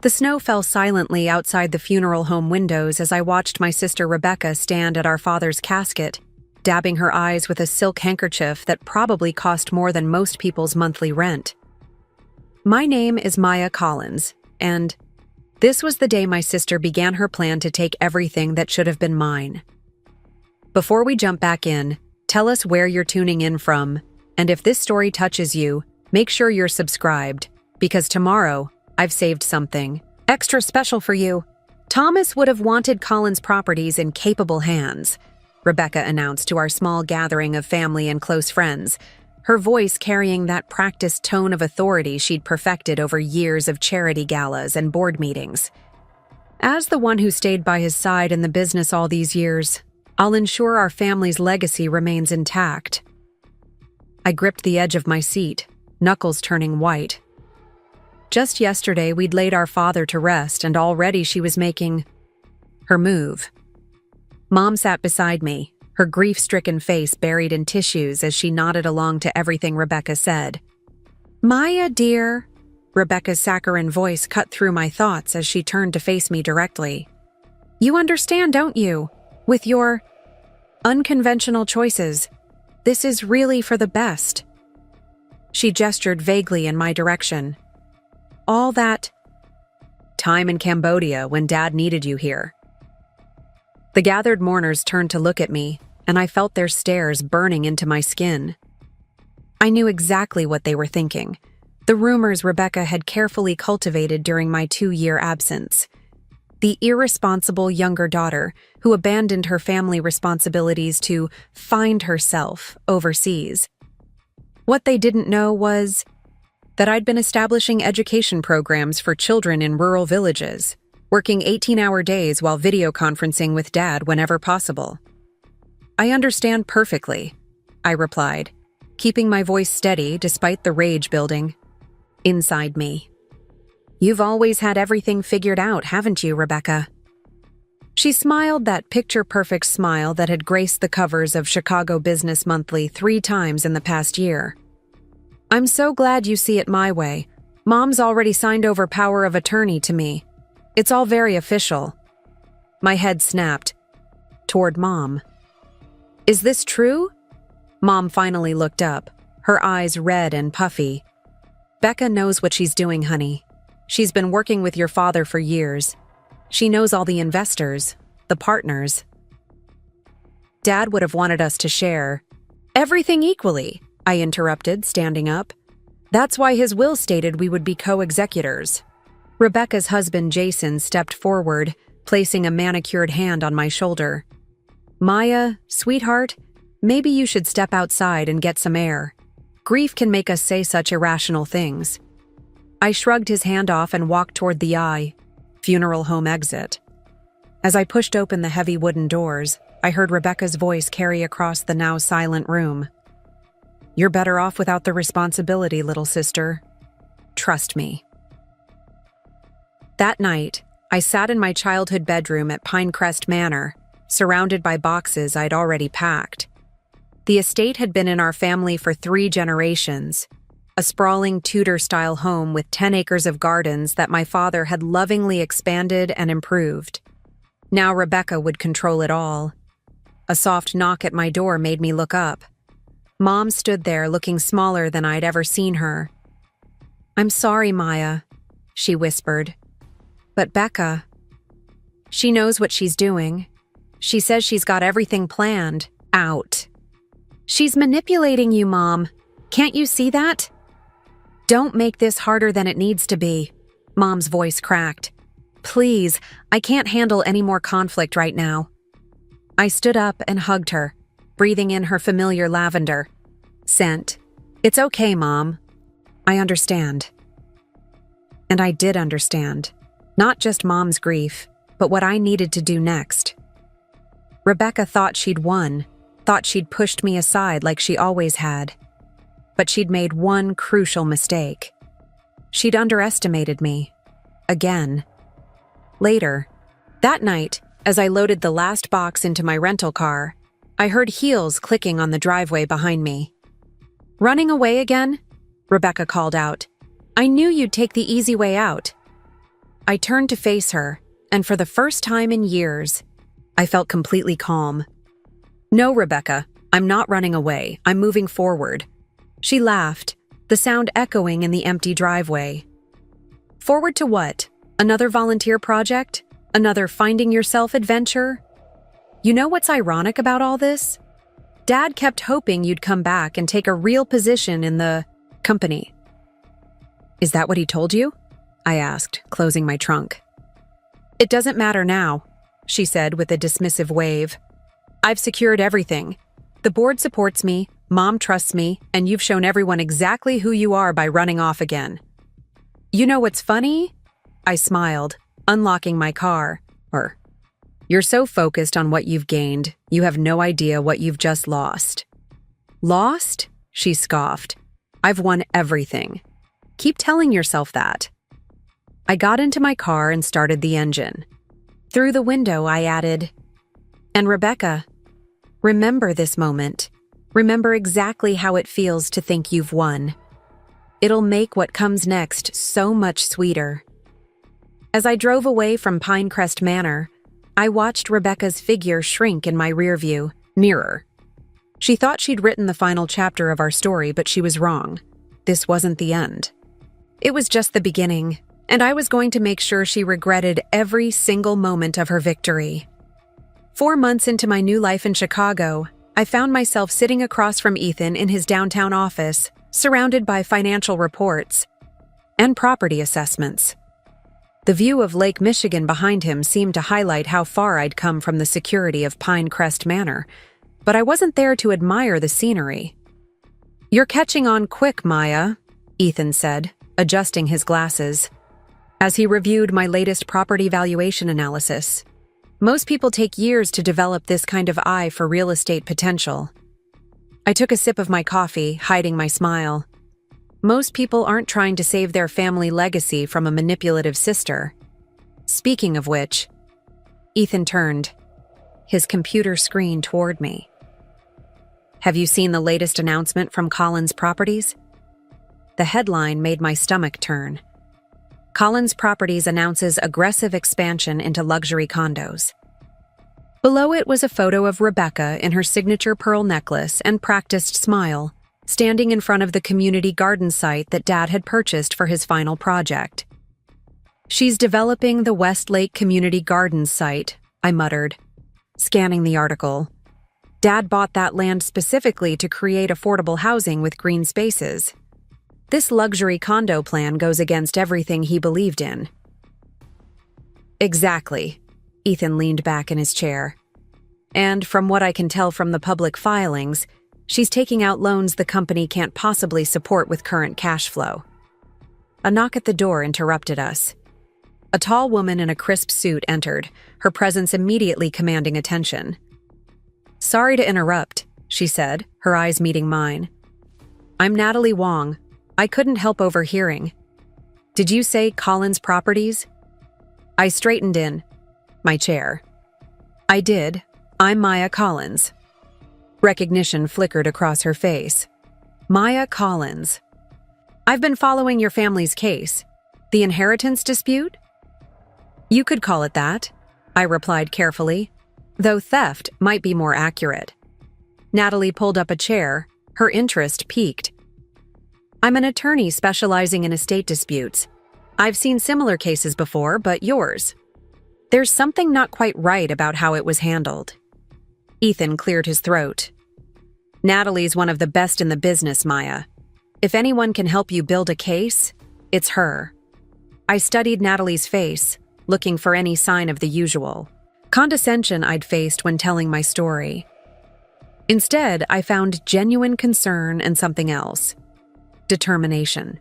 The snow fell silently outside the funeral home windows as I watched my sister Rebecca stand at our father's casket, dabbing her eyes with a silk handkerchief that probably cost more than most people's monthly rent. My name is Maya Collins, and this was the day my sister began her plan to take everything that should have been mine. Before we jump back in, tell us where you're tuning in from, and if this story touches you, make sure you're subscribed, because tomorrow, I've saved something extra special for you. Thomas would have wanted Collins properties in capable hands, Rebecca announced to our small gathering of family and close friends, her voice carrying that practiced tone of authority she'd perfected over years of charity galas and board meetings. As the one who stayed by his side in the business all these years, I'll ensure our family's legacy remains intact. I gripped the edge of my seat, knuckles turning white. Just yesterday, we'd laid our father to rest, and already she was making her move. Mom sat beside me, her grief-stricken face buried in tissues as she nodded along to everything Rebecca said. "Maya, dear," Rebecca's saccharine voice cut through my thoughts as she turned to face me directly. "You understand, don't you? With your unconventional choices, this is really for the best." She gestured vaguely in my direction. "All that time in Cambodia when Dad needed you here." The gathered mourners turned to look at me, and I felt their stares burning into my skin. I knew exactly what they were thinking. The rumors Rebecca had carefully cultivated during my 2-year absence. The irresponsible younger daughter who abandoned her family responsibilities to find herself overseas. What they didn't know was that I'd been establishing education programs for children in rural villages, working 18-hour days while video conferencing with Dad whenever possible. "I understand perfectly," I replied, keeping my voice steady despite the rage building inside me. "You've always had everything figured out, haven't you, Rebecca?" She smiled that picture-perfect smile that had graced the covers of Chicago Business Monthly 3 times in the past year. "I'm so glad you see it my way. Mom's already signed over power of attorney to me. It's all very official." My head snapped toward Mom. "Is this true?" Mom finally looked up, her eyes red and puffy. "Becca knows what she's doing, honey. She's been working with your father for years. She knows all the investors, the partners. Dad would have wanted us to share everything equally," I interrupted, standing up. "That's why his will stated we would be co-executors." Rebecca's husband, Jason, stepped forward, placing a manicured hand on my shoulder. "Maya, sweetheart, maybe you should step outside and get some air. Grief can make us say such irrational things." I shrugged his hand off and walked toward the funeral home exit. As I pushed open the heavy wooden doors, I heard Rebecca's voice carry across the now silent room. "You're better off without the responsibility, little sister. Trust me." That night, I sat in my childhood bedroom at Pinecrest Manor, surrounded by boxes I'd already packed. The estate had been in our family for 3 generations, a sprawling Tudor-style home with 10 acres of gardens that my father had lovingly expanded and improved. Now Rebecca would control it all. A soft knock at my door made me look up. Mom stood there looking smaller than I'd ever seen her. "I'm sorry, Maya," she whispered. "But Becca, she knows what she's doing. She says she's got everything planned out. She's manipulating you, Mom. Can't you see that?" "Don't make this harder than it needs to be," Mom's voice cracked. "Please, I can't handle any more conflict right now." I stood up and hugged her, breathing in her familiar lavender scent. "It's okay, Mom. I understand." And I did understand. Not just Mom's grief, but what I needed to do next. Rebecca thought she'd won, thought she'd pushed me aside like she always had. But she'd made one crucial mistake. She'd underestimated me. Again. Later, that night, as I loaded the last box into my rental car, I heard heels clicking on the driveway behind me. "Running away again?" Rebecca called out. "I knew you'd take the easy way out." I turned to face her, and for the first time in years, I felt completely calm. "No, Rebecca, I'm not running away. I'm moving forward." She laughed, the sound echoing in the empty driveway. "Forward to what? Another volunteer project? Another finding yourself adventure?" You know what's ironic about all this? Dad kept hoping you'd come back and take a real position in the company. "Is that what he told you?" I asked, closing my trunk. "It doesn't matter now," she said with a dismissive wave. "I've secured everything. The board supports me, Mom trusts me, and you've shown everyone exactly who you are by running off again." "You know what's funny?" I smiled, unlocking my car. "You're so focused on what you've gained, you have no idea what you've just lost." "Lost?" she scoffed. "I've won everything. Keep telling yourself that." I got into my car and started the engine. Through the window, I added, "And Rebecca, remember this moment. Remember exactly how it feels to think you've won. It'll make what comes next so much sweeter." As I drove away from Pinecrest Manor, I watched Rebecca's figure shrink in my rearview mirror. She thought she'd written the final chapter of our story, but she was wrong. This wasn't the end. It was just the beginning, and I was going to make sure she regretted every single moment of her victory. 4 months into my new life in Chicago, I found myself sitting across from Ethan in his downtown office, surrounded by financial reports and property assessments. The view of Lake Michigan behind him seemed to highlight how far I'd come from the security of Pinecrest Manor, but I wasn't there to admire the scenery. "You're catching on quick, Maya," Ethan said, adjusting his glasses, as he reviewed my latest property valuation analysis. "Most people take years to develop this kind of eye for real estate potential." I took a sip of my coffee, hiding my smile. Most people aren't trying to save their family legacy from a manipulative sister. Speaking of which, Ethan turned, his computer screen toward me. "Have you seen the latest announcement from Collins Properties?" The headline made my stomach turn. Collins Properties announces aggressive expansion into luxury condos. Below it was a photo of Rebecca in her signature pearl necklace and practiced smile, standing in front of the community garden site that Dad had purchased for his final project. "She's developing the Westlake Community Gardens site," I muttered, scanning the article. "Dad bought that land specifically to create affordable housing with green spaces. This luxury condo plan goes against everything he believed in." "Exactly," Ethan leaned back in his chair. "And from what I can tell from the public filings, she's taking out loans the company can't possibly support with current cash flow." A knock at the door interrupted us. A tall woman in a crisp suit entered, her presence immediately commanding attention. "Sorry to interrupt," she said, her eyes meeting mine. "I'm Natalie Wong. I couldn't help overhearing. Did you say Collins Properties?" I straightened in my chair. "I did. I'm Maya Collins." Recognition flickered across her face. "Maya Collins. I've been following your family's case. The inheritance dispute?" "You could call it that," I replied carefully, though theft might be more accurate. Natalie pulled up a chair, her interest piqued. "I'm an attorney specializing in estate disputes. I've seen similar cases before, but yours. There's something not quite right about how it was handled." Ethan cleared his throat. "Natalie's one of the best in the business, Maya. If anyone can help you build a case, it's her." I studied Natalie's face, looking for any sign of the usual condescension I'd faced when telling my story. Instead, I found genuine concern and something else: determination.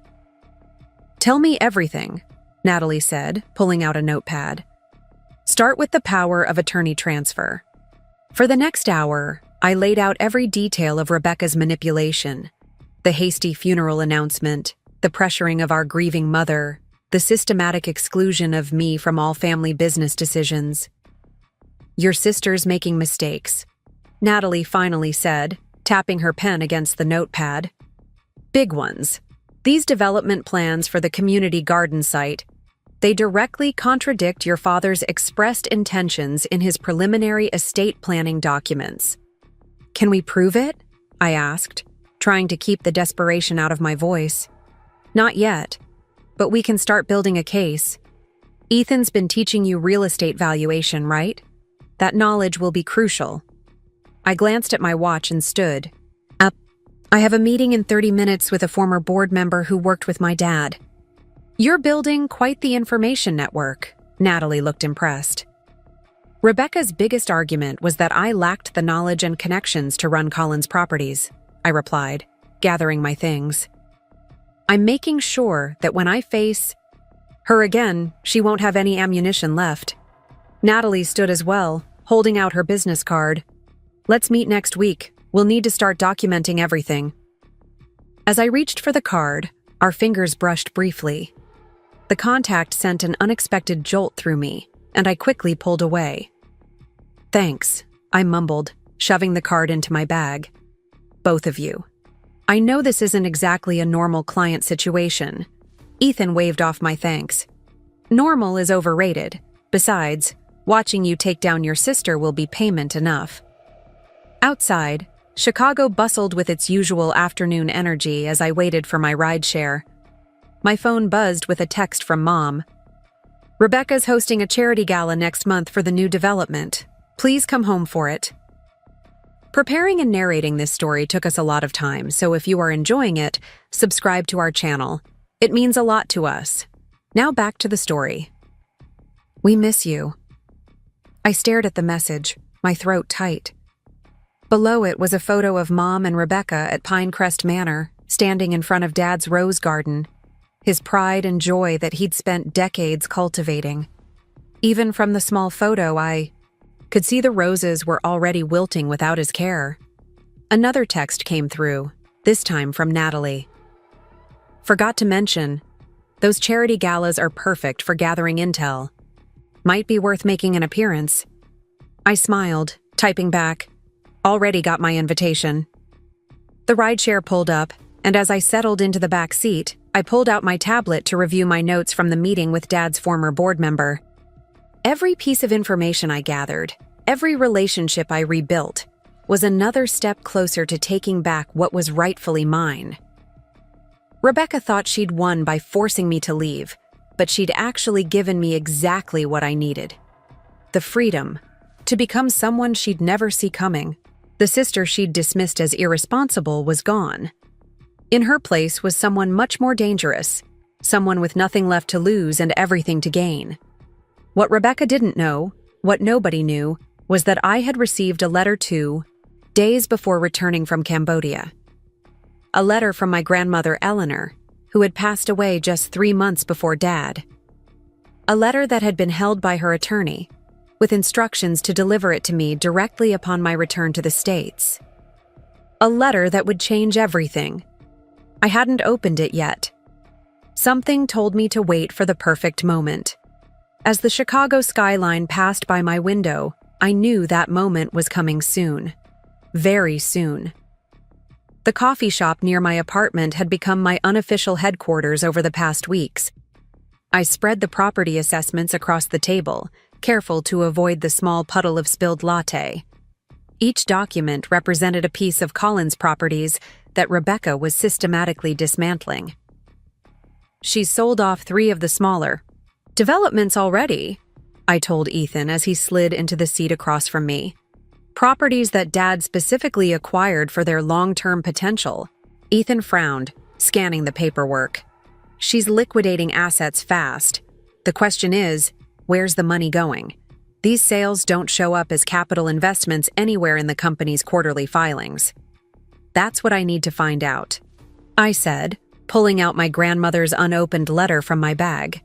"Tell me everything," Natalie said, pulling out a notepad. "Start with the power of attorney transfer." For the next hour, I laid out every detail of Rebecca's manipulation: the hasty funeral announcement, the pressuring of our grieving mother, the systematic exclusion of me from all family business decisions. "Your sister's making mistakes," Natalie finally said, tapping her pen against the notepad. "Big ones. These development plans for the community garden site, They directly contradict your father's expressed intentions in his preliminary estate planning documents. Can we prove it? I asked, trying to keep the desperation out of my voice. Not yet, but we can start building a case. Ethan's been teaching you real estate valuation, right? That knowledge will be crucial. I glanced at my watch and stood. Up. I have a meeting in 30 minutes with a former board member who worked with my dad. You're building quite the information network. Natalie looked impressed. Rebecca's biggest argument was that I lacked the knowledge and connections to run Collins Properties, I replied, gathering my things. I'm making sure that when I face her again, she won't have any ammunition left. Natalie stood as well, holding out her business card. Let's meet next week. We'll need to start documenting everything. As I reached for the card, our fingers brushed briefly. The contact sent an unexpected jolt through me, and I quickly pulled away. Thanks, I mumbled, shoving the card into my bag. Both of you. I know this isn't exactly a normal client situation. Ethan waved off my thanks. Normal is overrated. Besides, watching you take down your sister will be payment enough. Outside, Chicago bustled with its usual afternoon energy as I waited for my rideshare. My phone buzzed with a text from Mom. Rebecca's hosting a charity gala next month for the new development. Please come home for it. Preparing and narrating this story took us a lot of time, so if you are enjoying it, subscribe to our channel. It means a lot to us. Now back to the story. We miss you. I stared at the message, my throat tight. Below it was a photo of Mom and Rebecca at Pinecrest Manor, standing in front of Dad's rose garden, his pride and joy that he'd spent decades cultivating. Even from the small photo, I could see the roses were already wilting without his care. Another text came through, this time from Natalie. Forgot to mention, those charity galas are perfect for gathering intel. Might be worth making an appearance. I smiled, typing back, already got my invitation. The rideshare pulled up, and as I settled into the back seat, I pulled out my tablet to review my notes from the meeting with Dad's former board member. Every piece of information I gathered, every relationship I rebuilt, was another step closer to taking back what was rightfully mine. Rebecca thought she'd won by forcing me to leave, but she'd actually given me exactly what I needed. The freedom to become someone she'd never see coming. The sister she'd dismissed as irresponsible was gone. In her place was someone much more dangerous, someone with nothing left to lose and everything to gain. What Rebecca didn't know, what nobody knew, was that I had received a letter 2 days before returning from Cambodia. A letter from my grandmother Eleanor, who had passed away just 3 months before Dad. A letter that had been held by her attorney, with instructions to deliver it to me directly upon my return to the States. A letter that would change everything. I hadn't opened it yet. Something told me to wait for the perfect moment. As the Chicago skyline passed by my window, I knew that moment was coming soon. Very soon. The coffee shop near my apartment had become my unofficial headquarters over the past weeks. I spread the property assessments across the table, careful to avoid the small puddle of spilled latte. Each document represented a piece of Collins Properties that Rebecca was systematically dismantling. She's sold off 3 of the smaller developments already, I told Ethan as he slid into the seat across from me. Properties that Dad specifically acquired for their long-term potential. Ethan frowned, scanning the paperwork. She's liquidating assets fast. The question is, where's the money going? These sales don't show up as capital investments anywhere in the company's quarterly filings. That's what I need to find out, I said, pulling out my grandmother's unopened letter from my bag.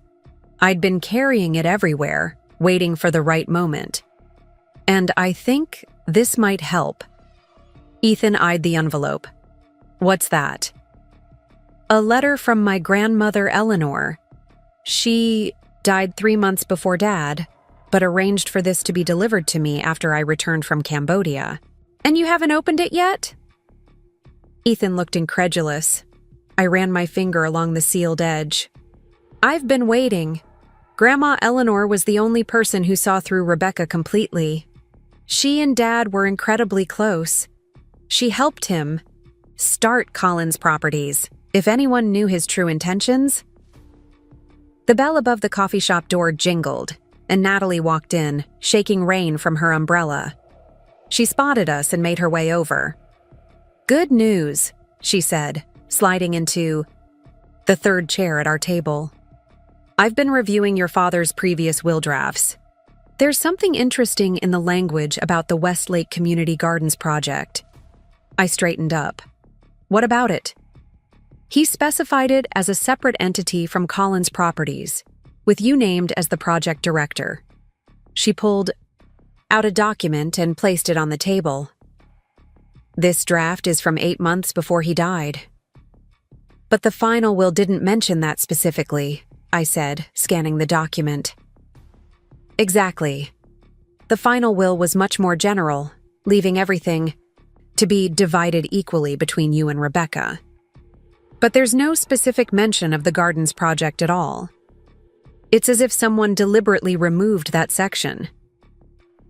I'd been carrying it everywhere, waiting for the right moment. And I think this might help. Ethan eyed the envelope. What's that? A letter from my grandmother Eleanor. She died 3 months before Dad, but arranged for this to be delivered to me after I returned from Cambodia. And you haven't opened it yet? Ethan looked incredulous. I ran my finger along the sealed edge. I've been waiting. Grandma Eleanor was the only person who saw through Rebecca completely. She and Dad were incredibly close. She helped him start Collins Properties, if anyone knew his true intentions. The bell above the coffee shop door jingled, and Natalie walked in, shaking rain from her umbrella. She spotted us and made her way over. "Good news," she said, sliding into the third chair at our table. "I've been reviewing your father's previous will drafts. There's something interesting in the language about the Westlake Community Gardens project." I straightened up. "What about it?" "He specified it as a separate entity from Collins Properties, with you named as the project director." She pulled out a document and placed it on the table. "This draft is from 8 months before he died." "But the final will didn't mention that specifically," I said, scanning the document. "Exactly. The final will was much more general, leaving everything to be divided equally between you and Rebecca. But there's no specific mention of the Gardens project at all. It's as if someone deliberately removed that section."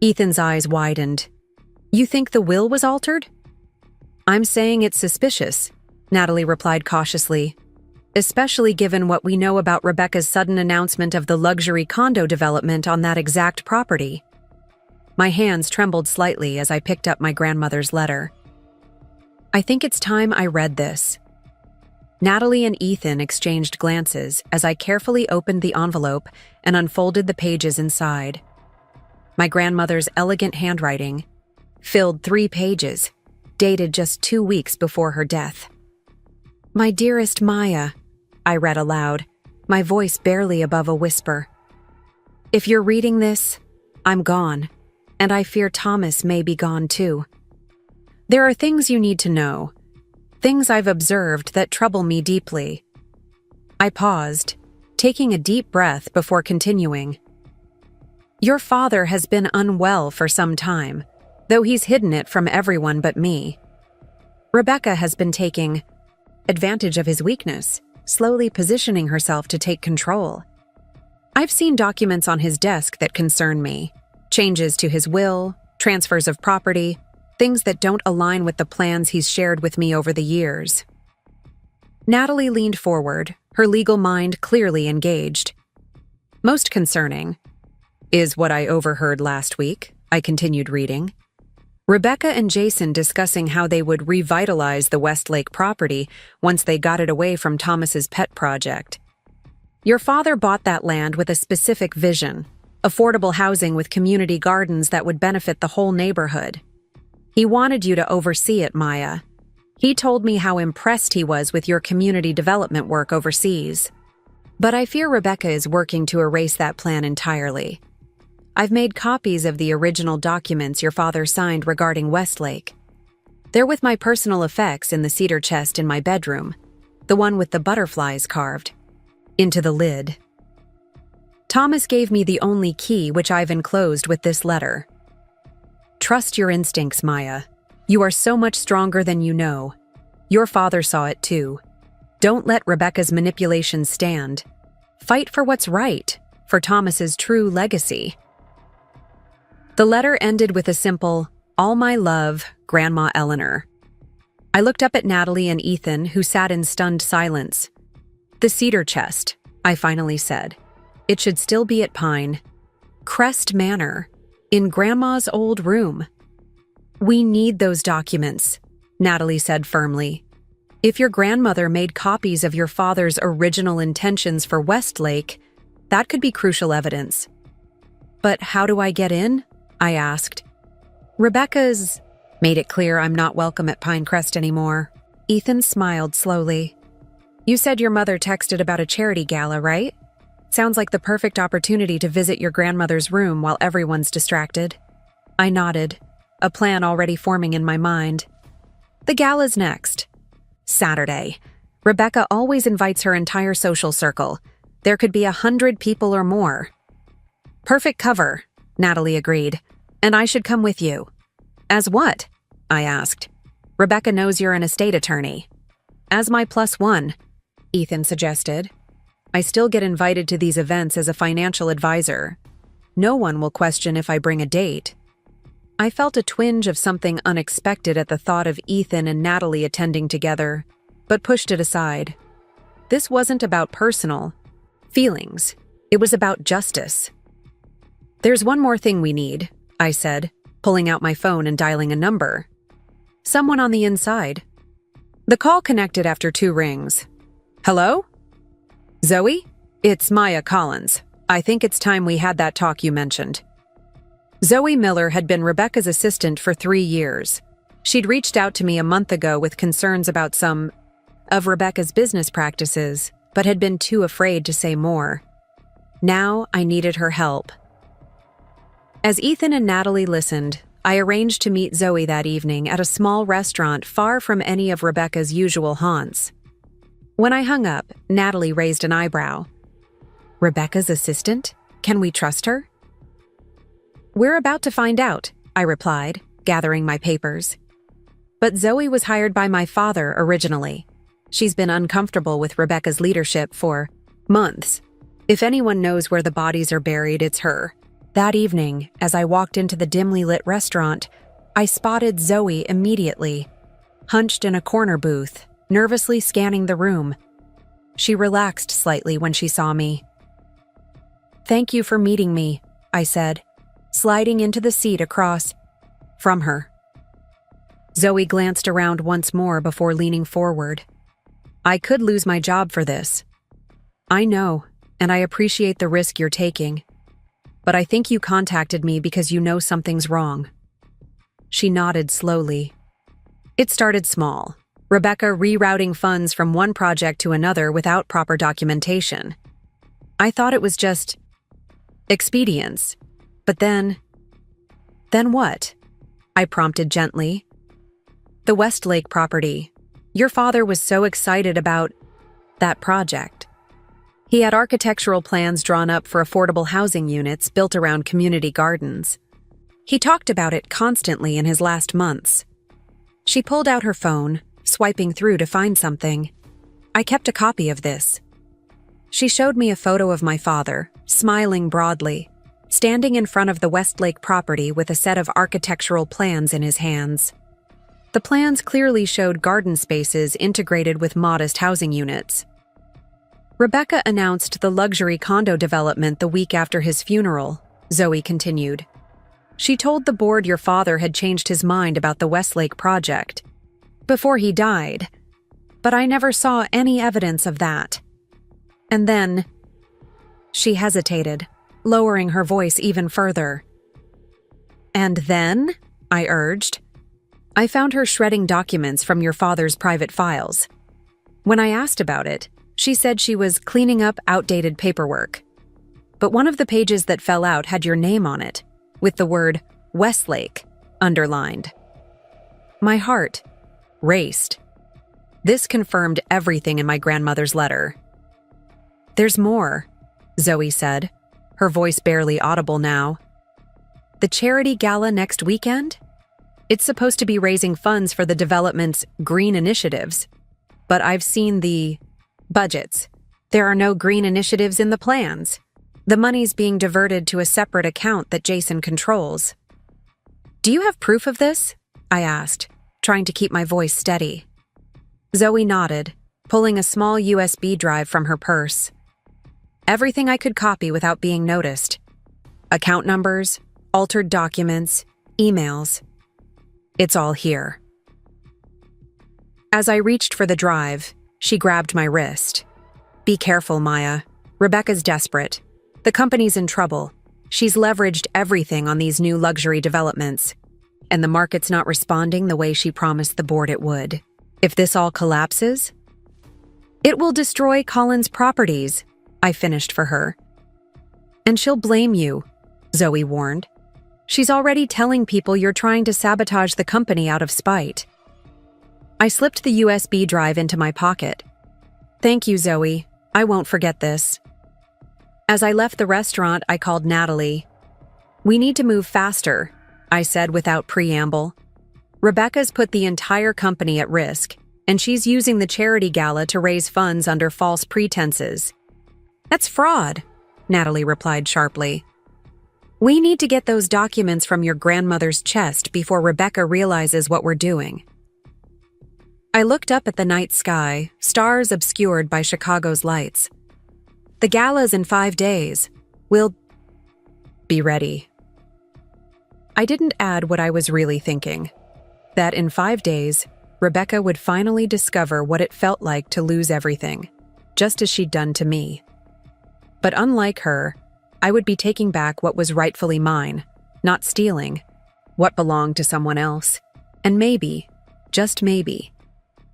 Ethan's eyes widened. "You think the will was altered?" "I'm saying it's suspicious," Natalie replied cautiously, "especially given what we know about Rebecca's sudden announcement of the luxury condo development on that exact property." My hands trembled slightly as I picked up my grandmother's letter. "I think it's time I read this." Natalie and Ethan exchanged glances as I carefully opened the envelope and unfolded the pages inside. My grandmother's elegant handwriting filled 3 pages, dated just 2 weeks before her death. "My dearest Maya," I read aloud, my voice barely above a whisper. "If you're reading this, I'm gone, and I fear Thomas may be gone too. There are things you need to know, things I've observed that trouble me deeply." I paused, taking a deep breath before continuing. "Your father has been unwell for some time, though he's hidden it from everyone but me. Rebecca has been taking advantage of his weakness, slowly positioning herself to take control. I've seen documents on his desk that concern me, changes to his will, transfers of property, things that don't align with the plans he's shared with me over the years." Natalie leaned forward, her legal mind clearly engaged. "Most concerning is what I overheard last week," I continued reading. "Rebecca and Jason discussing how they would revitalize the Westlake property once they got it away from Thomas's pet project. Your father bought that land with a specific vision, affordable housing with community gardens that would benefit the whole neighborhood. He wanted you to oversee it, Maya. He told me how impressed he was with your community development work overseas. But I fear Rebecca is working to erase that plan entirely. I've made copies of the original documents your father signed regarding Westlake. They're with my personal effects in the cedar chest in my bedroom, the one with the butterflies carved into the lid. Thomas gave me the only key, which I've enclosed with this letter. Trust your instincts, Maya. You are so much stronger than you know. Your father saw it too. Don't let Rebecca's manipulations stand. Fight for what's right, for Thomas's true legacy." The letter ended with a simple, "All my love, Grandma Eleanor." I looked up at Natalie and Ethan, who sat in stunned silence. "The cedar chest," I finally said. "It should still be at Pine Crest Manor, in Grandma's old room." "We need those documents," Natalie said firmly. "If your grandmother made copies of your father's original intentions for Westlake, that could be crucial evidence." "But how do I get in?" I asked. "Rebecca's made it clear I'm not welcome at Pinecrest anymore." Ethan smiled slowly. "You said your mother texted about a charity gala, right? Sounds like the perfect opportunity to visit your grandmother's room while everyone's distracted." I nodded, a plan already forming in my mind. "The gala's next. Saturday. Rebecca always invites her entire social circle. There could be 100 people or more." "Perfect cover," Natalie agreed. "And I should come with you." "As what?" I asked. "Rebecca knows you're an estate attorney." "As my +1, Ethan suggested. I still get invited to these events as a financial advisor. No one will question if I bring a date. I felt a twinge of something unexpected at the thought of Ethan and Natalie attending together, but pushed it aside. This wasn't about personal feelings. It was about justice. "There's one more thing we need," I said, pulling out my phone and dialing a number. Someone on the inside. The call connected after 2 rings. "Hello? Zoe? It's Maya Collins. I think it's time we had that talk you mentioned." Zoe Miller had been Rebecca's assistant for 3 years. She'd reached out to me a month ago with concerns about some of Rebecca's business practices, but had been too afraid to say more. Now I needed her help. As Ethan and Natalie listened, I arranged to meet Zoe that evening at a small restaurant far from any of Rebecca's usual haunts. When I hung up, Natalie raised an eyebrow. "Rebecca's assistant? Can we trust her?" "We're about to find out," I replied, gathering my papers. But Zoe was hired by my father originally. She's been uncomfortable with Rebecca's leadership for months. If anyone knows where the bodies are buried, it's her. That evening, as I walked into the dimly lit restaurant, I spotted Zoe immediately, hunched in a corner booth, nervously scanning the room. She relaxed slightly when she saw me. "Thank you for meeting me," I said, sliding into the seat across from her. Zoe glanced around once more before leaning forward. "I could lose my job for this. I know, and I appreciate the risk you're taking. But I think you contacted me because you know something's wrong." She nodded slowly. "It started small. Rebecca rerouting funds from one project to another without proper documentation. I thought it was just expedience. But then what?" I prompted gently. "The Westlake property. Your father was so excited about that project. He had architectural plans drawn up for affordable housing units built around community gardens. He talked about it constantly in his last months." She pulled out her phone, swiping through to find something. "I kept a copy of this." She showed me a photo of my father, smiling broadly, standing in front of the Westlake property with a set of architectural plans in his hands. The plans clearly showed garden spaces integrated with modest housing units. "Rebecca announced the luxury condo development the week after his funeral," Zoe continued. "She told the board your father had changed his mind about the Westlake project before he died, but I never saw any evidence of that. And then—" She hesitated, lowering her voice even further. "And then?" I urged. "I found her shredding documents from your father's private files. When I asked about it, she said she was cleaning up outdated paperwork. But one of the pages that fell out had your name on it, with the word Westlake underlined." My heart raced. This confirmed everything in my grandmother's letter. "There's more," Zoe said, her voice barely audible now. "The charity gala next weekend? It's supposed to be raising funds for the development's green initiatives. But I've seen the budgets. There are no green initiatives in the plans. The money's being diverted to a separate account that Jason controls." "Do you have proof of this?" I asked, trying to keep my voice steady. Zoe nodded, pulling a small USB drive from her purse. "Everything I could copy without being noticed. Account numbers, altered documents, emails. It's all here." As I reached for the drive, she grabbed my wrist. "Be careful, Maya. Rebecca's desperate. The company's in trouble. She's leveraged everything on these new luxury developments. And the market's not responding the way she promised the board it would. If this all collapses, it will destroy Colin's properties," I finished for her. "And she'll blame you," Zoe warned. "She's already telling people you're trying to sabotage the company out of spite." I slipped the USB drive into my pocket. "Thank you, Zoe. I won't forget this." As I left the restaurant, I called Natalie. "We need to move faster," I said without preamble. "Rebecca's put the entire company at risk, and she's using the charity gala to raise funds under false pretenses. That's fraud, Natalie replied sharply. We need to get those documents from your grandmother's chest before Rebecca realizes what we're doing. I looked up at the night sky, stars obscured by Chicago's lights. The gala's in 5 days. We'll be ready. I didn't add what I was really thinking. That in 5 days, Rebecca would finally discover what it felt like to lose everything, just as she'd done to me. But unlike her, I would be taking back what was rightfully mine, not stealing, what belonged to someone else. And maybe, just maybe,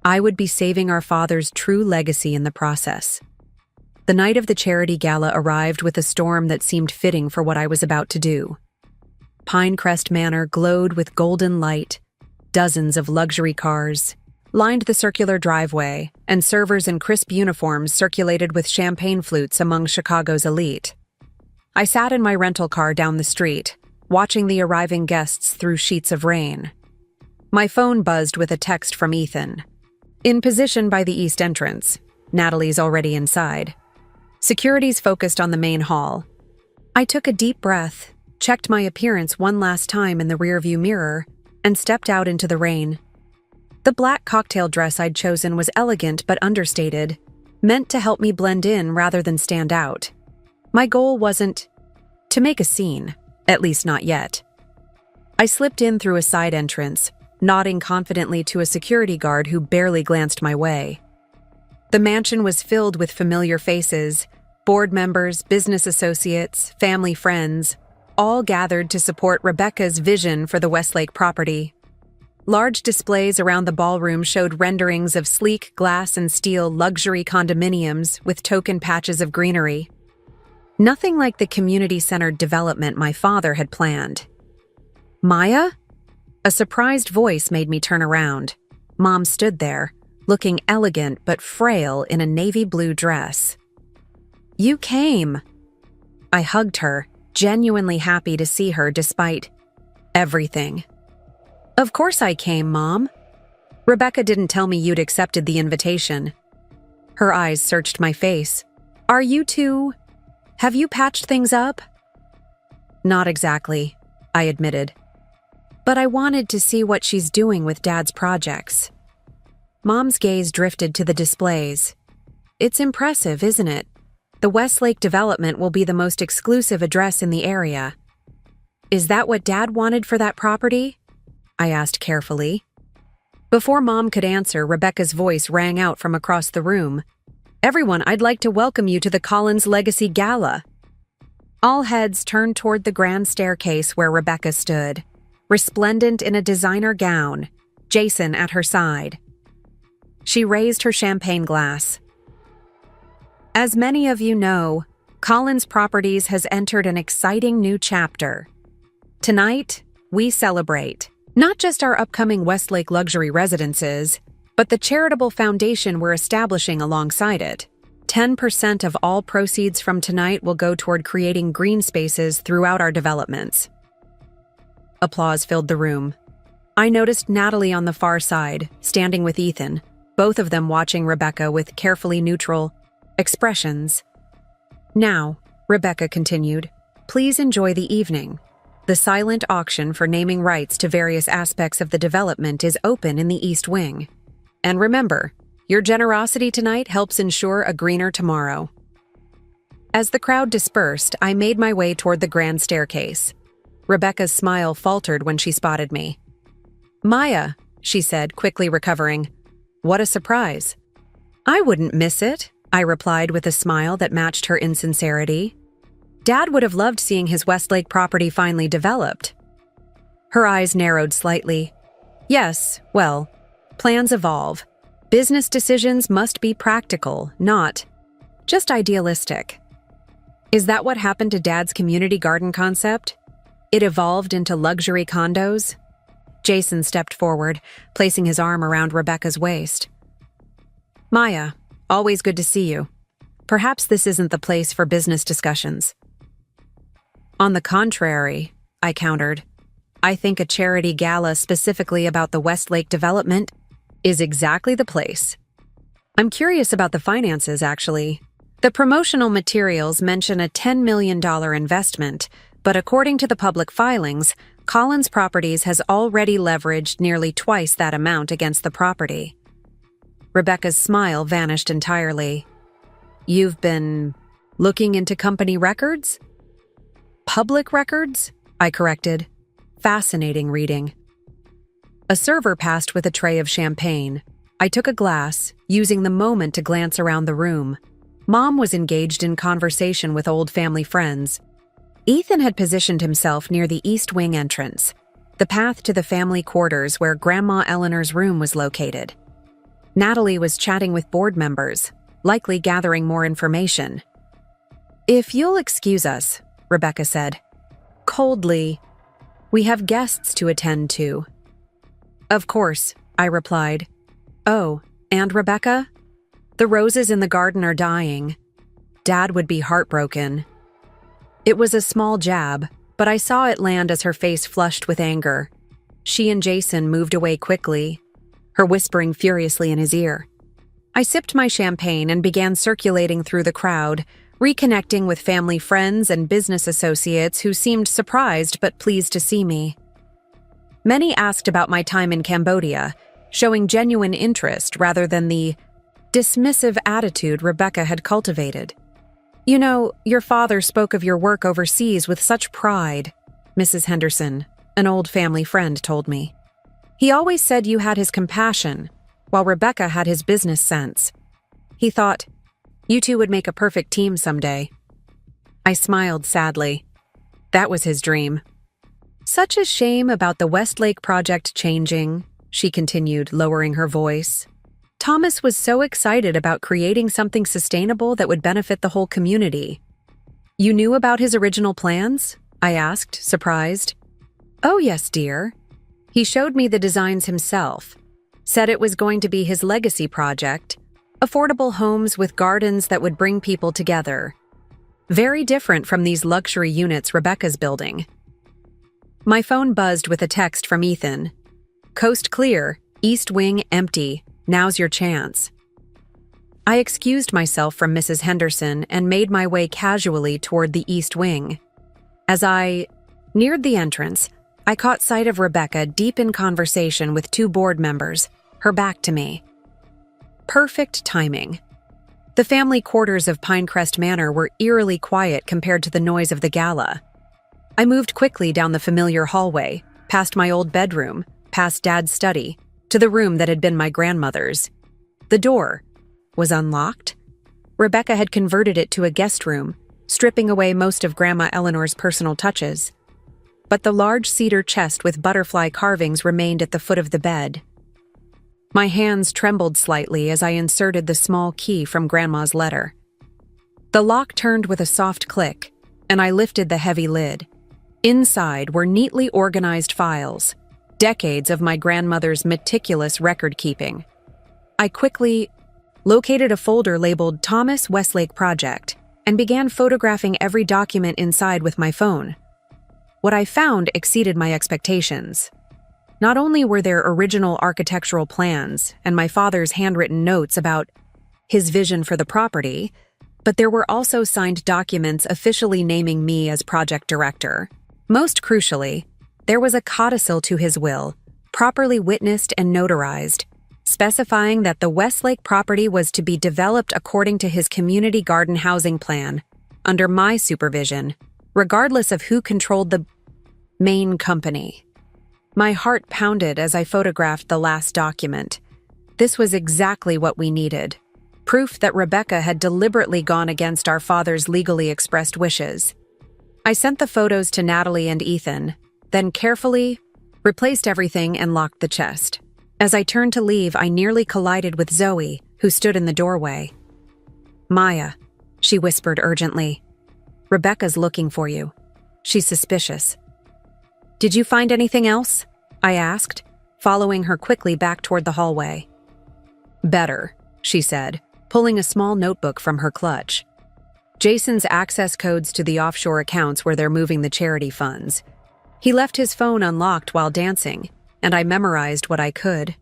I would be saving our father's true legacy in the process. The night of the charity gala arrived with a storm that seemed fitting for what I was about to do. Pinecrest Manor glowed with golden light. Dozens of luxury cars lined the circular driveway, and servers in crisp uniforms circulated with champagne flutes among Chicago's elite. I sat in my rental car down the street, watching the arriving guests through sheets of rain. My phone buzzed with a text from Ethan. In position by the east entrance. Natalie's already inside. Security's focused on the main hall. I took a deep breath, checked my appearance one last time in the rearview mirror, and stepped out into the rain. The black cocktail dress I'd chosen was elegant but understated, meant to help me blend in rather than stand out. My goal wasn't to make a scene, at least not yet. I slipped in through a side entrance, nodding confidently to a security guard who barely glanced my way. The mansion was filled with familiar faces, board members, business associates, family friends, all gathered to support Rebecca's vision for the Westlake property. Large displays around the ballroom showed renderings of sleek glass and steel luxury condominiums with token patches of greenery. Nothing like the community-centered development my father had planned. Maya? A surprised voice made me turn around. Mom stood there, looking elegant but frail in a navy blue dress. You came. I hugged her, genuinely happy to see her despite everything. Of course I came, Mom. Rebecca didn't tell me you'd accepted the invitation. Her eyes searched my face. Are you two? Have you patched things up? Not exactly, I admitted. But I wanted to see what she's doing with Dad's projects. Mom's gaze drifted to the displays. It's impressive, isn't it? The Westlake development will be the most exclusive address in the area. Is that what Dad wanted for that property? I asked carefully. Before Mom could answer, Rebecca's voice rang out from across the room. Everyone, I'd like to welcome you to the Collins Legacy Gala. All heads turned toward the grand staircase where Rebecca stood, resplendent in a designer gown, Jason at her side. She raised her champagne glass. As many of you know, Collins Properties has entered an exciting new chapter. Tonight, we celebrate not just our upcoming Westlake luxury residences, but the charitable foundation we're establishing alongside it. 10% of all proceeds from tonight will go toward creating green spaces throughout our developments. Applause filled the room. I noticed Natalie on the far side, standing with Ethan, both of them watching Rebecca with carefully neutral expressions. Now, Rebecca continued, please enjoy the evening. The silent auction for naming rights to various aspects of the development is open in the East Wing. And remember, your generosity tonight helps ensure a greener tomorrow. As the crowd dispersed, I made my way toward the grand staircase. Rebecca's smile faltered when she spotted me. Maya, she said, quickly recovering. What a surprise. I wouldn't miss it, I replied with a smile that matched her insincerity. Dad would have loved seeing his Westlake property finally developed. Her eyes narrowed slightly. Yes, well, plans evolve. Business decisions must be practical, not just idealistic. Is that what happened to Dad's community garden concept? It evolved into luxury condos? Jason stepped forward, placing his arm around Rebecca's waist. Maya, always good to see you. Perhaps this isn't the place for business discussions. On the contrary, I countered, I think a charity gala specifically about the Westlake development is exactly the place. I'm curious about the finances, actually. The promotional materials mention a $10 million investment, but according to the public filings, Collins Properties has already leveraged nearly twice that amount against the property. Rebecca's smile vanished entirely. You've been looking into company records? Public records? I corrected. Fascinating reading. A server passed with a tray of champagne. I took a glass, using the moment to glance around the room. Mom was engaged in conversation with old family friends. Ethan had positioned himself near the East Wing entrance, the path to the family quarters where Grandma Eleanor's room was located. Natalie was chatting with board members, likely gathering more information. "If you'll excuse us," Rebecca said. Coldly, "We have guests to attend to." "Of course," I replied. "Oh, and Rebecca? The roses in the garden are dying. Dad would be heartbroken." It was a small jab, but I saw it land as her face flushed with anger. She and Jason moved away quickly, her whispering furiously in his ear. I sipped my champagne and began circulating through the crowd, reconnecting with family friends and business associates who seemed surprised but pleased to see me. Many asked about my time in Cambodia, showing genuine interest rather than the dismissive attitude Rebecca had cultivated. "You know, your father spoke of your work overseas with such pride," Mrs. Henderson, an old family friend, told me. "He always said you had his compassion, while Rebecca had his business sense. He thought, you two would make a perfect team someday." I smiled sadly. That was his dream. "Such a shame about the Westlake project changing," she continued, lowering her voice. "Thomas was so excited about creating something sustainable that would benefit the whole community." "You knew about his original plans?" I asked, surprised. "Oh yes, dear. He showed me the designs himself. Said it was going to be his legacy project, affordable homes with gardens that would bring people together. Very different from these luxury units Rebecca's building." My phone buzzed with a text from Ethan. "Coast clear, East Wing empty. Now's your chance." I excused myself from Mrs. Henderson and made my way casually toward the East Wing. As I neared the entrance, I caught sight of Rebecca deep in conversation with two board members, her back to me. Perfect timing. The family quarters of Pinecrest Manor were eerily quiet compared to the noise of the gala. I moved quickly down the familiar hallway, past my old bedroom, past Dad's study, to the room that had been my grandmother's. The door was unlocked. Rebecca had converted it to a guest room, stripping away most of Grandma Eleanor's personal touches. But the large cedar chest with butterfly carvings remained at the foot of the bed. My hands trembled slightly as I inserted the small key from Grandma's letter. The lock turned with a soft click, and I lifted the heavy lid. Inside were neatly organized files, decades of my grandmother's meticulous record-keeping. I quickly located a folder labeled Thomas Westlake Project and began photographing every document inside with my phone. What I found exceeded my expectations. Not only were there original architectural plans and my father's handwritten notes about his vision for the property, but there were also signed documents officially naming me as project director. Most crucially, there was a codicil to his will, properly witnessed and notarized, specifying that the Westlake property was to be developed according to his community garden housing plan, under my supervision, regardless of who controlled the main company. My heart pounded as I photographed the last document. This was exactly what we needed. Proof that Rebecca had deliberately gone against our father's legally expressed wishes. I sent the photos to Natalie and Ethan, then carefully replaced everything and locked the chest. As I turned to leave, I nearly collided with Zoe, who stood in the doorway. "Maya," she whispered urgently. "Rebecca's looking for you. She's suspicious." "Did you find anything else?" I asked, following her quickly back toward the hallway. "Better," she said, pulling a small notebook from her clutch. "Jason's access codes to the offshore accounts where they're moving the charity funds. He left his phone unlocked while dancing, and I memorized what I could."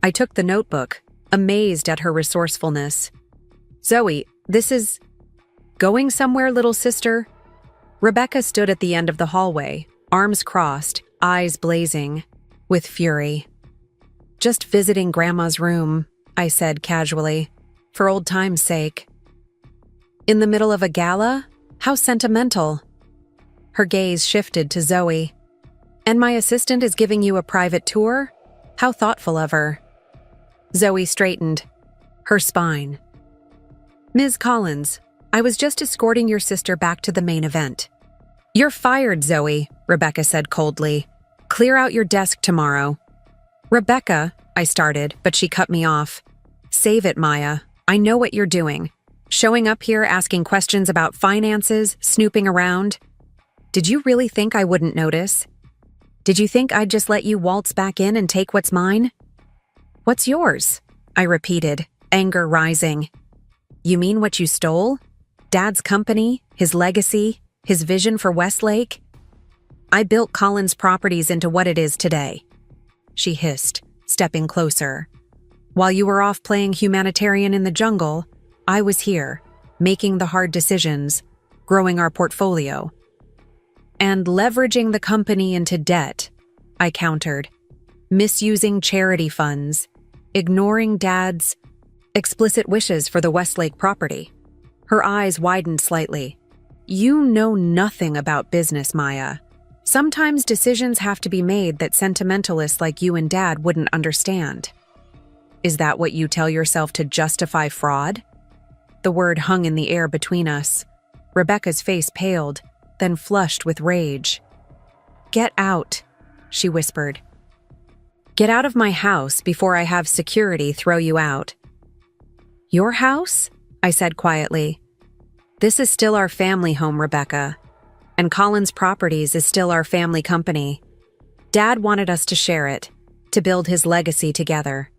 I took the notebook, amazed at her resourcefulness. "Zoe, This is going somewhere, little sister? Rebecca stood at the end of the hallway, arms crossed, eyes blazing, with fury. Just visiting Grandma's room, I said casually, for old time's sake. In the middle of a gala? How sentimental. Her gaze shifted to Zoe. And my assistant is giving you a private tour? How thoughtful of her. Zoe straightened, her spine. Ms. Collins, I was just escorting your sister back to the main event. You're fired, Zoe, Rebecca said coldly. Clear out your desk tomorrow. Rebecca, I started, but she cut me off. Save it, Maya. I know what you're doing. Showing up here asking questions about finances, snooping around. Did you really think I wouldn't notice? Did you think I'd just let you waltz back in and take what's mine? What's yours? I repeated, anger rising. You mean what you stole? Dad's company, his legacy, his vision for Westlake? I built Collins Properties into what it is today. She hissed, stepping closer. While you were off playing humanitarian in the jungle, I was here, making the hard decisions, growing our portfolio. And leveraging the company into debt, I countered. Misusing charity funds, ignoring Dad's explicit wishes for the Westlake property. Her eyes widened slightly. You know nothing about business, Maya. Sometimes decisions have to be made that sentimentalists like you and Dad wouldn't understand. Is that what you tell yourself to justify fraud? The word hung in the air between us. Rebecca's face paled, then flushed with rage. Get out, she whispered. Get out of my house before I have security throw you out. Your house? I said quietly. This is still our family home, Rebecca. And Collins Properties is still our family company. Dad wanted us to share it, to build his legacy together.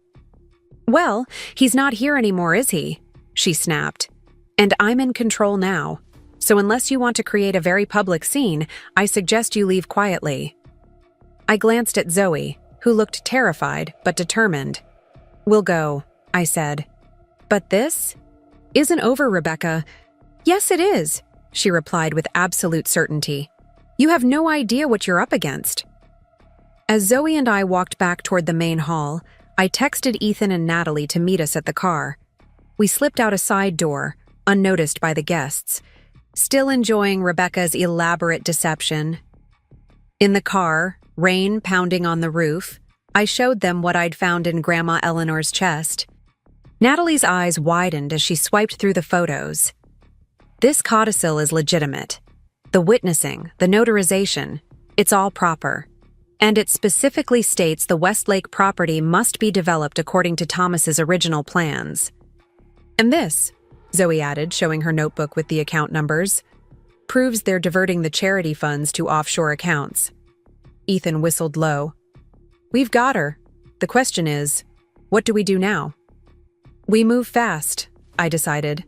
Well, he's not here anymore, is he? She snapped. And I'm in control now. So unless you want to create a very public scene, I suggest you leave quietly. I glanced at Zoe, who looked terrified but determined. We'll go, I said. But this isn't over, Rebecca. Yes, it is, she replied with absolute certainty. You have no idea what you're up against. As Zoe and I walked back toward the main hall, I texted Ethan and Natalie to meet us at the car. We slipped out a side door, unnoticed by the guests, still enjoying Rebecca's elaborate deception. In the car, rain pounding on the roof, I showed them what I'd found in Grandma Eleanor's chest. Natalie's eyes widened as she swiped through the photos. This codicil is legitimate. The witnessing, the notarization, it's all proper. And it specifically states the Westlake property must be developed according to Thomas's original plans. And this, Zoe added, showing her notebook with the account numbers, proves they're diverting the charity funds to offshore accounts. Ethan whistled low. We've got her. The question is, what do we do now? We move fast, I decided.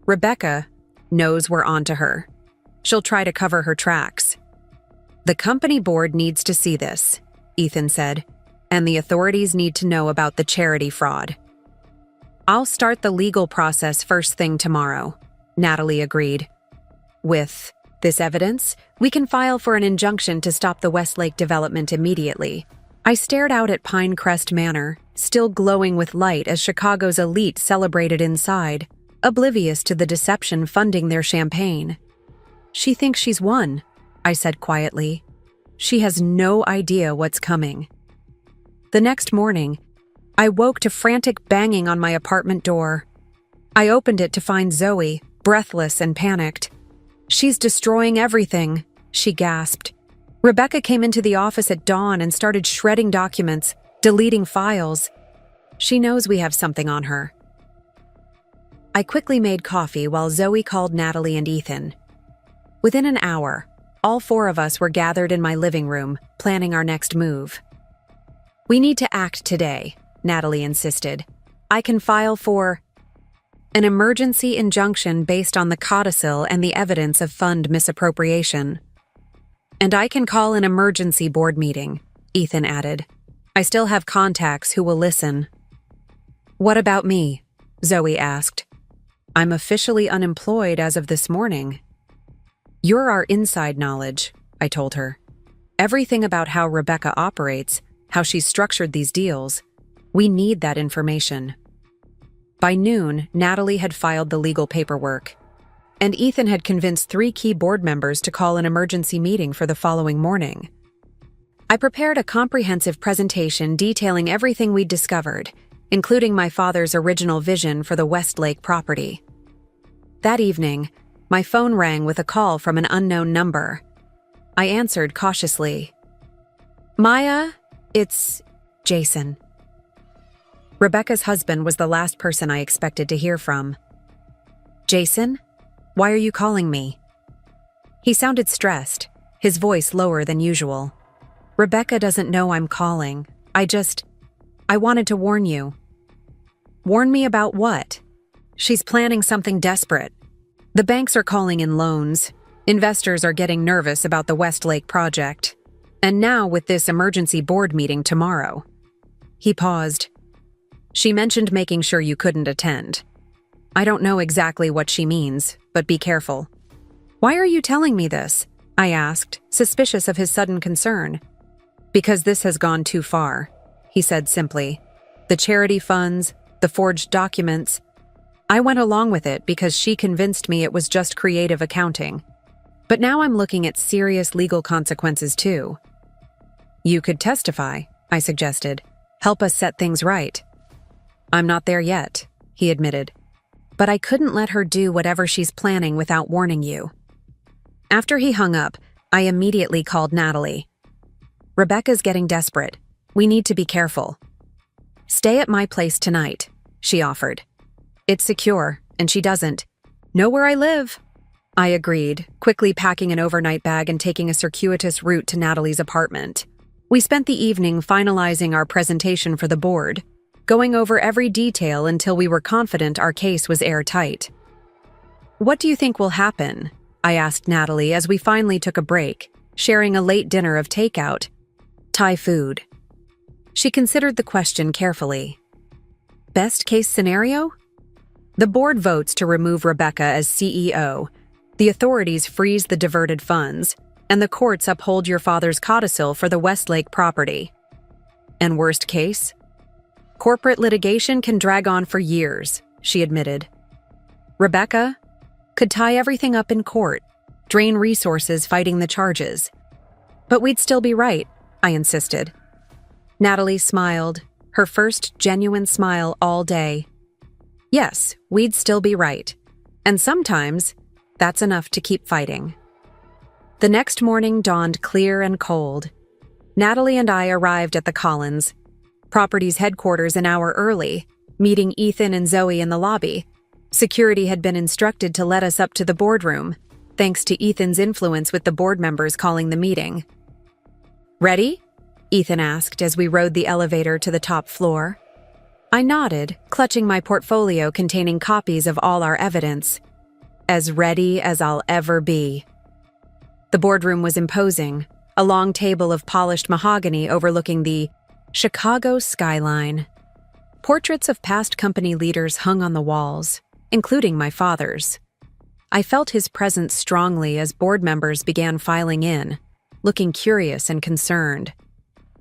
Rebecca knows we're onto her. She'll try to cover her tracks. The company board needs to see this, Ethan said, and the authorities need to know about the charity fraud. I'll start the legal process first thing tomorrow, Natalie agreed. With this evidence, we can file for an injunction to stop the Westlake development immediately. I stared out at Pinecrest Manor, still glowing with light as Chicago's elite celebrated inside, oblivious to the deception funding their champagne. She thinks she's won, I said quietly. She has no idea what's coming. The next morning, I woke to frantic banging on my apartment door. I opened it to find Zoe, breathless and panicked. She's destroying everything, she gasped. Rebecca came into the office at dawn and started shredding documents, deleting files. She knows we have something on her. I quickly made coffee while Zoe called Natalie and Ethan. Within an hour, all four of us were gathered in my living room, planning our next move. We need to act today, Natalie insisted. I can file for an emergency injunction based on the codicil and the evidence of fund misappropriation. And I can call an emergency board meeting, Ethan added. I still have contacts who will listen. What about me? Zoe asked. I'm officially unemployed as of this morning. You're our inside knowledge, I told her. Everything about how Rebecca operates, how she's structured these deals. We need that information. By noon, Natalie had filed the legal paperwork, and Ethan had convinced 3 key board members to call an emergency meeting for the following morning. I prepared a comprehensive presentation detailing everything we'd discovered, including my father's original vision for the Westlake property. That evening, my phone rang with a call from an unknown number. I answered cautiously. Maya, it's Jason. Rebecca's husband was the last person I expected to hear from. Jason? Why are you calling me? He sounded stressed, his voice lower than usual. Rebecca doesn't know I'm calling. I wanted to warn you. Warn me about what? She's planning something desperate. The banks are calling in loans. Investors are getting nervous about the Westlake project. And now with this emergency board meeting tomorrow. He paused. She mentioned making sure you couldn't attend. I don't know exactly what she means, but be careful. Why are you telling me this? I asked, suspicious of his sudden concern. Because this has gone too far, he said simply. The charity funds, the forged documents. I went along with it because she convinced me it was just creative accounting. But now I'm looking at serious legal consequences too. You could testify, I suggested. Help us set things right. I'm not there yet, he admitted. But I couldn't let her do whatever she's planning without warning you. After he hung up, I immediately called Natalie. Rebecca's getting desperate. We need to be careful. Stay at my place tonight, she offered. It's secure, and she doesn't know where I live. I agreed, quickly packing an overnight bag and taking a circuitous route to Natalie's apartment. We spent the evening finalizing our presentation for the board, going over every detail until we were confident our case was airtight. What do you think will happen? I asked Natalie as we finally took a break, sharing a late dinner of takeout, Thai food. She considered the question carefully. Best case scenario? The board votes to remove Rebecca as CEO, the authorities freeze the diverted funds, and the courts uphold your father's codicil for the Westlake property. And worst case? Corporate litigation can drag on for years, she admitted. Rebecca could tie everything up in court, drain resources fighting the charges. But we'd still be right, I insisted. Natalie smiled, her first genuine smile all day. Yes, we'd still be right. And sometimes, that's enough to keep fighting. The next morning dawned clear and cold. Natalie and I arrived at the Collins property's headquarters an hour early, meeting Ethan and Zoe in the lobby. Security had been instructed to let us up to the boardroom, thanks to Ethan's influence with the board members calling the meeting. Ready? Ethan asked as we rode the elevator to the top floor. I nodded, clutching my portfolio containing copies of all our evidence. As ready as I'll ever be. The boardroom was imposing, a long table of polished mahogany overlooking the Chicago skyline. Portraits of past company leaders hung on the walls, including my father's. I felt his presence strongly as board members began filing in, looking curious and concerned.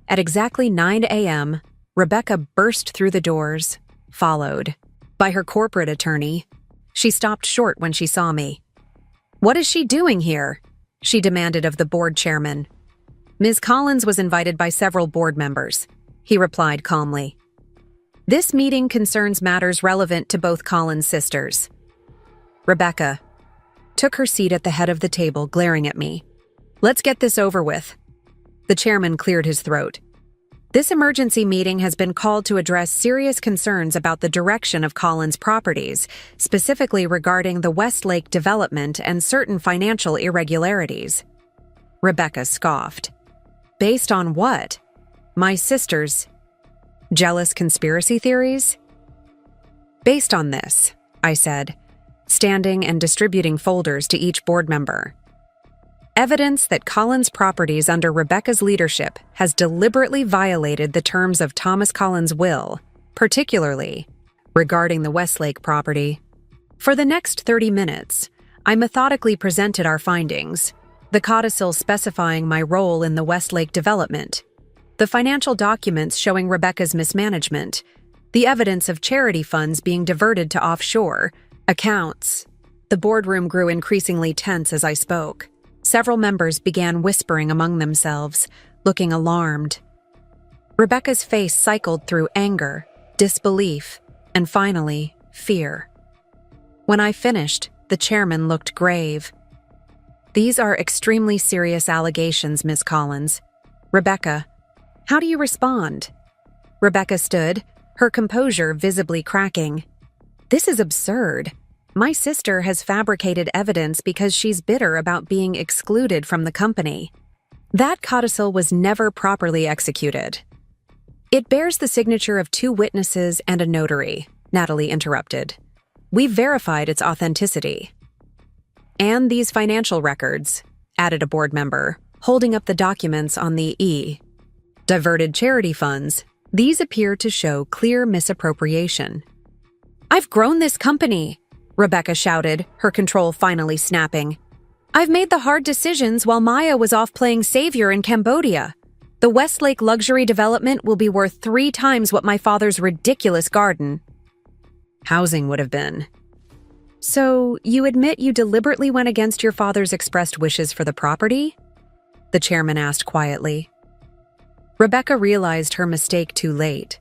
At exactly 9 a.m., Rebecca burst through the doors, followed by her corporate attorney. She stopped short when she saw me. What is she doing here? She demanded of the board chairman. Ms. Collins was invited by several board members, he replied calmly. This meeting concerns matters relevant to both Collins sisters. Rebecca took her seat at the head of the table, glaring at me. Let's get this over with. The chairman cleared his throat. This emergency meeting has been called to address serious concerns about the direction of Collins properties, specifically regarding the Westlake development and certain financial irregularities. Rebecca scoffed. Based on what? My sister's jealous conspiracy theories? Based on this, I said, standing and distributing folders to each board member. Evidence that Collins Properties under Rebecca's leadership has deliberately violated the terms of Thomas Collins' will, particularly regarding the Westlake property. For the next 30 minutes, I methodically presented our findings, the codicil specifying my role in the Westlake development, the financial documents showing Rebecca's mismanagement, the evidence of charity funds being diverted to offshore accounts. The boardroom grew increasingly tense as I spoke. Several members began whispering among themselves, looking alarmed. Rebecca's face cycled through anger, disbelief, and finally, fear. When I finished, the chairman looked grave. "These are extremely serious allegations, Miss Collins. Rebecca, how do you respond?" Rebecca stood, her composure visibly cracking. "This is absurd. My sister has fabricated evidence because she's bitter about being excluded from the company. That codicil was never properly executed." "It bears the signature of 2 witnesses and a notary," Natalie interrupted. "We've verified its authenticity." "And these financial records," added a board member, holding up the documents on the diverted charity funds. "These appear to show clear misappropriation." "I've grown this company," Rebecca shouted, her control finally snapping. "I've made the hard decisions while Maya was off playing savior in Cambodia. The Westlake luxury development will be worth 3 times what my father's ridiculous garden housing would have been." "So, you admit you deliberately went against your father's expressed wishes for the property?" the chairman asked quietly. Rebecca realized her mistake too late.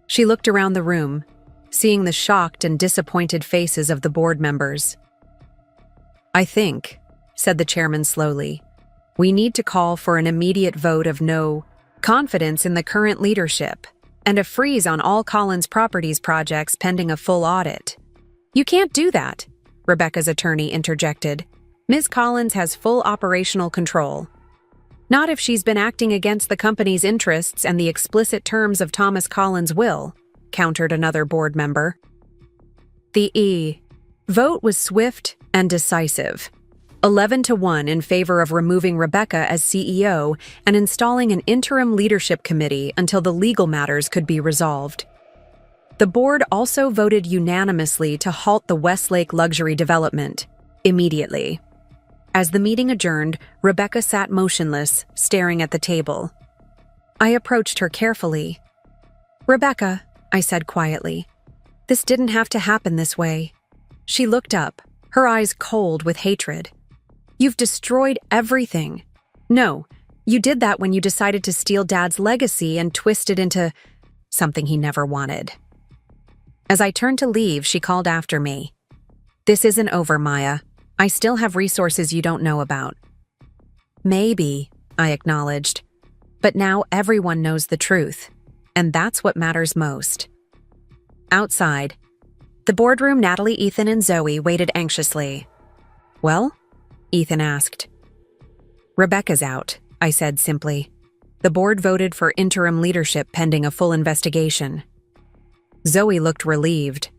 She looked around the room, seeing the shocked and disappointed faces of the board members. "I think," said the chairman slowly, "we need to call for an immediate vote of no confidence in the current leadership and a freeze on all Collins Properties projects pending a full audit." "You can't do that," Rebecca's attorney interjected. "Ms. Collins has full operational control." "Not if she's been acting against the company's interests and the explicit terms of Thomas Collins' will," countered another board member. The vote was swift and decisive. 11-1 in favor of removing Rebecca as CEO and installing an interim leadership committee until the legal matters could be resolved. The board also voted unanimously to halt the Westlake luxury development immediately. As the meeting adjourned, Rebecca sat motionless, staring at the table. I approached her carefully. "Rebecca," I said quietly, "this didn't have to happen this way." She looked up, her eyes cold with hatred. "You've destroyed everything. No, you did that when you decided to steal Dad's legacy and twist it into something he never wanted." As I turned to leave, she called after me. "This isn't over, Maya. I still have resources you don't know about." "Maybe," I acknowledged. "But now everyone knows the truth, and that's what matters most." Outside, the boardroom, Natalie, Ethan, and Zoe waited anxiously. "Well?" Ethan asked. "Rebecca's out," I said simply. "The board voted for interim leadership pending a full investigation." Zoe looked relieved.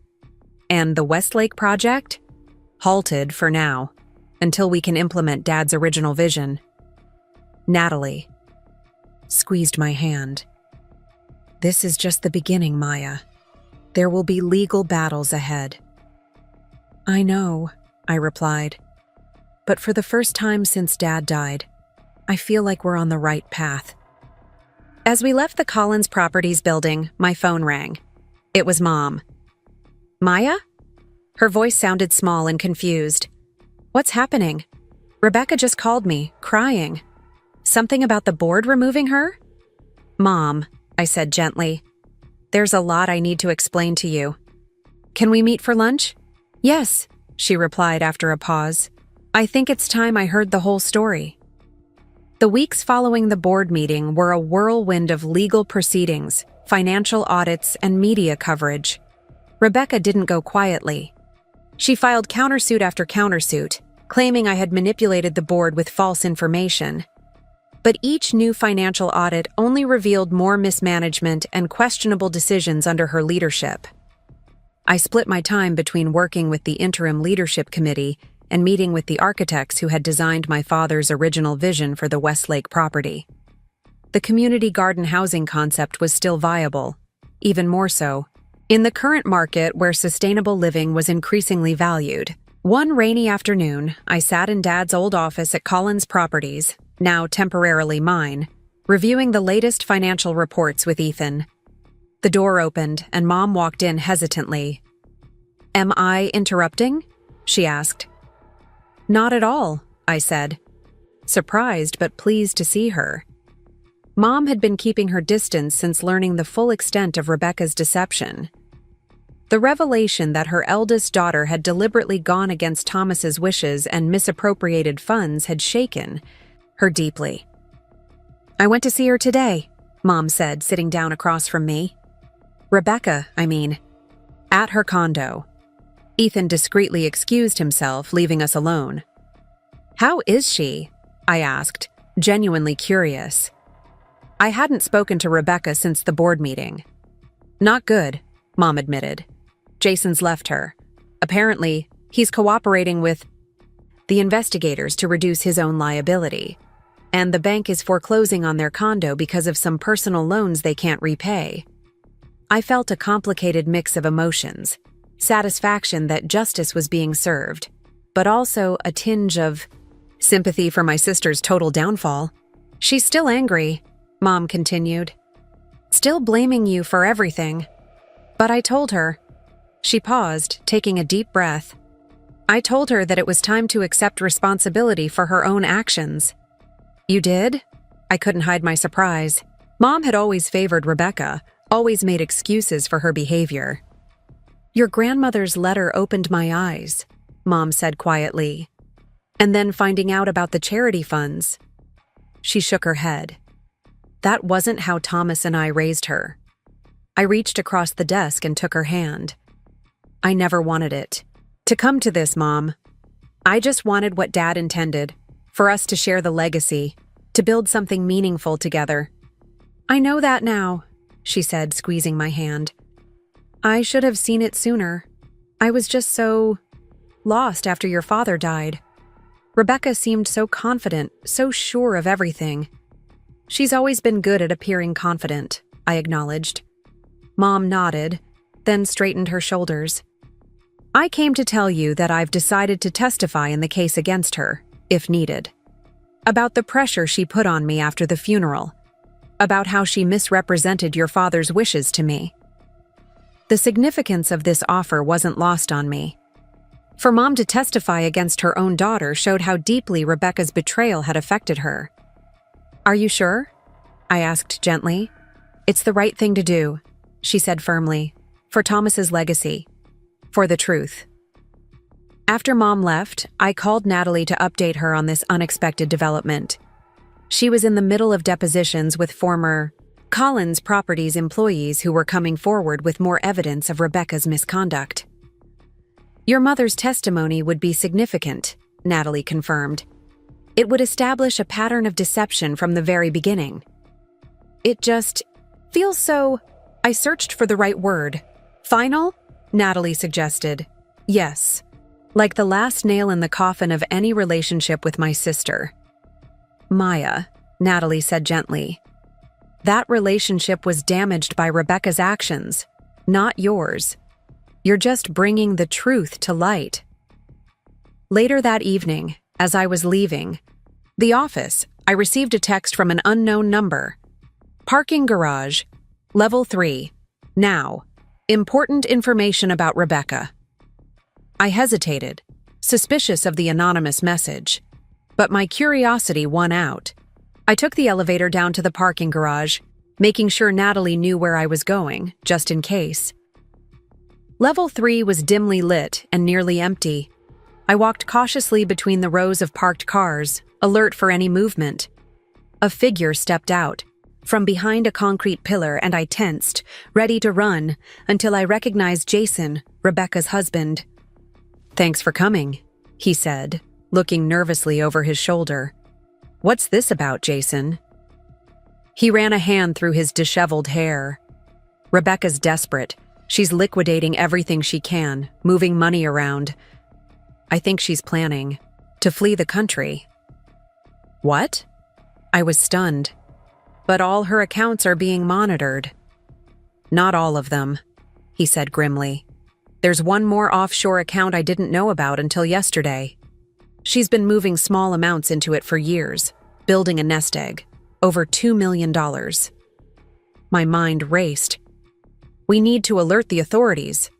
"And the Westlake project?" "Halted for now, until we can implement Dad's original vision." Natalie squeezed my hand. "This is just the beginning, Maya. There will be legal battles ahead." "I know," I replied. "But for the first time since Dad died, I feel like we're on the right path." As we left the Collins Properties building, my phone rang. It was Mom. "Maya?" Her voice sounded small and confused. "What's happening?" "Rebecca just called me, crying." "Something about the board removing her?" "Mom," I said gently, "there's a lot I need to explain to you." "Can we meet for lunch?" "Yes," she replied after a pause. "I think it's time I heard the whole story." The weeks following the board meeting were a whirlwind of legal proceedings, financial audits, and media coverage. Rebecca didn't go quietly. She filed countersuit after countersuit, claiming I had manipulated the board with false information. But each new financial audit only revealed more mismanagement and questionable decisions under her leadership. I split my time between working with the interim leadership committee and meeting with the architects who had designed my father's original vision for the Westlake property. The community garden housing concept was still viable. Even more so, In the current market where sustainable living was increasingly valued, one rainy afternoon, I sat in Dad's old office at Collins Properties, now temporarily mine, reviewing the latest financial reports with Ethan. The door opened and Mom walked in hesitantly. "Am I interrupting?" she asked. "Not at all," I said, surprised but pleased to see her. Mom had been keeping her distance since learning the full extent of Rebecca's deception. The revelation that her eldest daughter had deliberately gone against Thomas's wishes and misappropriated funds had shaken her deeply. "I went to see her today," Mom said, sitting down across from me. "Rebecca, I mean. At her condo." Ethan discreetly excused himself, leaving us alone. "How is she?" I asked, genuinely curious. I hadn't spoken to Rebecca since the board meeting. "Not good," Mom admitted. "Jason's left her. Apparently, he's cooperating with the investigators to reduce his own liability. And the bank is foreclosing on their condo because of some personal loans they can't repay." I felt a complicated mix of emotions. Satisfaction that justice was being served, but also a tinge of sympathy for my sister's total downfall. "She's still angry," Mom continued. "Still blaming you for everything. But I told her." She paused, taking a deep breath. "I told her that it was time to accept responsibility for her own actions." "You did?" I couldn't hide my surprise. Mom had always favored Rebecca, always made excuses for her behavior. "Your grandmother's letter opened my eyes," Mom said quietly. "And then finding out about the charity funds." She shook her head. "That wasn't how Thomas and I raised her." I reached across the desk and took her hand. "I never wanted it to come to this, Mom. I just wanted what Dad intended, for us to share the legacy, to build something meaningful together." "I know that now," she said, squeezing my hand. "I should have seen it sooner. I was just so lost after your father died. Rebecca seemed so confident, so sure of everything." "She's always been good at appearing confident," I acknowledged. Mom nodded, then straightened her shoulders. "I came to tell you that I've decided to testify in the case against her, if needed. About the pressure she put on me after the funeral. About how she misrepresented your father's wishes to me." The significance of this offer wasn't lost on me. For Mom to testify against her own daughter showed how deeply Rebecca's betrayal had affected her. "Are you sure?" I asked gently. "It's the right thing to do," she said firmly. "For Thomas's legacy. For the truth." After Mom left, I called Natalie to update her on this unexpected development. She was in the middle of depositions with former Collins Properties employees who were coming forward with more evidence of Rebecca's misconduct. "Your mother's testimony would be significant," Natalie confirmed. "It would establish a pattern of deception from the very beginning. It just feels so—" I searched for the right word. "Final?" Natalie suggested. "Yes. Like the last nail in the coffin of any relationship with my sister." "Maya," Natalie said gently. "That relationship was damaged by Rebecca's actions, not yours. You're just bringing the truth to light." Later that evening, as I was leaving the office, I received a text from an unknown number. "Parking garage, level 3. Now. Important information about Rebecca." I hesitated, suspicious of the anonymous message. But my curiosity won out. I took the elevator down to the parking garage, making sure Natalie knew where I was going, just in case. Level 3 was dimly lit and nearly empty. I walked cautiously between the rows of parked cars, alert for any movement. A figure stepped out from behind a concrete pillar, and I tensed, ready to run, until I recognized Jason, Rebecca's husband. "Thanks for coming," he said, looking nervously over his shoulder. "What's this about, Jason?" He ran a hand through his disheveled hair. "Rebecca's desperate. She's liquidating everything she can, moving money around. I think she's planning to flee the country." "What?" I was stunned. "But all her accounts are being monitored." "Not all of them," he said grimly. There's one more offshore account I didn't know about until yesterday. She's been moving small amounts into it for years, building a nest egg, over $2 million. My mind raced. We need to alert the authorities.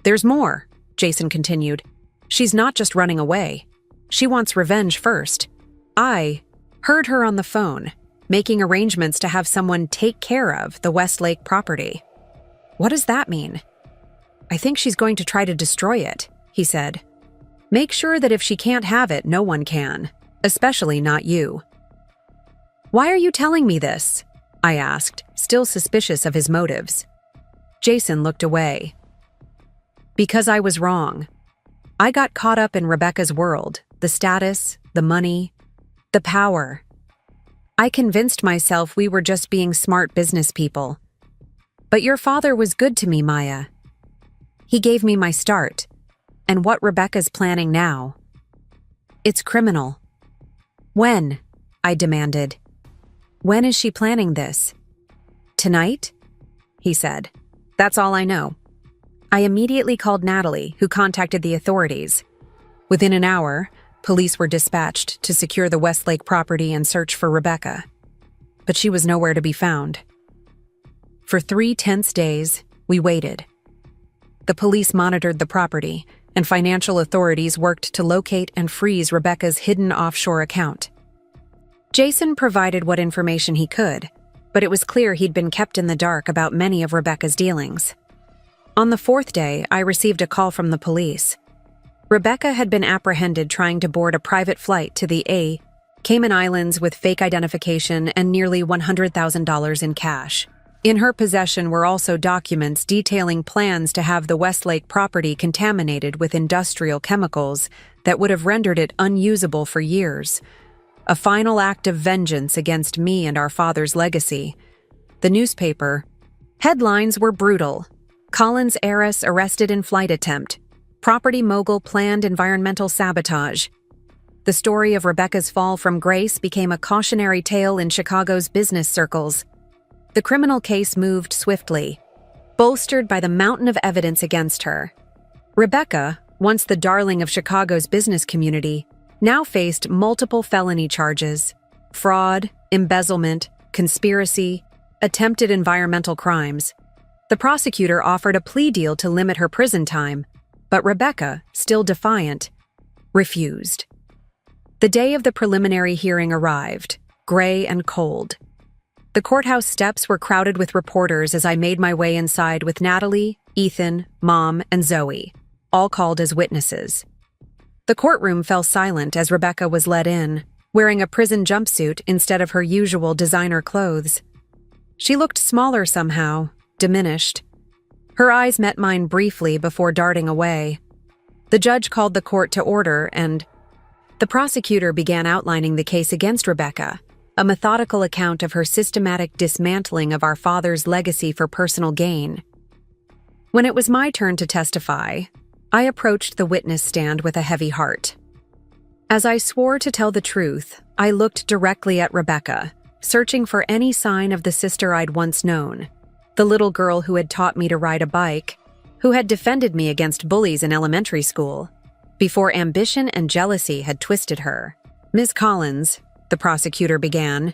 There's more, Jason continued. She's not just running away. She wants revenge first. I heard her on the phone, making arrangements to have someone take care of the Westlake property. What does that mean? I think she's going to try to destroy it, he said. Make sure that if she can't have it, no one can, especially not you. Why are you telling me this? I asked, still suspicious of his motives. Jason looked away. Because I was wrong. I got caught up in Rebecca's world, the status, the money, the power. I convinced myself we were just being smart business people. But your father was good to me, Maya. He gave me my start. And what Rebecca's planning now? It's criminal. When? I demanded. When is she planning this? Tonight? He said. That's all I know. I immediately called Natalie, who contacted the authorities. Within an hour, police were dispatched to secure the Westlake property and search for Rebecca. But she was nowhere to be found. For 3 tense days, we waited. The police monitored the property, and financial authorities worked to locate and freeze Rebecca's hidden offshore account. Jason provided what information he could, but it was clear he'd been kept in the dark about many of Rebecca's dealings. On the 4th day, I received a call from the police. Rebecca had been apprehended trying to board a private flight to the Cayman Islands with fake identification and nearly $100,000 in cash. In her possession were also documents detailing plans to have the Westlake property contaminated with industrial chemicals that would have rendered it unusable for years. A final act of vengeance against me and our father's legacy. The newspaper headlines were brutal. Collins heiress arrested in flight attempt. Property mogul planned environmental sabotage. The story of Rebecca's fall from grace became a cautionary tale in Chicago's business circles. The criminal case moved swiftly, bolstered by the mountain of evidence against her. Rebecca, once the darling of Chicago's business community, now faced multiple felony charges: fraud, embezzlement, conspiracy, attempted environmental crimes. The prosecutor offered a plea deal to limit her prison time, but Rebecca, still defiant, refused. The day of the preliminary hearing arrived, gray and cold. The courthouse steps were crowded with reporters as I made my way inside with Natalie, Ethan, Mom, and Zoe, all called as witnesses. The courtroom fell silent as Rebecca was led in, wearing a prison jumpsuit instead of her usual designer clothes. She looked smaller somehow, diminished. Her eyes met mine briefly before darting away. The judge called the court to order and the prosecutor began outlining the case against Rebecca, a methodical account of her systematic dismantling of our father's legacy for personal gain. When it was my turn to testify, I approached the witness stand with a heavy heart. As I swore to tell the truth, I looked directly at Rebecca, searching for any sign of the sister I'd once known, the little girl who had taught me to ride a bike, who had defended me against bullies in elementary school, before ambition and jealousy had twisted her. Ms. Collins, the prosecutor began,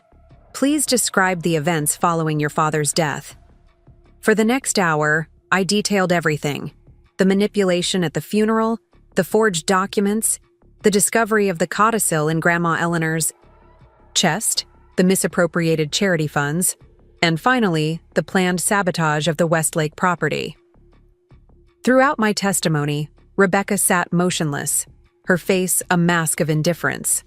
please describe the events following your father's death. For the next hour, I detailed everything: the manipulation at the funeral, the forged documents, the discovery of the codicil in Grandma Eleanor's chest, the misappropriated charity funds, and finally, the planned sabotage of the Westlake property. Throughout my testimony, Rebecca sat motionless, her face a mask of indifference.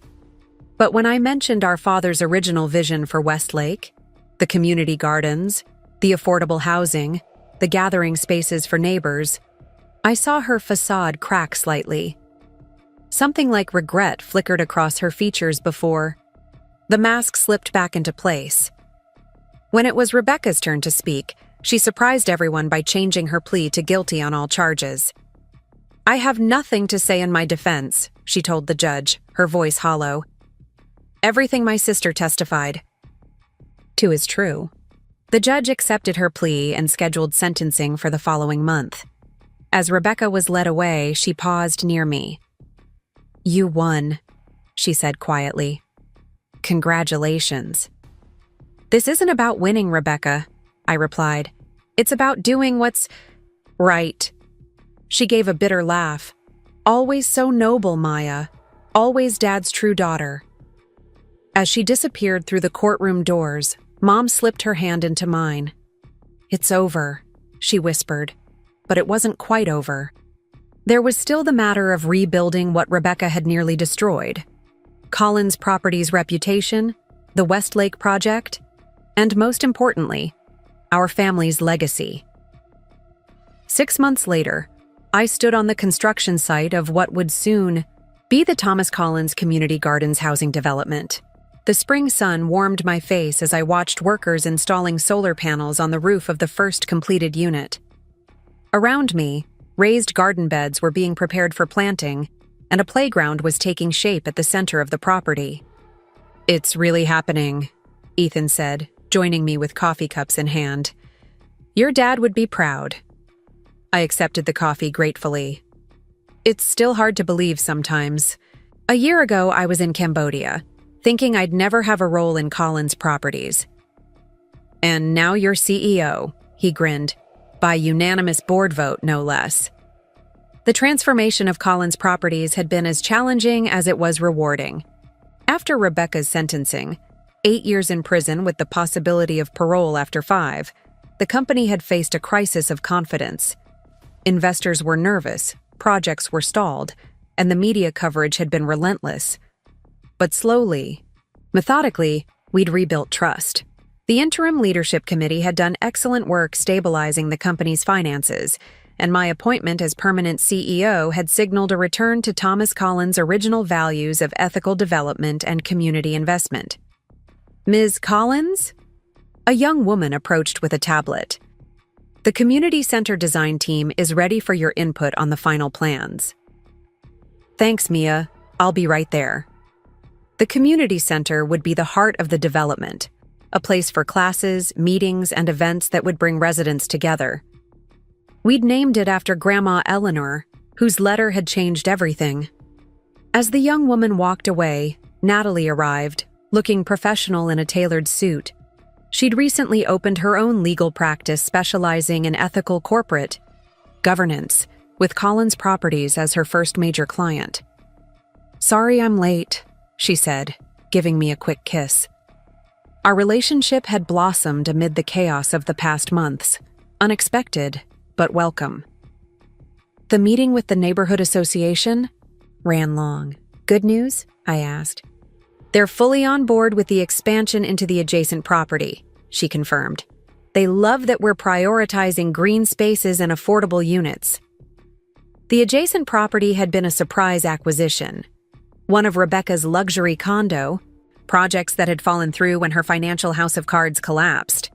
But when I mentioned our father's original vision for Westlake, the community gardens, the affordable housing, the gathering spaces for neighbors, I saw her facade crack slightly. Something like regret flickered across her features before the mask slipped back into place. When it was Rebecca's turn to speak, she surprised everyone by changing her plea to guilty on all charges. I have nothing to say in my defense, she told the judge, her voice hollow. Everything my sister testified to is true. The judge accepted her plea and scheduled sentencing for the following month. As Rebecca was led away, she paused near me. "You won," she said quietly. "Congratulations." "This isn't about winning, Rebecca," I replied. "It's about doing what's right." She gave a bitter laugh. "Always so noble, Maya. Always Dad's true daughter." As she disappeared through the courtroom doors, Mom slipped her hand into mine. "It's over," she whispered, but it wasn't quite over. There was still the matter of rebuilding what Rebecca had nearly destroyed. Collins Properties' reputation, the Westlake project, and most importantly, our family's legacy. 6 months later, I stood on the construction site of what would soon be the Thomas Collins Community Gardens housing development. The spring sun warmed my face as I watched workers installing solar panels on the roof of the first completed unit. Around me, raised garden beds were being prepared for planting, and a playground was taking shape at the center of the property. "It's really happening," Ethan said, joining me with coffee cups in hand. "Your dad would be proud." I accepted the coffee gratefully. It's still hard to believe sometimes. A year ago, I was in Cambodia, thinking I'd never have a role in Collins Properties. "And now you're CEO," he grinned, "by unanimous board vote, no less." The transformation of Collins Properties had been as challenging as it was rewarding. After Rebecca's sentencing, 8 years in prison with the possibility of parole after 5, the company had faced a crisis of confidence. Investors were nervous, projects were stalled, and the media coverage had been relentless. But slowly, methodically, we'd rebuilt trust. The interim leadership committee had done excellent work stabilizing the company's finances, and my appointment as permanent CEO had signaled a return to Thomas Collins' original values of ethical development and community investment. "Ms. Collins?" A young woman approached with a tablet. "The community center design team is ready for your input on the final plans." "Thanks, Mia. I'll be right there." The community center would be the heart of the development, a place for classes, meetings, and events that would bring residents together. We'd named it after Grandma Eleanor, whose letter had changed everything. As the young woman walked away, Natalie arrived, looking professional in a tailored suit. She'd recently opened her own legal practice specializing in ethical corporate governance, with Collins Properties as her first major client. "Sorry I'm late," she said, giving me a quick kiss. Our relationship had blossomed amid the chaos of the past months, unexpected, but welcome. "The meeting with the neighborhood association ran long. Good news?" I asked. "They're fully on board with the expansion into the adjacent property," she confirmed. "They love that we're prioritizing green spaces and affordable units." The adjacent property had been a surprise acquisition, one of Rebecca's luxury condo projects that had fallen through when her financial house of cards collapsed.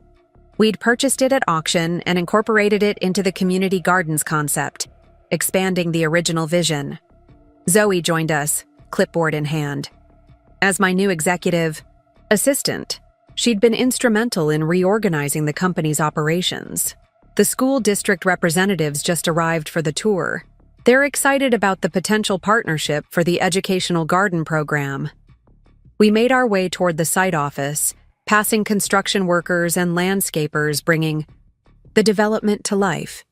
We'd purchased it at auction and incorporated it into the community gardens concept, expanding the original vision. Zoe joined us, clipboard in hand. As my new executive assistant, she'd been instrumental in reorganizing the company's operations. The school district representatives just arrived for the tour. They're excited about the potential partnership for the educational garden program. We made our way toward the site office, passing construction workers and landscapers bringing the development to life.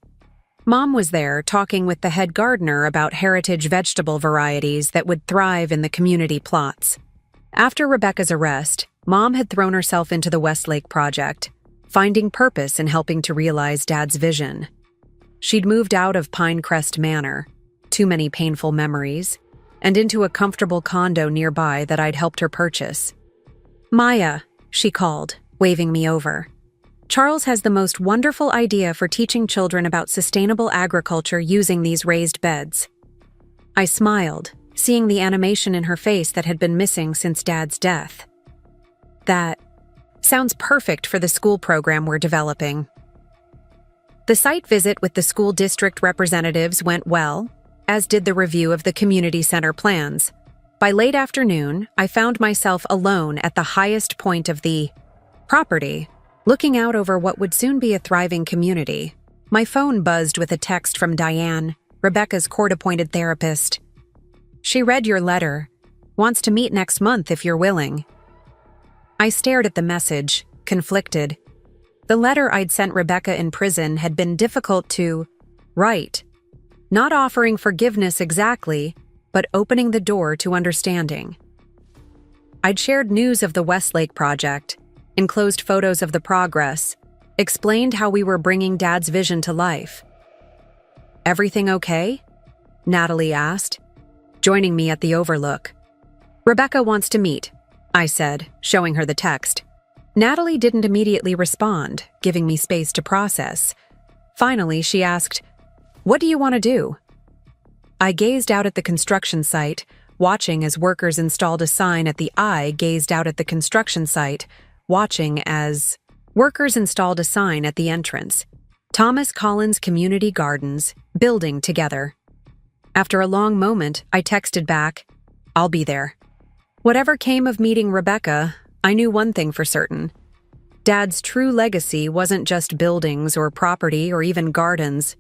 Mom was there talking with the head gardener about heritage vegetable varieties that would thrive in the community plots. After Rebecca's arrest, Mom had thrown herself into the Westlake project, finding purpose in helping to realize Dad's vision. She'd moved out of Pinecrest Manor, too many painful memories, and into a comfortable condo nearby that I'd helped her purchase. "Maya," she called, waving me over. "Charles has the most wonderful idea for teaching children about sustainable agriculture using these raised beds." I smiled, seeing the animation in her face that had been missing since Dad's death. "That sounds perfect for the school program we're developing." The site visit with the school district representatives went well, as did the review of the community center plans. By late afternoon, I found myself alone at the highest point of the property, Looking out over what would soon be a thriving community, my phone buzzed with a text from Diane, Rebecca's court-appointed therapist. "She read your letter. Wants to meet next month if you're willing." I stared at the message, conflicted. The letter I'd sent Rebecca in prison had been difficult to write, not offering forgiveness exactly, but opening the door to understanding. I'd shared news of the Westlake project, enclosed photos of the progress, explained how we were bringing Dad's vision to life. "Everything okay?" Natalie asked, joining me at the Overlook. "Rebecca wants to meet," I said, showing her the text. Natalie didn't immediately respond, giving me space to process. Finally, she asked, "What do you want to do?" I gazed out at the construction site, watching as workers installed a sign at the I gazed out at the construction site, watching as workers installed a sign at the entrance. Thomas Collins Community Gardens, building together. After a long moment, I texted back, "I'll be there." Whatever came of meeting Rebecca, I knew one thing for certain. Dad's true legacy wasn't just buildings or property or even gardens.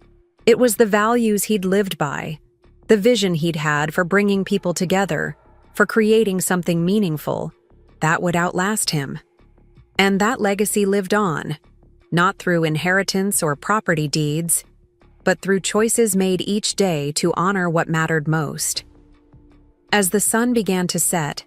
It was the values he'd lived by, the vision he'd had for bringing people together, for creating something meaningful that would outlast him. And that legacy lived on, not through inheritance or property deeds, but through choices made each day to honor what mattered most. As the sun began to set,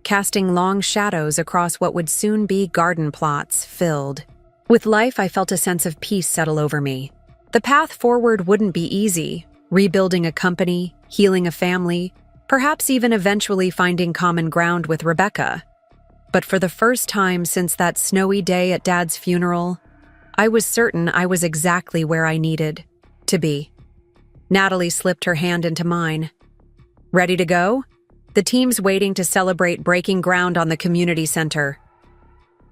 casting long shadows across what would soon be garden plots filled with life, I felt a sense of peace settle over me. The path forward wouldn't be easy, rebuilding a company, healing a family, perhaps even eventually finding common ground with Rebecca. But for the first time since that snowy day at Dad's funeral, I was certain I was exactly where I needed to be. Natalie slipped her hand into mine. "Ready to go? The team's waiting to celebrate breaking ground on the community center."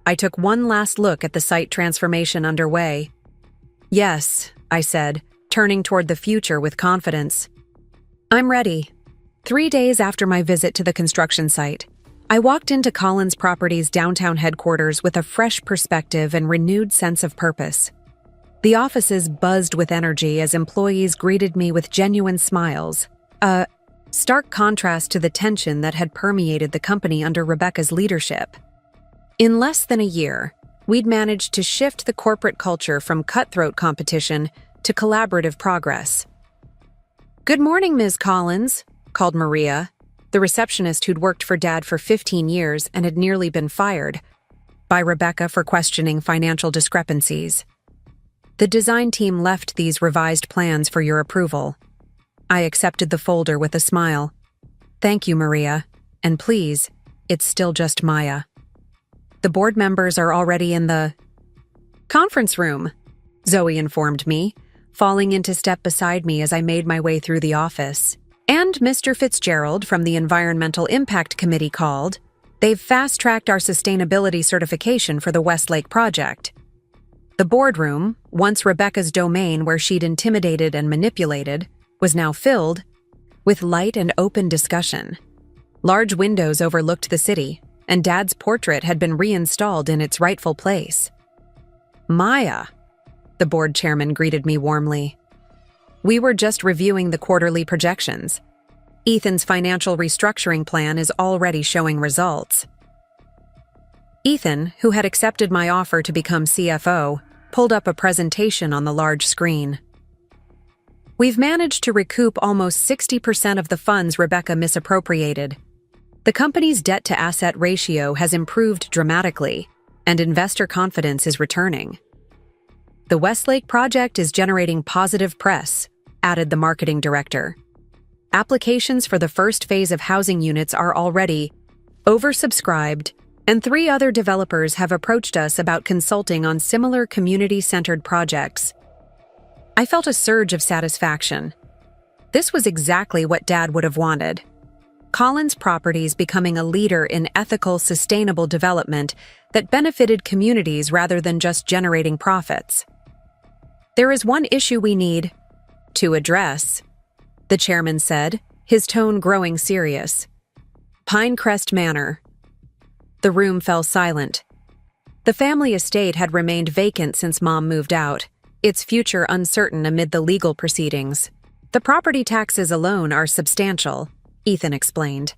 I took one last look at the site transformation underway. "Yes," I said, turning toward the future with confidence. "I'm ready." 3 days after my visit to the construction site, I walked into Collins Properties' downtown headquarters with a fresh perspective and renewed sense of purpose. The offices buzzed with energy as employees greeted me with genuine smiles, a stark contrast to the tension that had permeated the company under Rebecca's leadership. In less than a year, we'd managed to shift the corporate culture from cutthroat competition to collaborative progress. "Good morning, Ms. Collins," called Maria, the receptionist who'd worked for Dad for 15 years and had nearly been fired by Rebecca for questioning financial discrepancies. "The design team left these revised plans for your approval." I accepted the folder with a smile. "Thank you, Maria. And please, it's still just Maya. The board members are already in the conference room," Zoe informed me, falling into step beside me as I made my way through the office. "And Mr. Fitzgerald from the Environmental Impact Committee called. They've fast-tracked our sustainability certification for the Westlake project." The boardroom, once Rebecca's domain where she'd intimidated and manipulated, was now filled with light and open discussion. Large windows overlooked the city, and Dad's portrait had been reinstalled in its rightful place. "Maya," the board chairman greeted me warmly. "We were just reviewing the quarterly projections. Ethan's financial restructuring plan is already showing results." Ethan, who had accepted my offer to become CFO, pulled up a presentation on the large screen. "We've managed to recoup almost 60% of the funds Rebecca misappropriated. The company's debt-to-asset ratio has improved dramatically, and investor confidence is returning. The Westlake project is generating positive press," added the marketing director. "Applications for the first phase of housing units are already oversubscribed, and 3 other developers have approached us about consulting on similar community-centered projects." I felt a surge of satisfaction. This was exactly what Dad would have wanted. Collins Properties becoming a leader in ethical, sustainable development that benefited communities rather than just generating profits. "There is one issue we need to address," the chairman said, his tone growing serious. "Pinecrest Manor." The room fell silent. The family estate had remained vacant since Mom moved out, its future uncertain amid the legal proceedings. The property taxes alone are substantial, Ethan explained,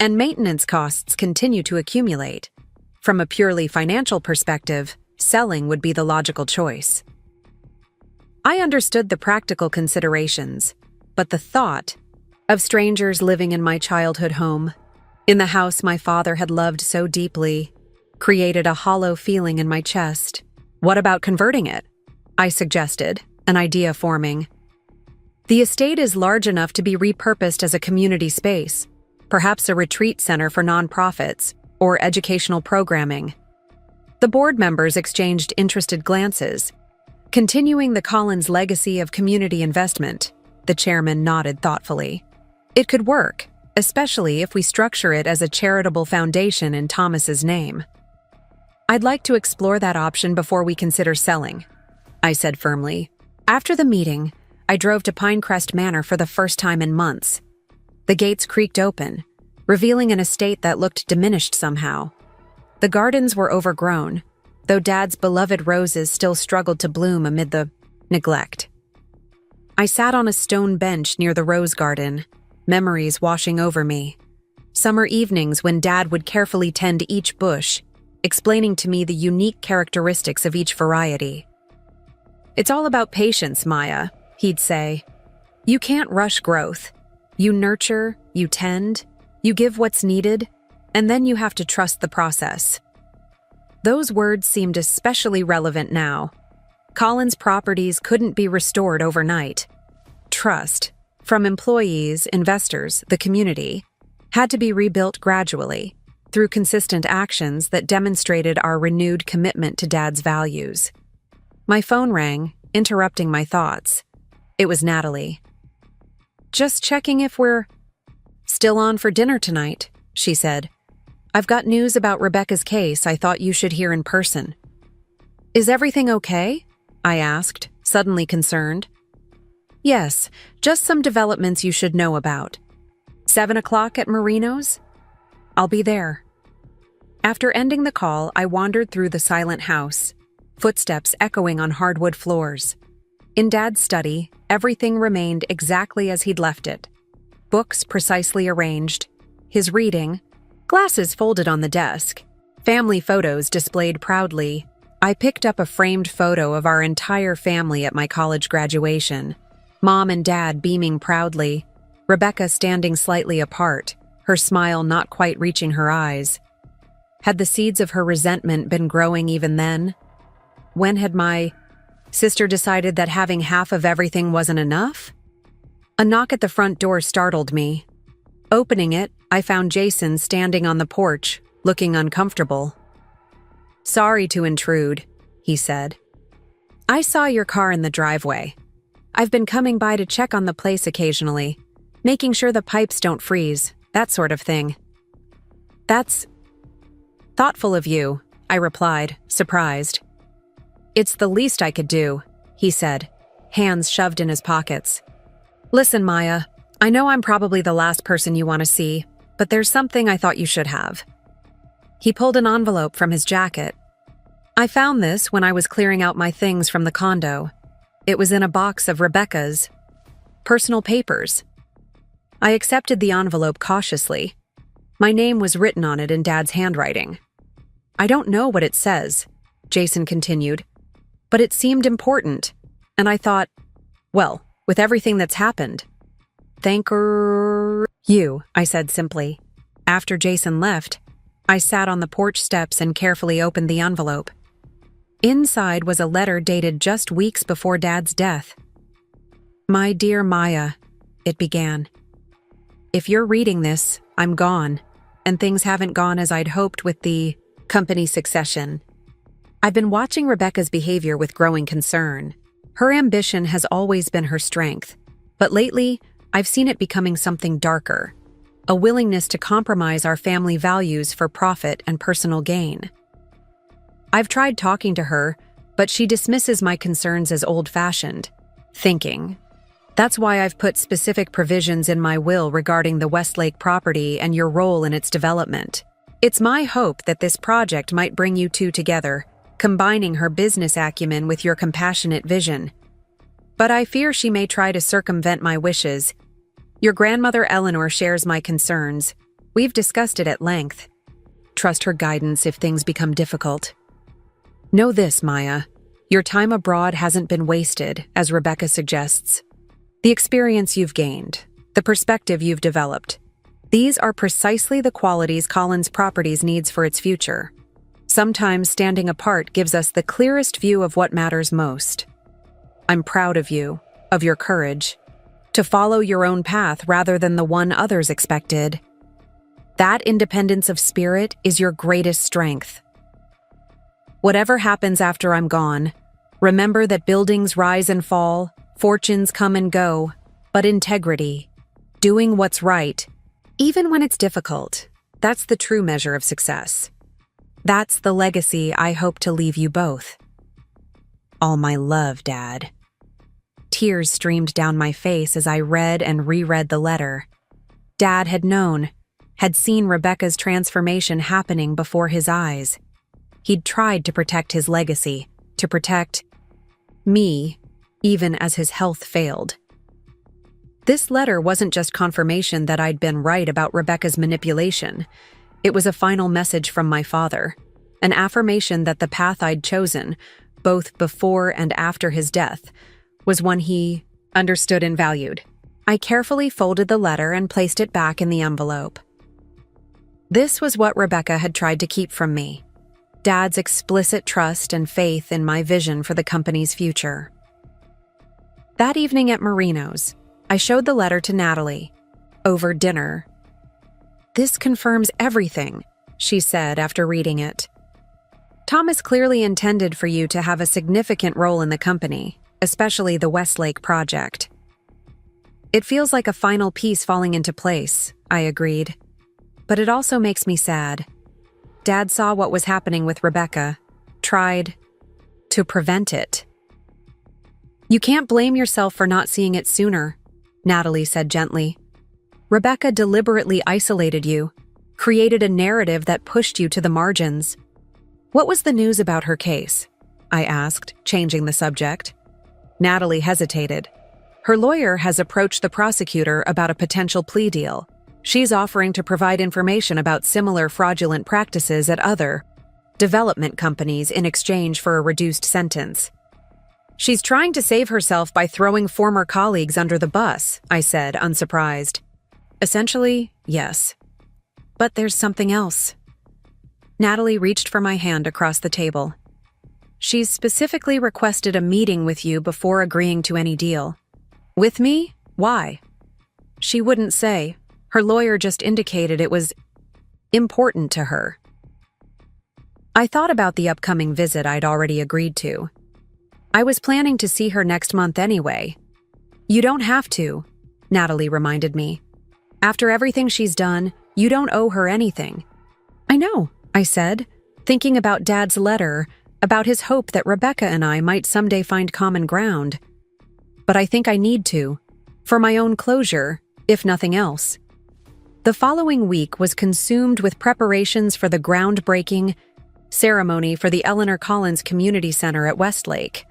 and maintenance costs continue to accumulate. From a purely financial perspective, selling would be the logical choice. I understood the practical considerations, but the thought of strangers living in my childhood home, in the house my father had loved so deeply, created a hollow feeling in my chest. What about converting it? I suggested, an idea forming. The estate is large enough to be repurposed as a community space, perhaps a retreat center for nonprofits or educational programming. The board members exchanged interested glances. Continuing the Collins legacy of community investment, the chairman nodded thoughtfully. It could work, especially if we structure it as a charitable foundation in Thomas's name. I'd like to explore that option before we consider selling, I said firmly. After the meeting, I drove to Pinecrest Manor for the first time in months. The gates creaked open, revealing an estate that looked diminished somehow. The gardens were overgrown, though Dad's beloved roses still struggled to bloom amid the neglect. I sat on a stone bench near the rose garden, memories washing over me. Summer evenings when Dad would carefully tend each bush, explaining to me the unique characteristics of each variety. "It's all about patience, Maya," he'd say. "You can't rush growth. You nurture, you tend, you give what's needed, and then you have to trust the process." Those words seemed especially relevant now. Collins properties couldn't be restored overnight. Trust, from employees, investors, the community, had to be rebuilt gradually, through consistent actions that demonstrated our renewed commitment to Dad's values. My phone rang, interrupting my thoughts. It was Natalie. "Just checking if we're still on for dinner tonight," she said. "I've got news about Rebecca's case I thought you should hear in person." "Is everything okay?" I asked, suddenly concerned. "Yes, just some developments you should know about. 7 o'clock at Marino's? I'll be there." After ending the call, I wandered through the silent house, footsteps echoing on hardwood floors. In Dad's study, everything remained exactly as he'd left it. Books precisely arranged, his reading, glasses folded on the desk, family photos displayed proudly. I picked up a framed photo of our entire family at my college graduation. Mom and Dad beaming proudly, Rebecca standing slightly apart, her smile not quite reaching her eyes. Had the seeds of her resentment been growing even then? When had my sister decided that having half of everything wasn't enough? A knock at the front door startled me. Opening it, I found Jason standing on the porch, looking uncomfortable. "Sorry to intrude," he said. "I saw your car in the driveway. I've been coming by to check on the place occasionally, making sure the pipes don't freeze, that sort of thing." "That's thoughtful of you," I replied, surprised. "It's the least I could do," he said, hands shoved in his pockets. "Listen, Maya, I know I'm probably the last person you want to see, but there's something I thought you should have." He pulled an envelope from his jacket. "I found this when I was clearing out my things from the condo. It was in a box of Rebecca's personal papers." I accepted the envelope cautiously. My name was written on it in Dad's handwriting. "I don't know what it says," Jason continued, "but it seemed important, and I thought, well, with everything that's happened, thank you," I said simply. After Jason left, I sat on the porch steps and carefully opened the envelope. Inside was a letter dated just weeks before Dad's death. "My dear Maya," it began. "If you're reading this, I'm gone, and things haven't gone as I'd hoped with the company succession. I've been watching Rebecca's behavior with growing concern. Her ambition has always been her strength, but lately, I've seen it becoming something darker, a willingness to compromise our family values for profit and personal gain. I've tried talking to her, but she dismisses my concerns as old-fashioned thinking. That's why I've put specific provisions in my will regarding the Westlake property and your role in its development. It's my hope that this project might bring you two together, combining her business acumen with your compassionate vision. But I fear she may try to circumvent my wishes. Your grandmother Eleanor shares my concerns. We've discussed it at length. Trust her guidance if things become difficult. Know this, Maya. Your time abroad hasn't been wasted, as Rebecca suggests. The experience you've gained, the perspective you've developed, these are precisely the qualities Collins Properties needs for its future. Sometimes standing apart gives us the clearest view of what matters most. I'm proud of you, of your courage, to follow your own path rather than the one others expected. That independence of spirit is your greatest strength. Whatever happens after I'm gone, remember that buildings rise and fall, fortunes come and go, but integrity, doing what's right, even when it's difficult, that's the true measure of success. That's the legacy I hope to leave you both. All my love, Dad. Tears streamed down my face as I read and reread the letter. Dad had known, had seen Rebecca's transformation happening before his eyes. He'd tried to protect his legacy, to protect me, even as his health failed. This letter wasn't just confirmation that I'd been right about Rebecca's manipulation. It was a final message from my father, an affirmation that the path I'd chosen, both before and after his death, was one he understood and valued. I carefully folded the letter and placed it back in the envelope. This was what Rebecca had tried to keep from me. Dad's explicit trust and faith in my vision for the company's future. That evening at Marino's, I showed the letter to Natalie. Over dinner. "This confirms everything," she said after reading it. "Thomas clearly intended for you to have a significant role in the company, especially the Westlake project." "It feels like a final piece falling into place," I agreed. "But it also makes me sad. Dad saw what was happening with Rebecca, tried to prevent it." "You can't blame yourself for not seeing it sooner," Natalie said gently. "Rebecca deliberately isolated you, created a narrative that pushed you to the margins." "What was the news about her case?" I asked, changing the subject. Natalie hesitated. "Her lawyer has approached the prosecutor about a potential plea deal. She's offering to provide information about similar fraudulent practices at other development companies in exchange for a reduced sentence." "She's trying to save herself by throwing former colleagues under the bus," I said, unsurprised. "Essentially, yes. But there's something else." Natalie reached for my hand across the table. "She's specifically requested a meeting with you before agreeing to any deal." "With me? Why?" "She wouldn't say. Her lawyer just indicated it was important to her." I thought about the upcoming visit I'd already agreed to. I was planning to see her next month anyway. "You don't have to," Natalie reminded me. "After everything she's done, you don't owe her anything." "I know," I said, thinking about Dad's letter, about his hope that Rebecca and I might someday find common ground. "But I think I need to, for my own closure, if nothing else." The following week was consumed with preparations for the groundbreaking ceremony for the Eleanor Collins Community Center at Westlake.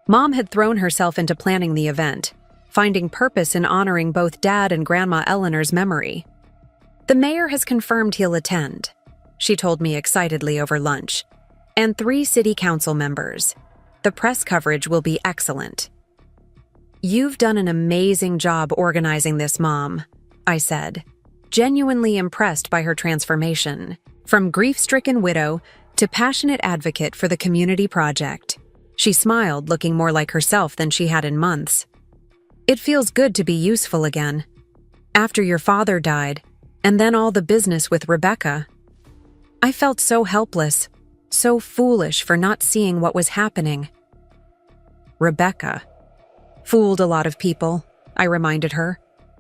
Mom had thrown herself into planning the event, finding purpose in honoring both Dad and Grandma Eleanor's memory. "The mayor has confirmed he'll attend," she told me excitedly over lunch, "and 3 city council members. The press coverage will be excellent." "You've done an amazing job organizing this, Mom," I said, genuinely impressed by her transformation, from grief-stricken widow to passionate advocate for the community project. She smiled, looking more like herself than she had in months. "It feels good to be useful again. After your father died, and then all the business with Rebecca. I felt so helpless, so foolish for not seeing what was happening." "Rebecca fooled a lot of people," I reminded her.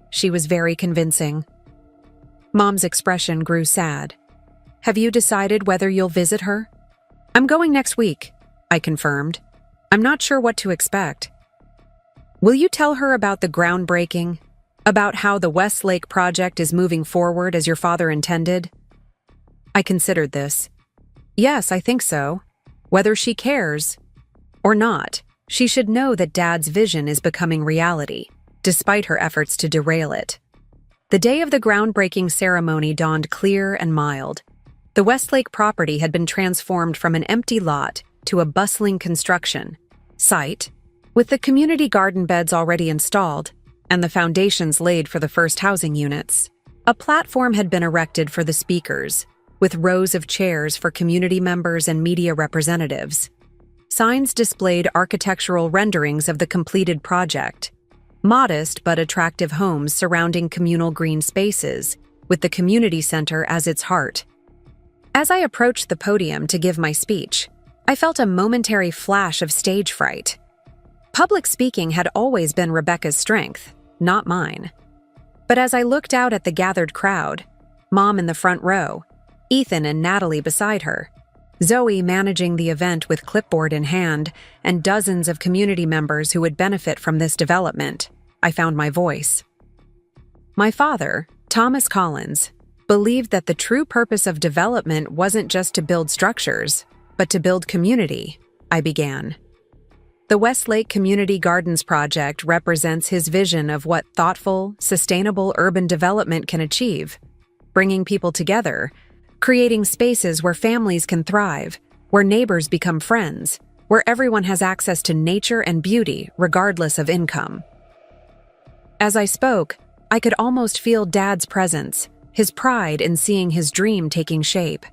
She was very convincing. Mom's expression grew sad. "Have you decided whether you'll visit her?" "I'm going next week," I confirmed. "I'm not sure what to expect." "Will you tell her about the groundbreaking? About how the Westlake project is moving forward as your father intended?" I considered this. Yes, I think so. Whether she cares or not, she should know that Dad's vision is becoming reality, despite her efforts to derail it. The day of the groundbreaking ceremony dawned clear and mild. The Westlake property had been transformed from an empty lot to a bustling construction site, with the community garden beds already installed and the foundations laid for the first housing units. A platform had been erected for the speakers, with rows of chairs for community members and media representatives. Signs displayed architectural renderings of the completed project, modest but attractive homes surrounding communal green spaces, with the community center as its heart. As I approached the podium to give my speech, I felt a momentary flash of stage fright. Public speaking had always been Rebecca's strength, not mine. But as I looked out at the gathered crowd, Mom in the front row, Ethan and Natalie beside her, Zoe managing the event with clipboard in hand, and dozens of community members who would benefit from this development, I found my voice. My father, Thomas Collins, believed that the true purpose of development wasn't just to build structures, but to build community, I began. The Westlake Community Gardens project represents his vision of what thoughtful, sustainable urban development can achieve, bringing people together, creating spaces where families can thrive, where neighbors become friends, where everyone has access to nature and beauty regardless of income. As I spoke, I could almost feel Dad's presence, his pride in seeing his dream taking shape.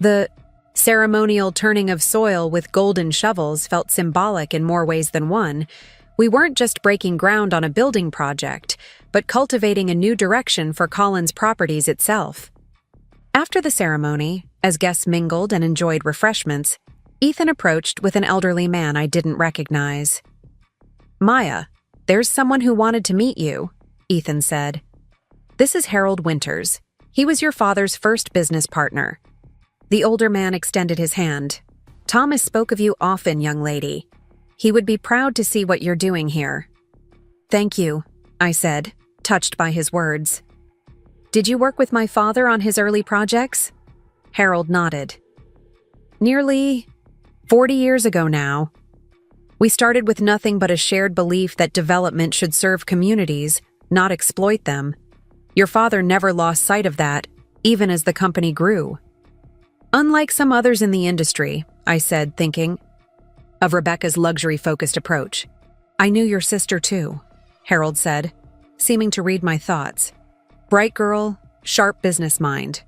The ceremonial turning of soil with golden shovels felt symbolic in more ways than one. We weren't just breaking ground on a building project, but cultivating a new direction for Collins Properties itself. After the ceremony, as guests mingled and enjoyed refreshments, Ethan approached with an elderly man I didn't recognize. "Maya, there's someone who wanted to meet you," Ethan said. "This is Harold Winters. He was your father's first business partner." The older man extended his hand. "Thomas spoke of you often, young lady. He would be proud to see what you're doing here." "Thank you," I said, touched by his words. "Did you work with my father on his early projects?" Harold nodded. "Nearly 40 years ago now. We started with nothing but a shared belief that development should serve communities, not exploit them. Your father never lost sight of that, even as the company grew." "Unlike some others in the industry," I said, thinking of Rebecca's luxury-focused approach. "I knew your sister too," Harold said, seeming to read my thoughts. "Bright girl, sharp business mind.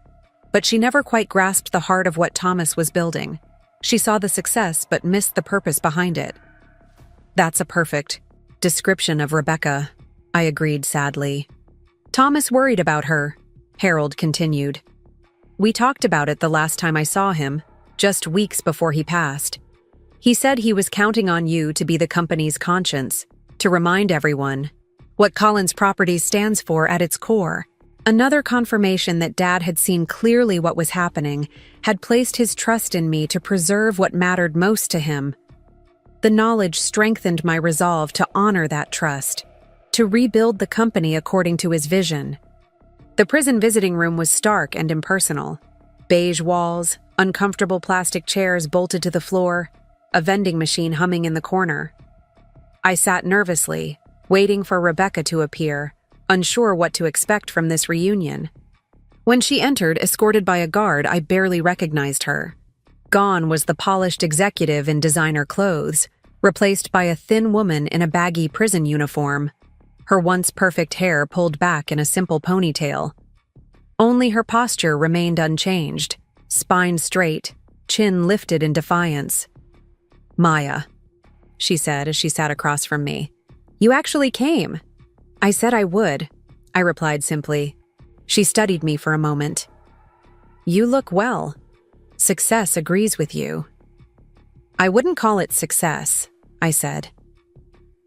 But she never quite grasped the heart of what Thomas was building. She saw the success but missed the purpose behind it." "That's a perfect description of Rebecca," I agreed sadly. "Thomas worried about her," Harold continued. "We talked about it the last time I saw him, just weeks before he passed. He said he was counting on you to be the company's conscience, to remind everyone what Collins Properties stands for at its core. Another confirmation that Dad had seen clearly what was happening, had placed his trust in me to preserve what mattered most to him. The knowledge strengthened my resolve to honor that trust, to rebuild the company according to his vision. The prison visiting room was stark and impersonal. Beige walls, uncomfortable plastic chairs bolted to the floor, a vending machine humming in the corner. I sat nervously, waiting for Rebecca to appear, unsure what to expect from this reunion. When she entered, escorted by a guard, I barely recognized her. Gone was the polished executive in designer clothes, replaced by a thin woman in a baggy prison uniform, her once perfect hair pulled back in a simple ponytail. Only her posture remained unchanged, spine straight, chin lifted in defiance. "Maya," she said as she sat across from me. "You actually came." "I said I would," I replied simply. She studied me for a moment. "You look well. Success agrees with you." "I wouldn't call it success," I said.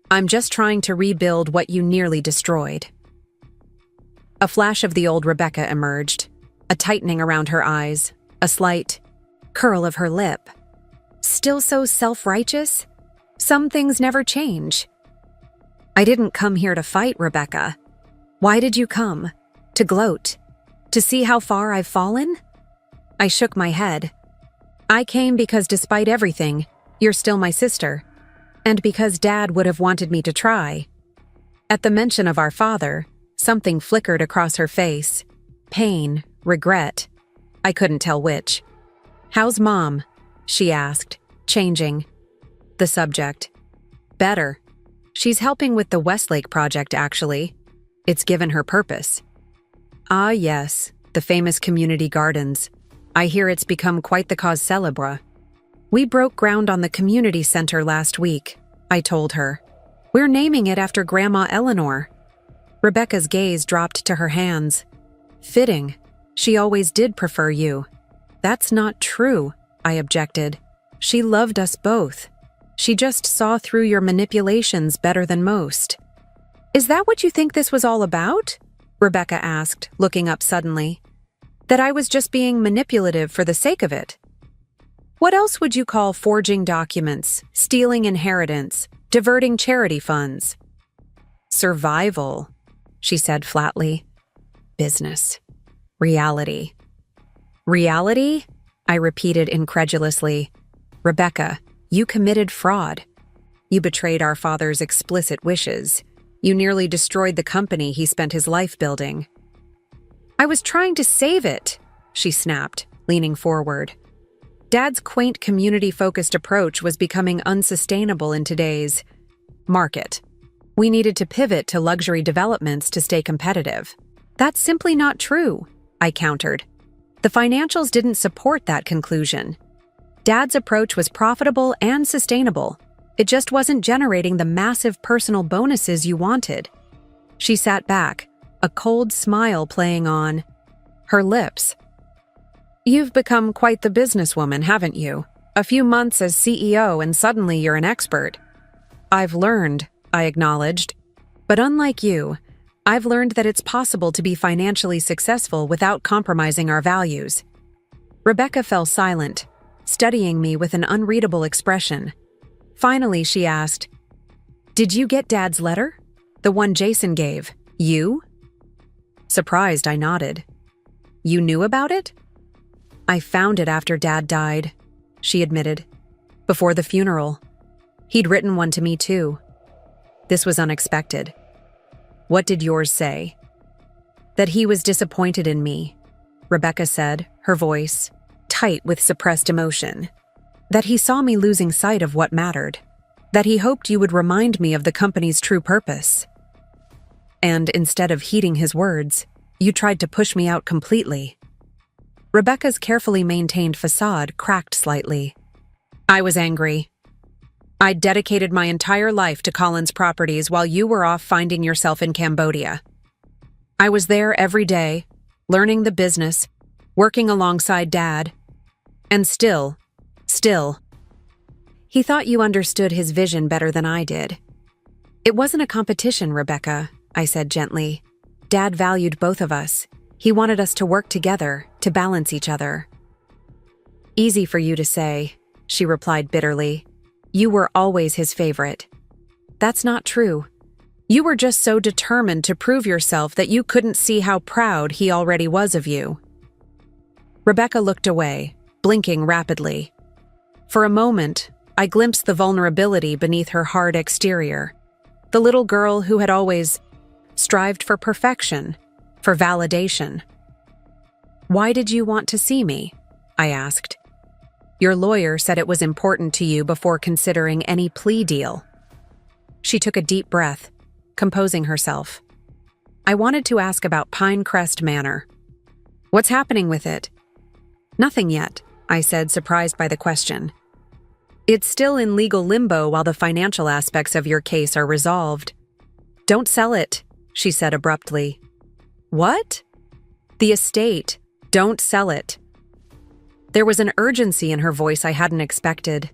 "I'm just trying to rebuild what you nearly destroyed." A flash of the old Rebecca emerged, a tightening around her eyes, a slight curl of her lip. "Still so self-righteous? Some things never change." "I didn't come here to fight, Rebecca. Why did you come? To gloat? To see how far I've fallen?" I shook my head. I came because despite everything, you're still my sister, and because Dad would have wanted me to try. At the mention of our father, something flickered across her face. Pain, regret. I couldn't tell which. "How's Mom?" she asked, changing the subject. "Better. She's helping with the Westlake project, actually. It's given her purpose." "Ah, yes, the famous community gardens. I hear it's become quite the cause célèbre." "We broke ground on the community center last week," I told her. "We're naming it after Grandma Eleanor." Rebecca's gaze dropped to her hands. "Fitting. She always did prefer you." "That's not true," I objected. "She loved us both. She just saw through your manipulations better than most." "Is that what you think this was all about?" Rebecca asked, looking up suddenly. "That I was just being manipulative for the sake of it? What else would you call forging documents, stealing inheritance, diverting charity funds?" "Survival," she said flatly. "Business. Reality." "Reality?" I repeated incredulously. "Rebecca, you committed fraud. You betrayed our father's explicit wishes. You nearly destroyed the company he spent his life building." "I was trying to save it," she snapped, leaning forward. Dad's quaint community-focused approach was becoming unsustainable in today's market. We needed to pivot to luxury developments to stay competitive. "That's simply not true," I countered. "The financials didn't support that conclusion. Dad's approach was profitable and sustainable. It just wasn't generating the massive personal bonuses you wanted." She sat back, a cold smile playing on her lips. "You've become quite the businesswoman, haven't you? A few months as CEO and suddenly you're an expert." "I've learned," I acknowledged. "But unlike you, I've learned that it's possible to be financially successful without compromising our values." Rebecca fell silent, studying me with an unreadable expression. Finally, she asked, "Did you get Dad's letter? The one Jason gave. You?" Surprised, I nodded. "You knew about it?" "I found it after Dad died," she admitted. "Before the funeral. He'd written one to me too. This was unexpected." "What did yours say?" "That he was disappointed in me," Rebecca said, her voice tight with suppressed emotion. "That he saw me losing sight of what mattered. That he hoped you would remind me of the company's true purpose. And instead of heeding his words, you tried to push me out completely." Rebecca's carefully maintained facade cracked slightly. "I was angry. I'd dedicated my entire life to Collins Properties while you were off finding yourself in Cambodia. I was there every day, learning the business, working alongside Dad. And still. He thought you understood his vision better than I did." "It wasn't a competition, Rebecca," I said gently. "Dad valued both of us. He wanted us to work together, to balance each other." "Easy for you to say," she replied bitterly. "You were always his favorite." "That's not true. You were just so determined to prove yourself that you couldn't see how proud he already was of you." Rebecca looked away, blinking rapidly. For a moment, I glimpsed the vulnerability beneath her hard exterior. The little girl who had always strived for perfection, for validation. "Why did you want to see me?" I asked. "Your lawyer said it was important to you before considering any plea deal." She took a deep breath, composing herself. "I wanted to ask about Pinecrest Manor. What's happening with it?" "Nothing yet," I said, surprised by the question. "It's still in legal limbo while the financial aspects of your case are resolved." "Don't sell it," she said abruptly. "What?" "The estate. Don't sell it." There was an urgency in her voice I hadn't expected.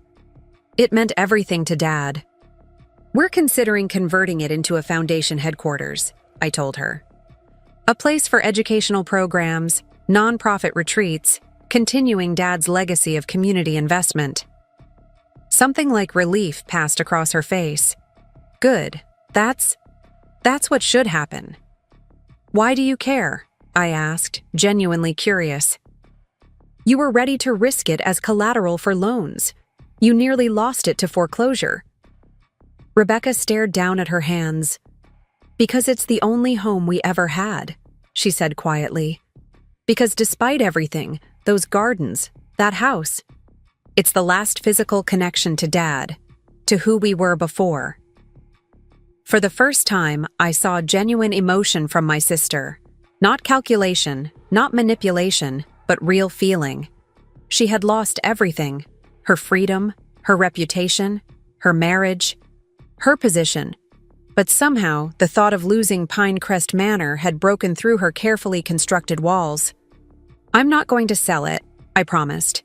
It meant everything to Dad. "We're considering converting it into a foundation headquarters," I told her. "A place for educational programs, nonprofit retreats, continuing Dad's legacy of community investment." Something like relief passed across her face. "Good. That's what should happen." "Why do you care?" I asked, genuinely curious. You were ready to risk it as collateral for loans. You nearly lost it to foreclosure. Rebecca stared down at her hands. Because it's the only home we ever had, she said quietly. Because despite everything, those gardens, that house, it's the last physical connection to Dad, to who we were before. For the first time, I saw genuine emotion from my sister. Not calculation, not manipulation, but real feeling. She had lost everything: her freedom, her reputation, her marriage, her position. But somehow, the thought of losing Pinecrest Manor had broken through her carefully constructed walls. I'm not going to sell it, I promised.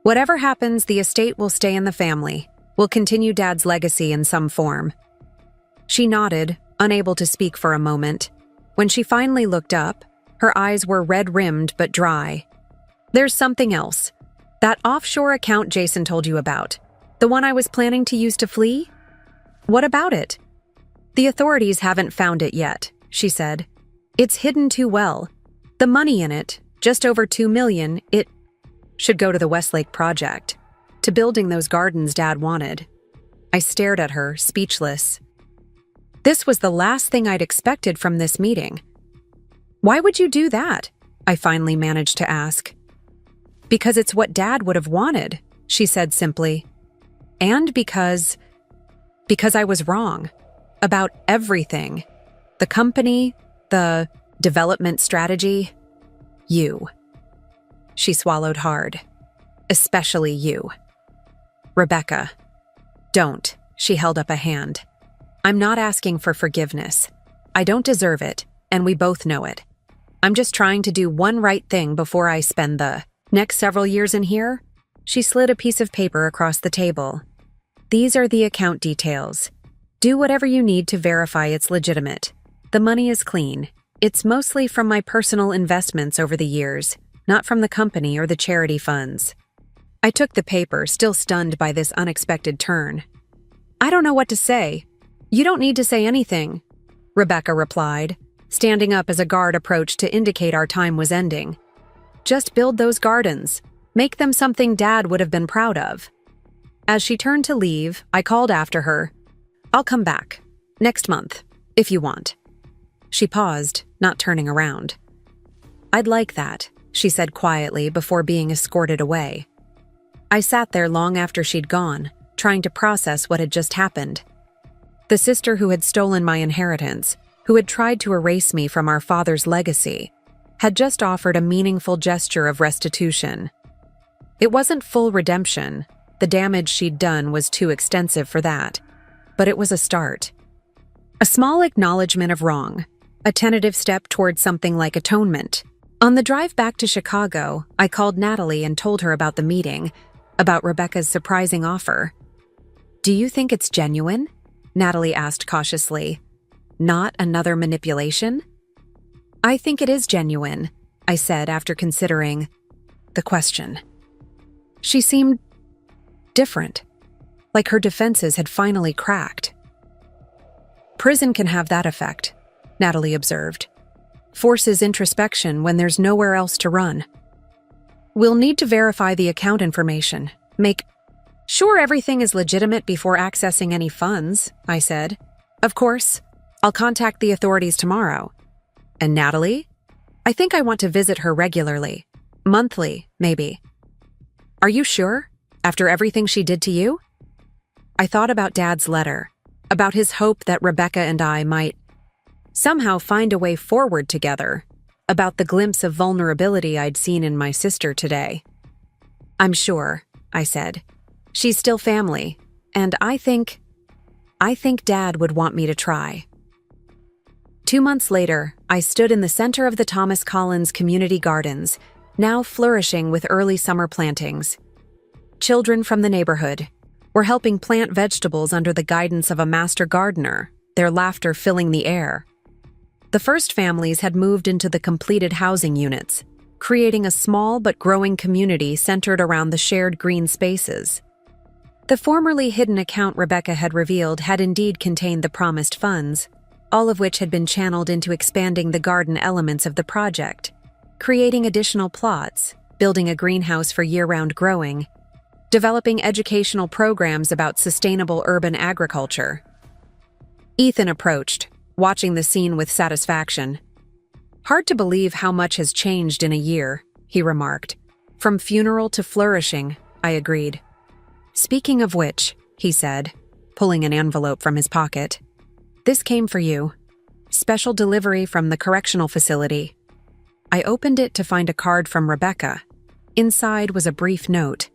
Whatever happens, the estate will stay in the family. We'll continue Dad's legacy in some form. She nodded, unable to speak for a moment. When she finally looked up, her eyes were red-rimmed but dry. There's something else. That offshore account Jason told you about. The one I was planning to use to flee? What about it? The authorities haven't found it yet, she said. It's hidden too well. The money in it, just over $2 million, it should go to the Westlake project, to building those gardens Dad wanted. I stared at her, speechless. This was the last thing I'd expected from this meeting. Why would you do that? I finally managed to ask. Because it's what Dad would have wanted, she said simply. And because I was wrong. About everything. The company, the development strategy, you. She swallowed hard. Especially you. Rebecca. Don't. She held up a hand. I'm not asking for forgiveness. I don't deserve it, and we both know it. I'm just trying to do one right thing before I spend the next several years in here. She slid a piece of paper across the table. These are the account details. Do whatever you need to verify it's legitimate. The money is clean. It's mostly from my personal investments over the years, not from the company or the charity funds. I took the paper, still stunned by this unexpected turn. I don't know what to say. You don't need to say anything, Rebecca replied, standing up as a guard approached to indicate our time was ending. Just build those gardens. Make them something Dad would have been proud of. As she turned to leave, I called after her. I'll come back. Next month, if you want. She paused, not turning around. I'd like that, she said quietly before being escorted away. I sat there long after she'd gone, trying to process what had just happened. The sister who had stolen my inheritance, who had tried to erase me from our father's legacy, had just offered a meaningful gesture of restitution. It wasn't full redemption. The damage she'd done was too extensive for that. But it was a start. A small acknowledgement of wrong, a tentative step towards something like atonement. On the drive back to Chicago, I called Natalie and told her about the meeting, about Rebecca's surprising offer. Do you think it's genuine? Natalie asked cautiously. Not another manipulation? I think it is genuine, I said after considering the question. She seemed different. Like her defenses had finally cracked. Prison can have that effect, Natalie observed. Forces introspection when there's nowhere else to run. We'll need to verify the account information. Make sure everything is legitimate before accessing any funds, I said. Of course, I'll contact the authorities tomorrow. And Natalie? I think I want to visit her regularly. Monthly, maybe. Are you sure? After everything she did to you? I thought about Dad's letter, about his hope that Rebecca and I might somehow find a way forward together, about the glimpse of vulnerability I'd seen in my sister today. I'm sure, I said. She's still family, and I think Dad would want me to try. 2 months later, I stood in the center of the Thomas Collins Community Gardens, now flourishing with early summer plantings. Children from the neighborhood were helping plant vegetables under the guidance of a master gardener, their laughter filling the air. The first families had moved into the completed housing units, creating a small but growing community centered around the shared green spaces. The formerly hidden account Rebecca had revealed had indeed contained the promised funds, all of which had been channeled into expanding the garden elements of the project, creating additional plots, building a greenhouse for year-round growing, developing educational programs about sustainable urban agriculture. Ethan approached, watching the scene with satisfaction. "Hard to believe how much has changed in a year," he remarked. "From funeral to flourishing," I agreed. "Speaking of which," he said, pulling an envelope from his pocket, "this came for you. Special delivery from the correctional facility." I opened it to find a card from Rebecca. Inside was a brief note.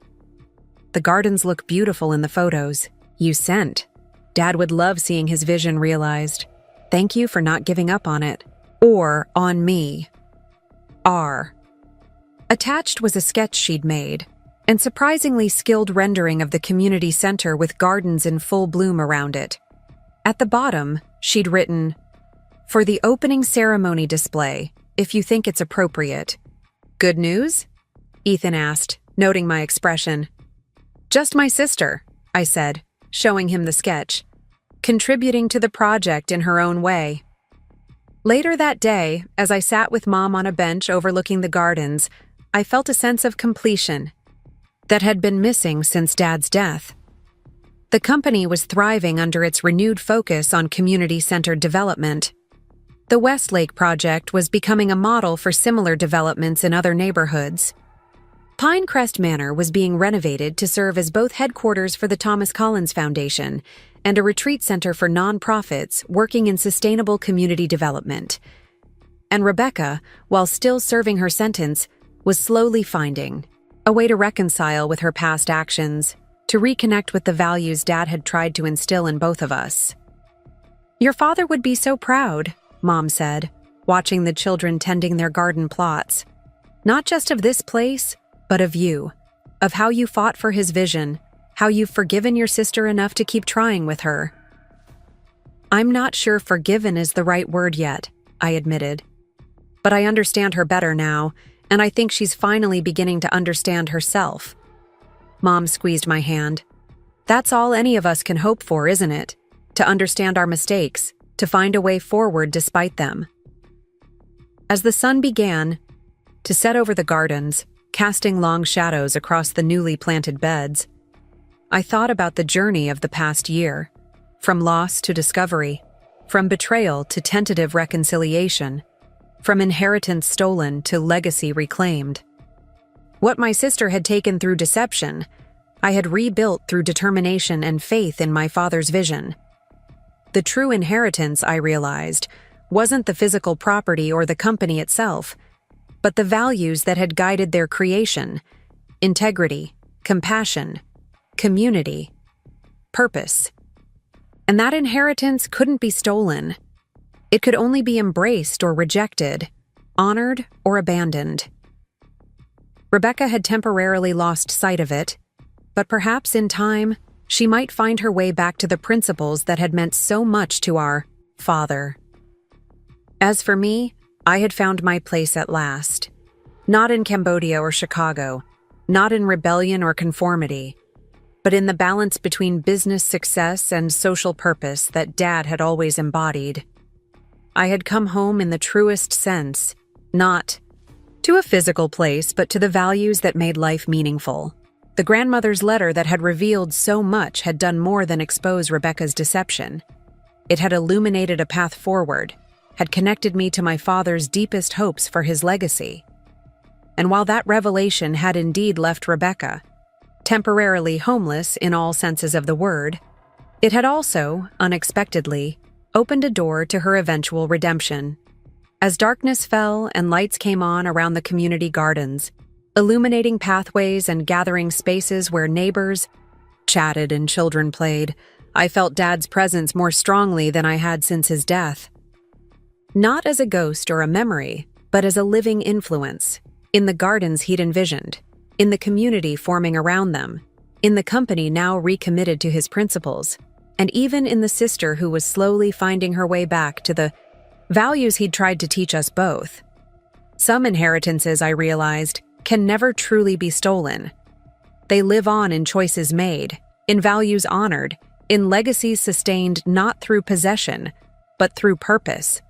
"The gardens look beautiful in the photos. You sent. Dad would love seeing his vision realized. Thank you for not giving up on it. Or on me. R." Attached was a sketch she'd made, and surprisingly skilled rendering of the community center with gardens in full bloom around it. At the bottom, she'd written, "For the opening ceremony display, if you think it's appropriate." "Good news?" Ethan asked, noting my expression. "Just my sister," I said, showing him the sketch, "contributing to the project in her own way." Later that day, as I sat with Mom on a bench overlooking the gardens, I felt a sense of completion that had been missing since Dad's death. The company was thriving under its renewed focus on community-centered development. The Westlake project was becoming a model for similar developments in other neighborhoods. Pinecrest Manor was being renovated to serve as both headquarters for the Thomas Collins Foundation and a retreat center for nonprofits working in sustainable community development. And Rebecca, while still serving her sentence, was slowly finding a way to reconcile with her past actions, to reconnect with the values Dad had tried to instill in both of us. "Your father would be so proud," Mom said, watching the children tending their garden plots. "Not just of this place, but of you, of how you fought for his vision, how you've forgiven your sister enough to keep trying with her." "I'm not sure forgiven is the right word yet," I admitted. "But I understand her better now, and I think she's finally beginning to understand herself." Mom squeezed my hand. "That's all any of us can hope for, isn't it? To understand our mistakes, to find a way forward despite them." As the sun began to set over the gardens, casting long shadows across the newly planted beds, I thought about the journey of the past year, from loss to discovery, from betrayal to tentative reconciliation, from inheritance stolen to legacy reclaimed. What my sister had taken through deception, I had rebuilt through determination and faith in my father's vision. The true inheritance, I realized, wasn't the physical property or the company itself, but the values that had guided their creation: integrity, compassion, community, purpose. And that inheritance couldn't be stolen. It could only be embraced or rejected, honored or abandoned. Rebecca had temporarily lost sight of it, but perhaps in time, she might find her way back to the principles that had meant so much to our father. As for me, I had found my place at last. Not in Cambodia or Chicago, not in rebellion or conformity, but in the balance between business success and social purpose that Dad had always embodied. I had come home in the truest sense, not to a physical place, but to the values that made life meaningful. The grandmother's letter that had revealed so much had done more than expose Rebecca's deception. It had illuminated a path forward, had connected me to my father's deepest hopes for his legacy. And while that revelation had indeed left Rebecca temporarily homeless in all senses of the word, it had also, unexpectedly, opened a door to her eventual redemption. As darkness fell and lights came on around the community gardens, illuminating pathways and gathering spaces where neighbors chatted and children played, I felt Dad's presence more strongly than I had since his death. Not as a ghost or a memory, but as a living influence, in the gardens he'd envisioned, in the community forming around them, in the company now recommitted to his principles, and even in the sister who was slowly finding her way back to the values he'd tried to teach us both. Some inheritances, I realized, can never truly be stolen. They live on in choices made, in values honored, in legacies sustained not through possession, but through purpose.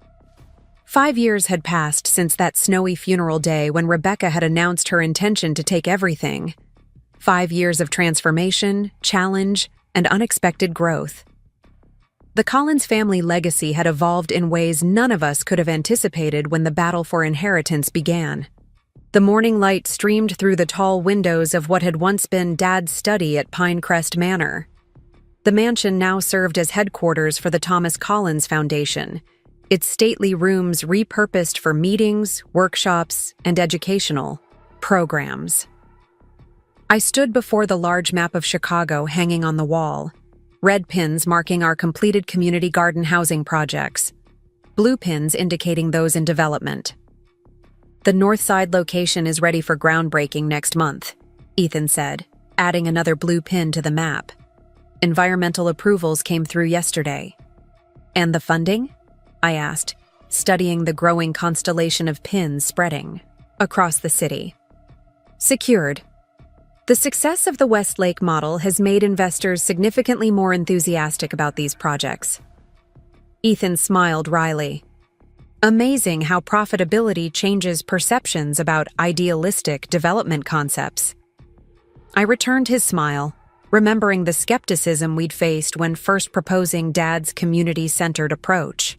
5 years had passed since that snowy funeral day when Rebecca had announced her intention to take everything. 5 years of transformation, challenge, and unexpected growth. The Collins family legacy had evolved in ways none of us could have anticipated when the battle for inheritance began. The morning light streamed through the tall windows of what had once been Dad's study at Pinecrest Manor. The mansion now served as headquarters for the Thomas Collins Foundation, its stately rooms repurposed for meetings, workshops, and educational programs. I stood before the large map of Chicago hanging on the wall, red pins marking our completed community garden housing projects, blue pins indicating those in development. The north side location is ready for groundbreaking next month, Ethan said, adding another blue pin to the map. Environmental approvals came through yesterday. And the funding? I asked, studying the growing constellation of pins spreading across the city. Secured. The success of the Westlake model has made investors significantly more enthusiastic about these projects. Ethan smiled wryly. Amazing how profitability changes perceptions about idealistic development concepts. I returned his smile, remembering the skepticism we'd faced when first proposing Dad's community-centered approach.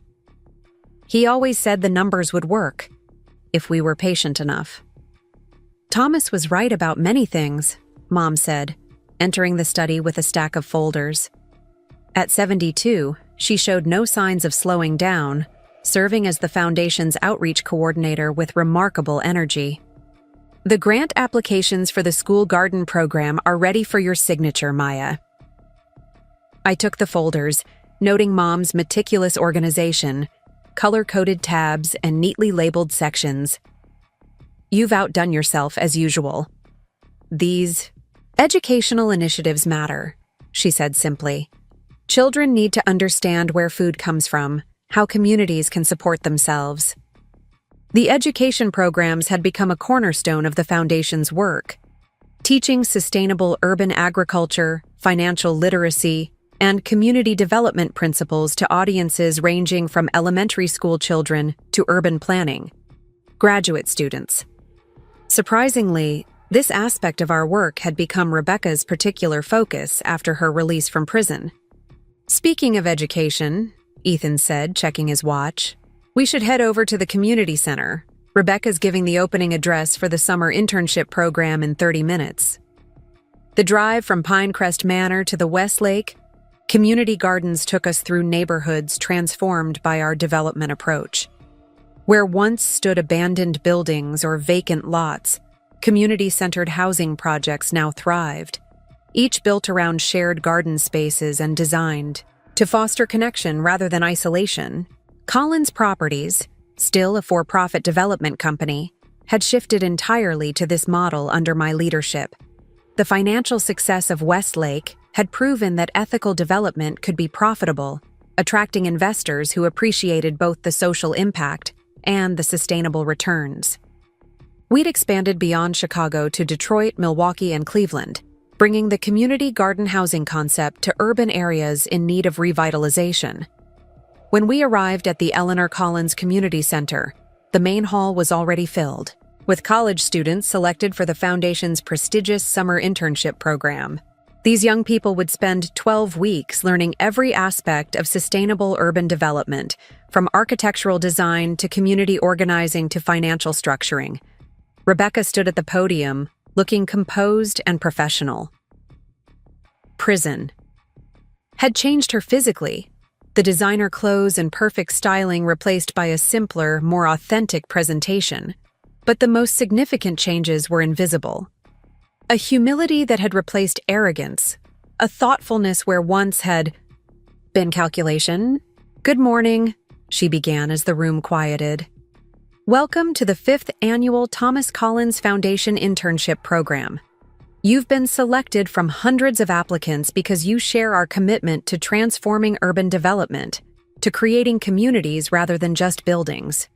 He always said the numbers would work, if we were patient enough. Thomas was right about many things, Mom said, entering the study with a stack of folders. At 72, she showed no signs of slowing down, serving as the Foundation's outreach coordinator with remarkable energy. The grant applications for the school garden program are ready for your signature, Maya. I took the folders, noting Mom's meticulous organization, color-coded tabs, and neatly labeled sections. You've outdone yourself as usual. These educational initiatives matter, she said simply. Children need to understand where food comes from, how communities can support themselves. The education programs had become a cornerstone of the Foundation's work, teaching sustainable urban agriculture, financial literacy, and community development principles to audiences ranging from elementary school children to urban planning, graduate students. Surprisingly, this aspect of our work had become Rebecca's particular focus after her release from prison. Speaking of education, Ethan said, checking his watch, we should head over to the community center. Rebecca's giving the opening address for the summer internship program in 30 minutes. The drive from Pinecrest Manor to the Westlake Community Gardens took us through neighborhoods transformed by our development approach. Where once stood abandoned buildings or vacant lots, community-centered housing projects now thrived, each built around shared garden spaces and designed to foster connection rather than isolation. Collins Properties, still a for-profit development company, had shifted entirely to this model under my leadership. The financial success of Westlake had proven that ethical development could be profitable, attracting investors who appreciated both the social impact and the sustainable returns. We'd expanded beyond Chicago to Detroit, Milwaukee, and Cleveland, bringing the community garden housing concept to urban areas in need of revitalization. When we arrived at the Eleanor Collins Community Center, the main hall was already filled, with college students selected for the Foundation's prestigious summer internship program. These young people would spend 12 weeks learning every aspect of sustainable urban development, from architectural design to community organizing to financial structuring. Rebecca stood at the podium, looking composed and professional. Prison had changed her physically, the designer clothes and perfect styling replaced by a simpler, more authentic presentation. But the most significant changes were invisible. A humility that had replaced arrogance, a thoughtfulness where once had been calculation. Good morning, she began as the room quieted. Welcome to the 5th annual Thomas Collins Foundation Internship Program. You've been selected from hundreds of applicants because you share our commitment to transforming urban development, to creating communities rather than just buildings.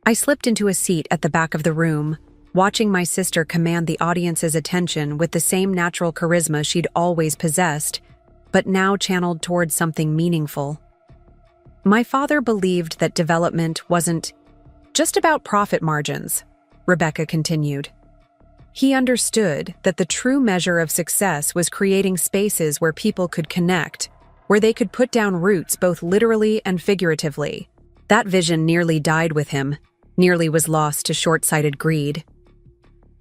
I slipped into a seat at the back of the room, watching my sister command the audience's attention with the same natural charisma she'd always possessed, but now channeled towards something meaningful. My father believed that development wasn't Just about profit margins, Rebecca continued. He understood that the true measure of success was creating spaces where people could connect, where they could put down roots both literally and figuratively. That vision nearly died with him, nearly was lost to short-sighted greed.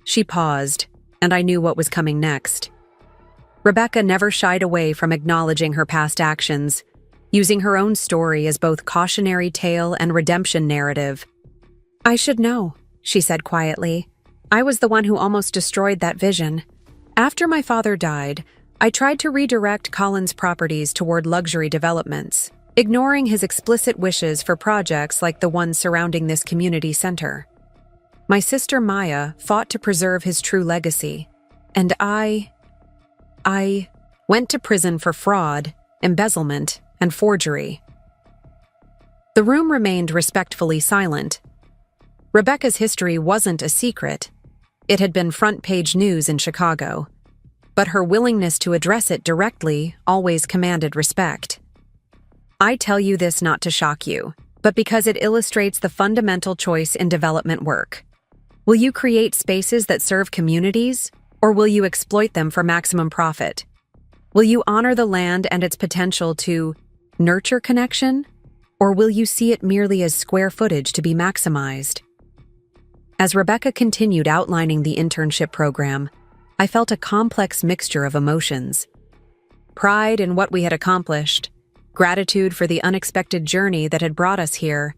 She paused, and I knew what was coming next. Rebecca never shied away from acknowledging her past actions, using her own story as both cautionary tale and redemption narrative. "I should know," she said quietly. "I was the one who almost destroyed that vision. After my father died, I tried to redirect Colin's properties toward luxury developments, ignoring his explicit wishes for projects like the ones surrounding this community center. My sister Maya fought to preserve his true legacy, and I went to prison for fraud, embezzlement, and forgery." The room remained respectfully silent. Rebecca's history wasn't a secret. It had been front-page news in Chicago. But her willingness to address it directly always commanded respect. I tell you this not to shock you, but because it illustrates the fundamental choice in development work. Will you create spaces that serve communities, or will you exploit them for maximum profit? Will you honor the land and its potential to nurture connection, or will you see it merely as square footage to be maximized? As Rebecca continued outlining the internship program, I felt a complex mixture of emotions. Pride in what we had accomplished, gratitude for the unexpected journey that had brought us here,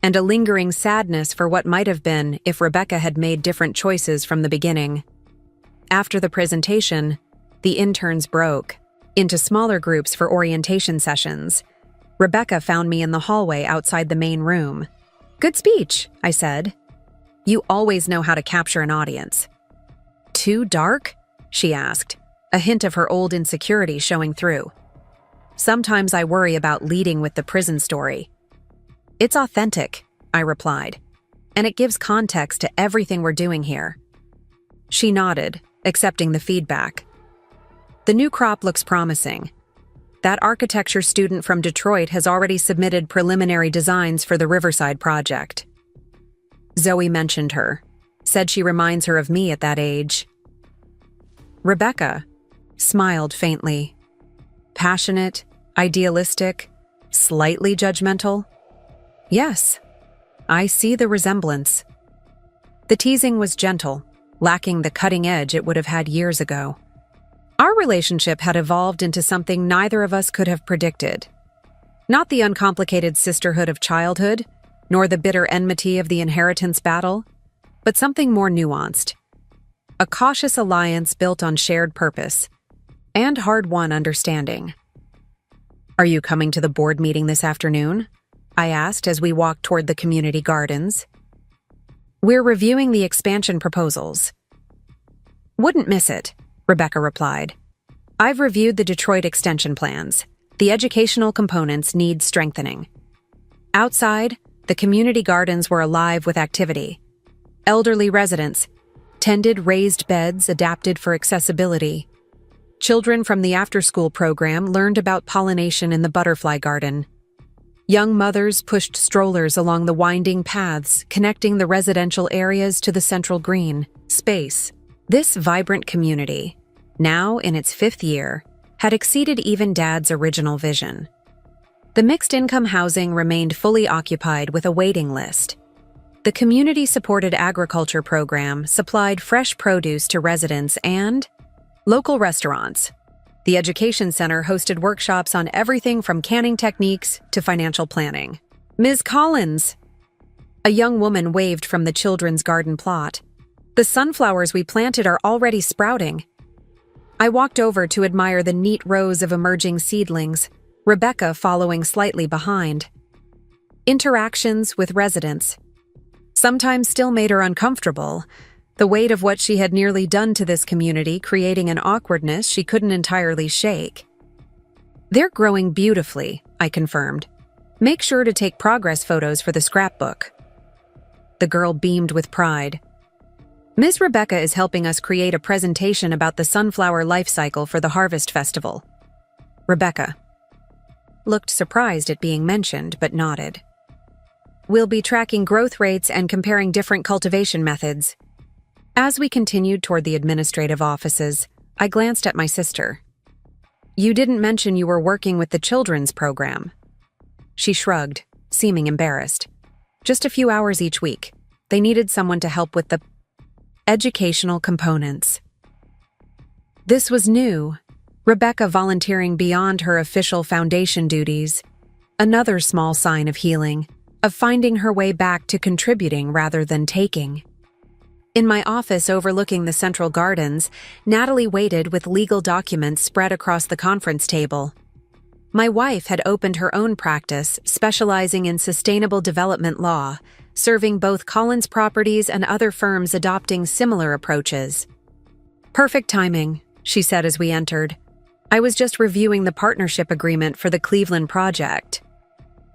and a lingering sadness for what might have been if Rebecca had made different choices from the beginning. After the presentation, the interns broke into smaller groups for orientation sessions. Rebecca found me in the hallway outside the main room. "Good speech," I said. "You always know how to capture an audience." "Too dark?" she asked, a hint of her old insecurity showing through. "Sometimes I worry about leading with the prison story." "It's authentic," I replied, "and it gives context to everything we're doing here." She nodded, accepting the feedback. "The new crop looks promising. That architecture student from Detroit has already submitted preliminary designs for the Riverside project." Zoe mentioned her, said she reminds her of me at that age. Rebecca smiled faintly. Passionate, idealistic, slightly judgmental. Yes, I see the resemblance. The teasing was gentle, lacking the cutting edge it would have had years ago. Our relationship had evolved into something neither of us could have predicted. Not the uncomplicated sisterhood of childhood, nor the bitter enmity of the inheritance battle, but something more nuanced. A cautious alliance built on shared purpose and hard-won understanding. "Are you coming to the board meeting this afternoon?" I asked as we walked toward the community gardens. "We're reviewing the expansion proposals." "Wouldn't miss it," Rebecca replied. "I've reviewed the Detroit extension plans. The educational components need strengthening." Outside, the community gardens were alive with activity. Elderly residents tended raised beds adapted for accessibility. Children from the after-school program learned about pollination in the butterfly garden. Young mothers pushed strollers along the winding paths connecting the residential areas to the central green space. This vibrant community, now in its 5th year, had exceeded even Dad's original vision. The mixed-income housing remained fully occupied with a waiting list. The community-supported agriculture program supplied fresh produce to residents and local restaurants. The education center hosted workshops on everything from canning techniques to financial planning. "Ms. Collins!" A young woman waved from the children's garden plot. "The sunflowers we planted are already sprouting." I walked over to admire the neat rows of emerging seedlings, Rebecca following slightly behind. Interactions with residents sometimes still made her uncomfortable, the weight of what she had nearly done to this community creating an awkwardness she couldn't entirely shake. "They're growing beautifully," I confirmed. "Make sure to take progress photos for the scrapbook." The girl beamed with pride. "Ms. Rebecca is helping us create a presentation about the sunflower life cycle for the Harvest Festival." Rebecca looked surprised at being mentioned, but nodded. We'll be tracking growth rates and comparing different cultivation methods. As we continued toward the administrative offices, I glanced at my sister. You didn't mention you were working with the children's program. She shrugged, seeming embarrassed. Just a few hours each week. They needed someone to help with the educational components. This was new, Rebecca volunteering beyond her official foundation duties. Another small sign of healing, of finding her way back to contributing rather than taking. In my office overlooking the central gardens, Natalie waited with legal documents spread across the conference table. My wife had opened her own practice, specializing in sustainable development law, serving both Collins Properties and other firms adopting similar approaches. Perfect timing, she said as we entered. I was just reviewing the partnership agreement for the Cleveland project.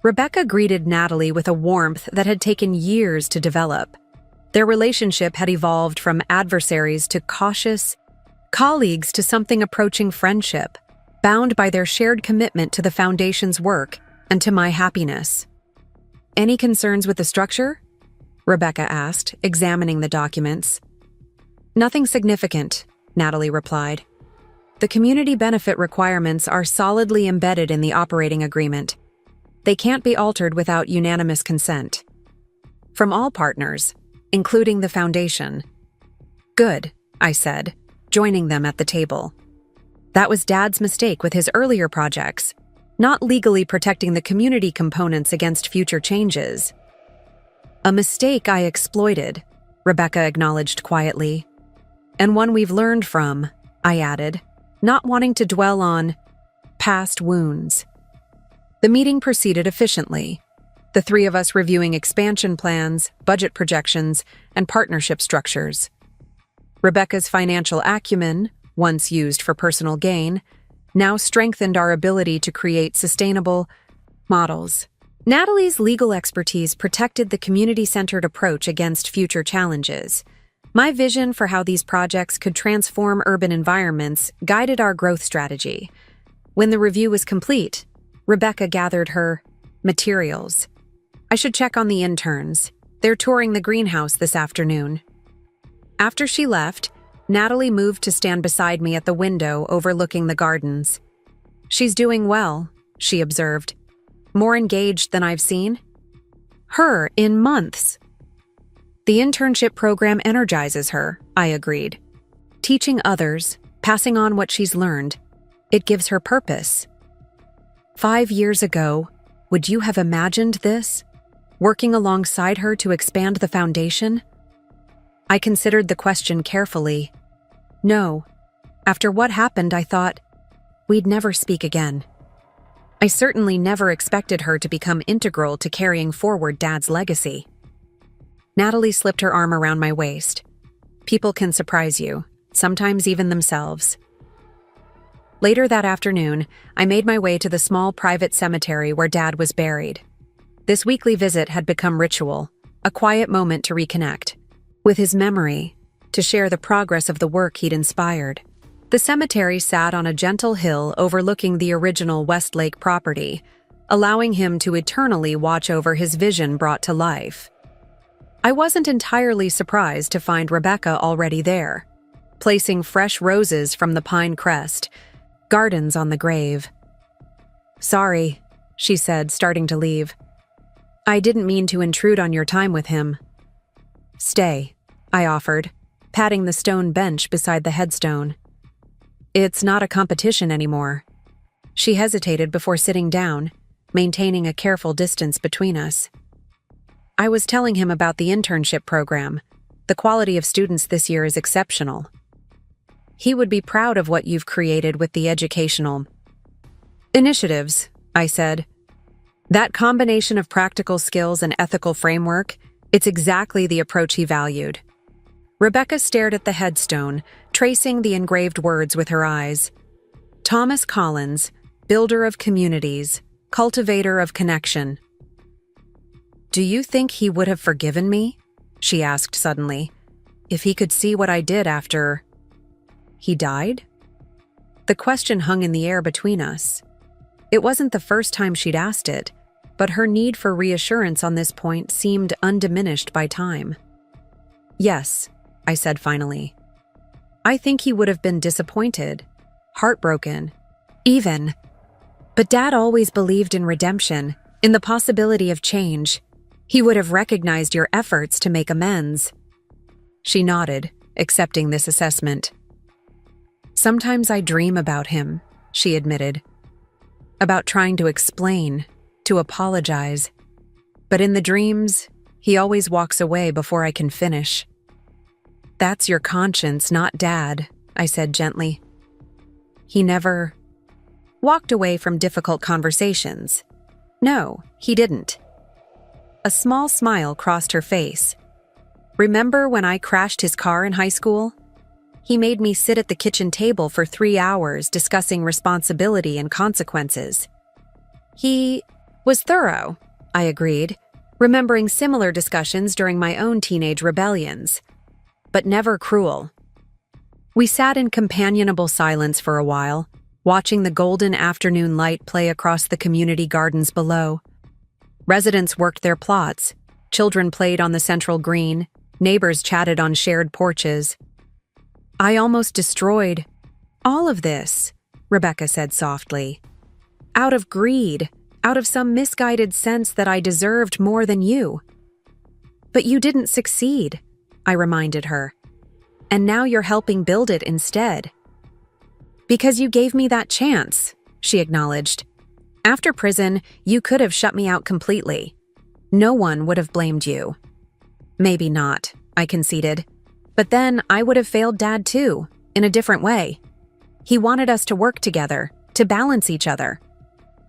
Rebecca greeted Natalie with a warmth that had taken years to develop. Their relationship had evolved from adversaries to cautious colleagues to something approaching friendship, bound by their shared commitment to the foundation's work and to my happiness. Any concerns with the structure? Rebecca asked, examining the documents. Nothing significant, Natalie replied. The community benefit requirements are solidly embedded in the operating agreement. They can't be altered without unanimous consent. From all partners, including the foundation. Good, I said, joining them at the table. That was Dad's mistake with his earlier projects, not legally protecting the community components against future changes. A mistake I exploited, Rebecca acknowledged quietly. And one we've learned from, I added, not wanting to dwell on past wounds. The meeting proceeded efficiently, the three of us reviewing expansion plans, budget projections, and partnership structures. Rebecca's financial acumen, once used for personal gain, now strengthened our ability to create sustainable models. Natalie's legal expertise protected the community-centered approach against future challenges. My vision for how these projects could transform urban environments guided our growth strategy. When the review was complete, Rebecca gathered her materials. I should check on the interns. They're touring the greenhouse this afternoon. After she left, Natalie moved to stand beside me at the window overlooking the gardens. She's doing well, she observed. More engaged than I've seen her in months. The internship program energizes her, I agreed. Teaching others, passing on what she's learned, it gives her purpose. 5 years ago, would you have imagined this? Working alongside her to expand the foundation? I considered the question carefully. No. After what happened, I thought, we'd never speak again. I certainly never expected her to become integral to carrying forward Dad's legacy. Natalie slipped her arm around my waist. People can surprise you, sometimes even themselves. Later that afternoon, I made my way to the small private cemetery where Dad was buried. This weekly visit had become ritual, a quiet moment to reconnect with his memory, to share the progress of the work he'd inspired. The cemetery sat on a gentle hill overlooking the original Westlake property, allowing him to eternally watch over his vision brought to life. I wasn't entirely surprised to find Rebecca already there, placing fresh roses from the pine crest, gardens on the grave. Sorry, she said, starting to leave. I didn't mean to intrude on your time with him. Stay, I offered, patting the stone bench beside the headstone. It's not a competition anymore. She hesitated before sitting down, maintaining a careful distance between us. I was telling him about the internship program. The quality of students this year is exceptional. He would be proud of what you've created with the educational initiatives, I said. That combination of practical skills and ethical framework, it's exactly the approach he valued. Rebecca stared at the headstone, tracing the engraved words with her eyes. Thomas Collins, builder of communities, cultivator of connection. Do you think he would have forgiven me? She asked suddenly. If he could see what I did after he died? The question hung in the air between us. It wasn't the first time she'd asked it, but her need for reassurance on this point seemed undiminished by time. "Yes," I said finally. "I think he would have been disappointed, heartbroken, even. But Dad always believed in redemption, in the possibility of change. He would have recognized your efforts to make amends." She nodded, accepting this assessment. "Sometimes I dream about him," she admitted. "About trying to explain, to apologize. But in the dreams, he always walks away before I can finish." "That's your conscience, not Dad," I said gently. "He never walked away from difficult conversations." "No, he didn't." A small smile crossed her face. "Remember when I crashed his car in high school? He made me sit at the kitchen table for 3 hours discussing responsibility and consequences." "He was thorough," I agreed, remembering similar discussions during my own teenage rebellions. "But never cruel." We sat in companionable silence for a while, watching the golden afternoon light play across the community gardens below. Residents worked their plots, children played on the central green, neighbors chatted on shared porches. "I almost destroyed all of this," Rebecca said softly. "Out of greed, out of some misguided sense that I deserved more than you." "But you didn't succeed," I reminded her. "And now you're helping build it instead." "Because you gave me that chance," she acknowledged. "After prison, you could have shut me out completely. No one would have blamed you." "Maybe not," I conceded. "But then I would have failed Dad too, in a different way. He wanted us to work together, to balance each other.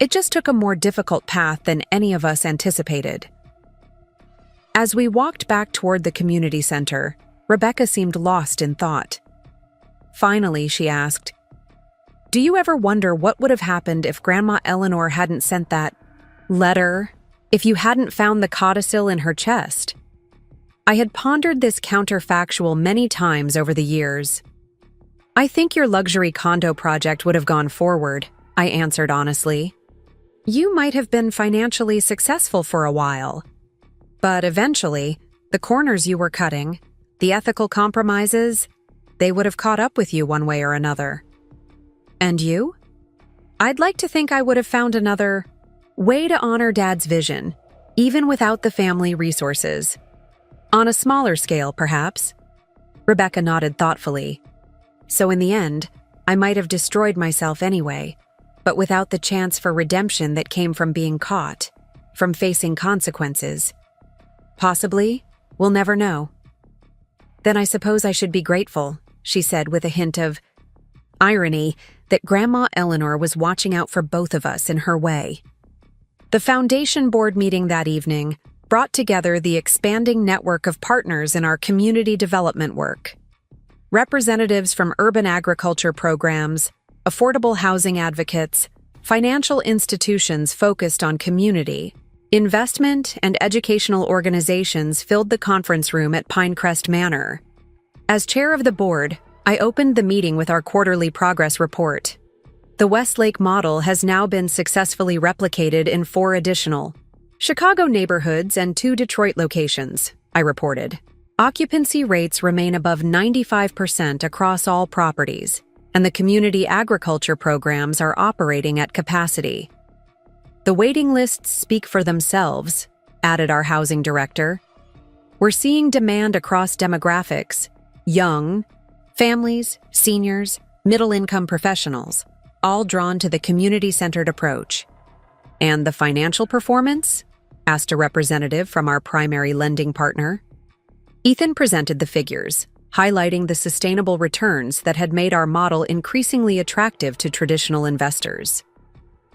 It just took a more difficult path than any of us anticipated." As we walked back toward the community center, Rebecca seemed lost in thought. Finally, she asked, "Do you ever wonder what would have happened if Grandma Eleanor hadn't sent that letter? If you hadn't found the codicil in her chest?" I had pondered this counterfactual many times over the years. "I think your luxury condo project would have gone forward," I answered honestly. "You might have been financially successful for a while. But eventually, the corners you were cutting, the ethical compromises, they would have caught up with you one way or another." "And you?" "I'd like to think I would have found another way to honor Dad's vision, even without the family resources. On a smaller scale, perhaps." Rebecca nodded thoughtfully. "So in the end, I might have destroyed myself anyway, but without the chance for redemption that came from being caught, from facing consequences. Possibly, we'll never know." "Then I suppose I should be grateful," she said with a hint of irony, that Grandma Eleanor was watching out for both of us in her way. The foundation board meeting that evening brought together the expanding network of partners in our community development work. Representatives from urban agriculture programs, affordable housing advocates, financial institutions focused on community, investment, and educational organizations filled the conference room at Pinecrest Manor. As chair of the board, I opened the meeting with our quarterly progress report. The Westlake model has now been successfully replicated in 4 additional Chicago neighborhoods and 2 Detroit locations, I reported. Occupancy rates remain above 95% across all properties, and the community agriculture programs are operating at capacity. "The waiting lists speak for themselves," added our housing director. "We're seeing demand across demographics: young, families, seniors, middle-income professionals, all drawn to the community-centered approach." "And the financial performance?" asked a representative from our primary lending partner. Ethan presented the figures, highlighting the sustainable returns that had made our model increasingly attractive to traditional investors.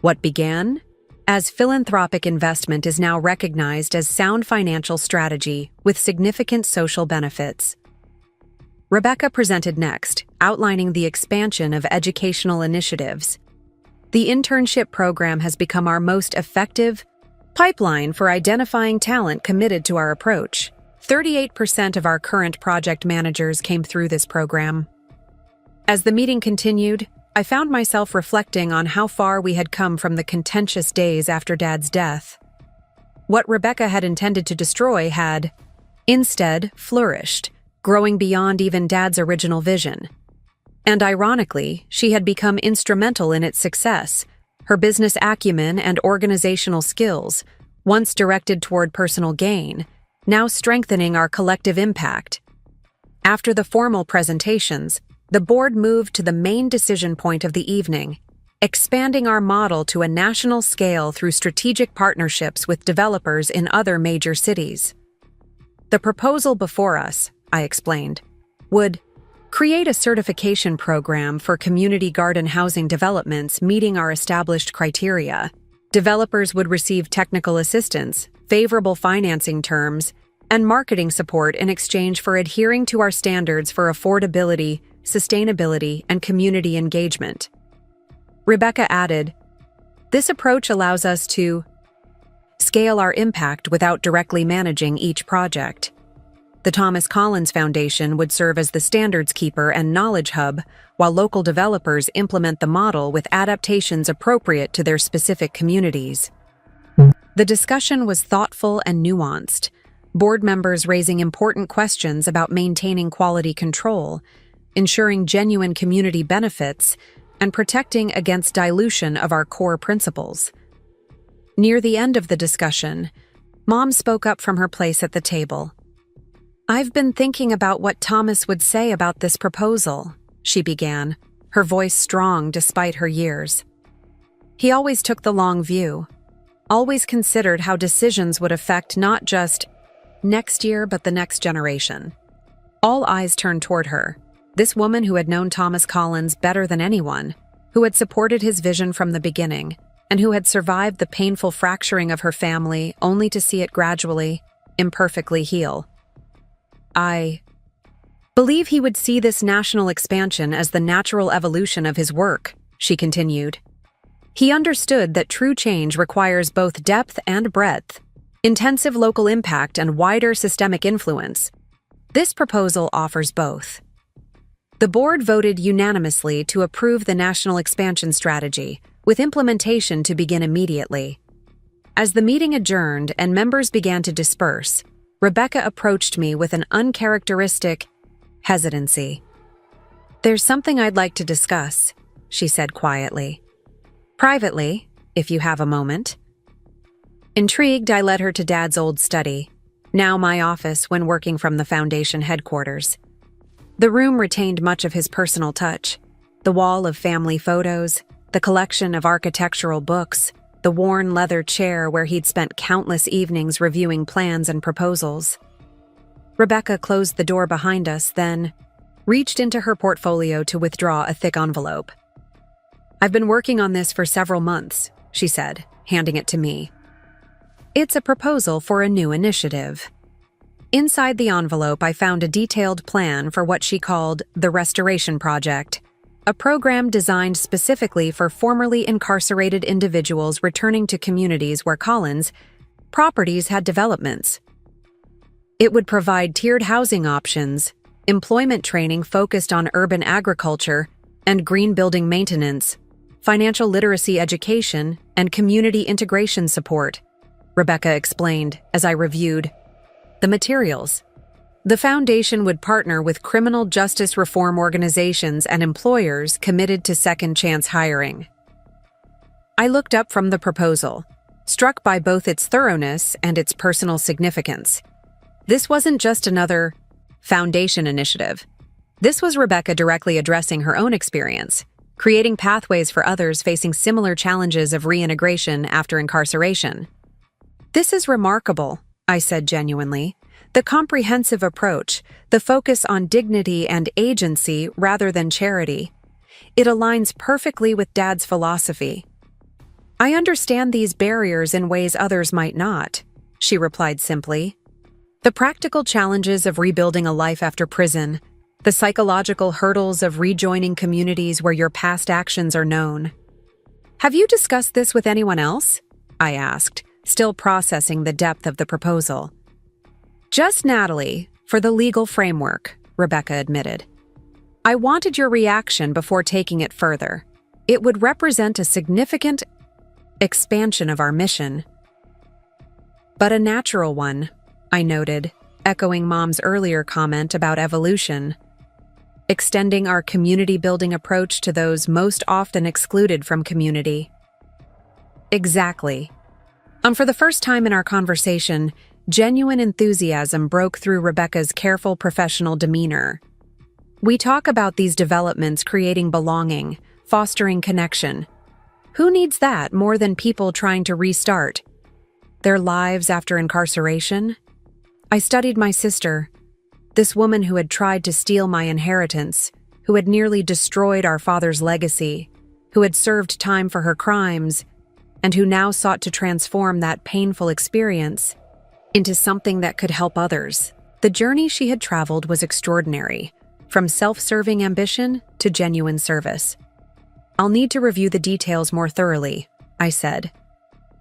What began as philanthropic investment is now recognized as sound financial strategy with significant social benefits. Rebecca presented next, outlining the expansion of educational initiatives. "The internship program has become our most effective pipeline for identifying talent committed to our approach. 38% of our current project managers came through this program." As the meeting continued, I found myself reflecting on how far we had come from the contentious days after Dad's death. What Rebecca had intended to destroy had, instead, flourished, growing beyond even Dad's original vision. And ironically, she had become instrumental in its success. Her business acumen and organizational skills, once directed toward personal gain, now strengthening our collective impact. After the formal presentations, the board moved to the main decision point of the evening, expanding our model to a national scale through strategic partnerships with developers in other major cities. The proposal before us, I explained, would create a certification program for community garden housing developments meeting our established criteria. Developers would receive technical assistance, favorable financing terms, and marketing support in exchange for adhering to our standards for affordability, sustainability, and community engagement. Rebecca added, "This approach allows us to scale our impact without directly managing each project. The Thomas Collins Foundation would serve as the standards keeper and knowledge hub, while local developers implement the model with adaptations appropriate to their specific communities." The discussion was thoughtful and nuanced, board members raising important questions about maintaining quality control, ensuring genuine community benefits, and protecting against dilution of our core principles. Near the end of the discussion, Mom spoke up from her place at the table. "I've been thinking about what Thomas would say about this proposal," she began, her voice strong despite her years. "He always took the long view, always considered how decisions would affect not just next year but the next generation." All eyes turned toward her, this woman who had known Thomas Collins better than anyone, who had supported his vision from the beginning, and who had survived the painful fracturing of her family only to see it gradually, imperfectly heal. "I believe he would see this national expansion as the natural evolution of his work," she continued. "He understood that true change requires both depth and breadth, intensive local impact and wider systemic influence. This proposal offers both." The board voted unanimously to approve the national expansion strategy, with implementation to begin immediately. As the meeting adjourned and members began to disperse, Rebecca approached me with an uncharacteristic hesitancy. "There's something I'd like to discuss," she said quietly. "Privately, if you have a moment." Intrigued, I led her to Dad's old study, now my office when working from the Foundation headquarters. The room retained much of his personal touch: the wall of family photos, the collection of architectural books, the worn leather chair where he'd spent countless evenings reviewing plans and proposals. Rebecca closed the door behind us, then reached into her portfolio to withdraw a thick envelope. "I've been working on this for several months," she said, handing it to me. "It's a proposal for a new initiative." Inside the envelope, I found a detailed plan for what she called the Restoration Project, a program designed specifically for formerly incarcerated individuals returning to communities where Collins' properties had developments. It would provide tiered housing options, employment training focused on urban agriculture and green building maintenance, financial literacy education, and community integration support, Rebecca explained as I reviewed the materials. The foundation would partner with criminal justice reform organizations and employers committed to second chance hiring. I looked up from the proposal, struck by both its thoroughness and its personal significance. This wasn't just another foundation initiative. This was Rebecca directly addressing her own experience, creating pathways for others facing similar challenges of reintegration after incarceration. "This is remarkable," I said genuinely. "The comprehensive approach, the focus on dignity and agency rather than charity. It aligns perfectly with Dad's philosophy." "I understand these barriers in ways others might not," she replied simply. "The practical challenges of rebuilding a life after prison, the psychological hurdles of rejoining communities where your past actions are known." "Have you discussed this with anyone else?" I asked, still processing the depth of the proposal. "Just Natalie, for the legal framework," Rebecca admitted. "I wanted your reaction before taking it further. It would represent a significant expansion of our mission." But a natural one, I noted, echoing Mom's earlier comment about evolution. Extending our community-building approach to those most often excluded from community. Exactly. For the first time in our conversation, genuine enthusiasm broke through Rebecca's careful professional demeanor. We talk about these developments creating belonging, fostering connection. Who needs that more than people trying to restart their lives after incarceration? I studied my sister, this woman who had tried to steal my inheritance, who had nearly destroyed our father's legacy, who had served time for her crimes, and who now sought to transform that painful experience into something that could help others. The journey she had traveled was extraordinary, from self-serving ambition to genuine service. I'll need to review the details more thoroughly, I said.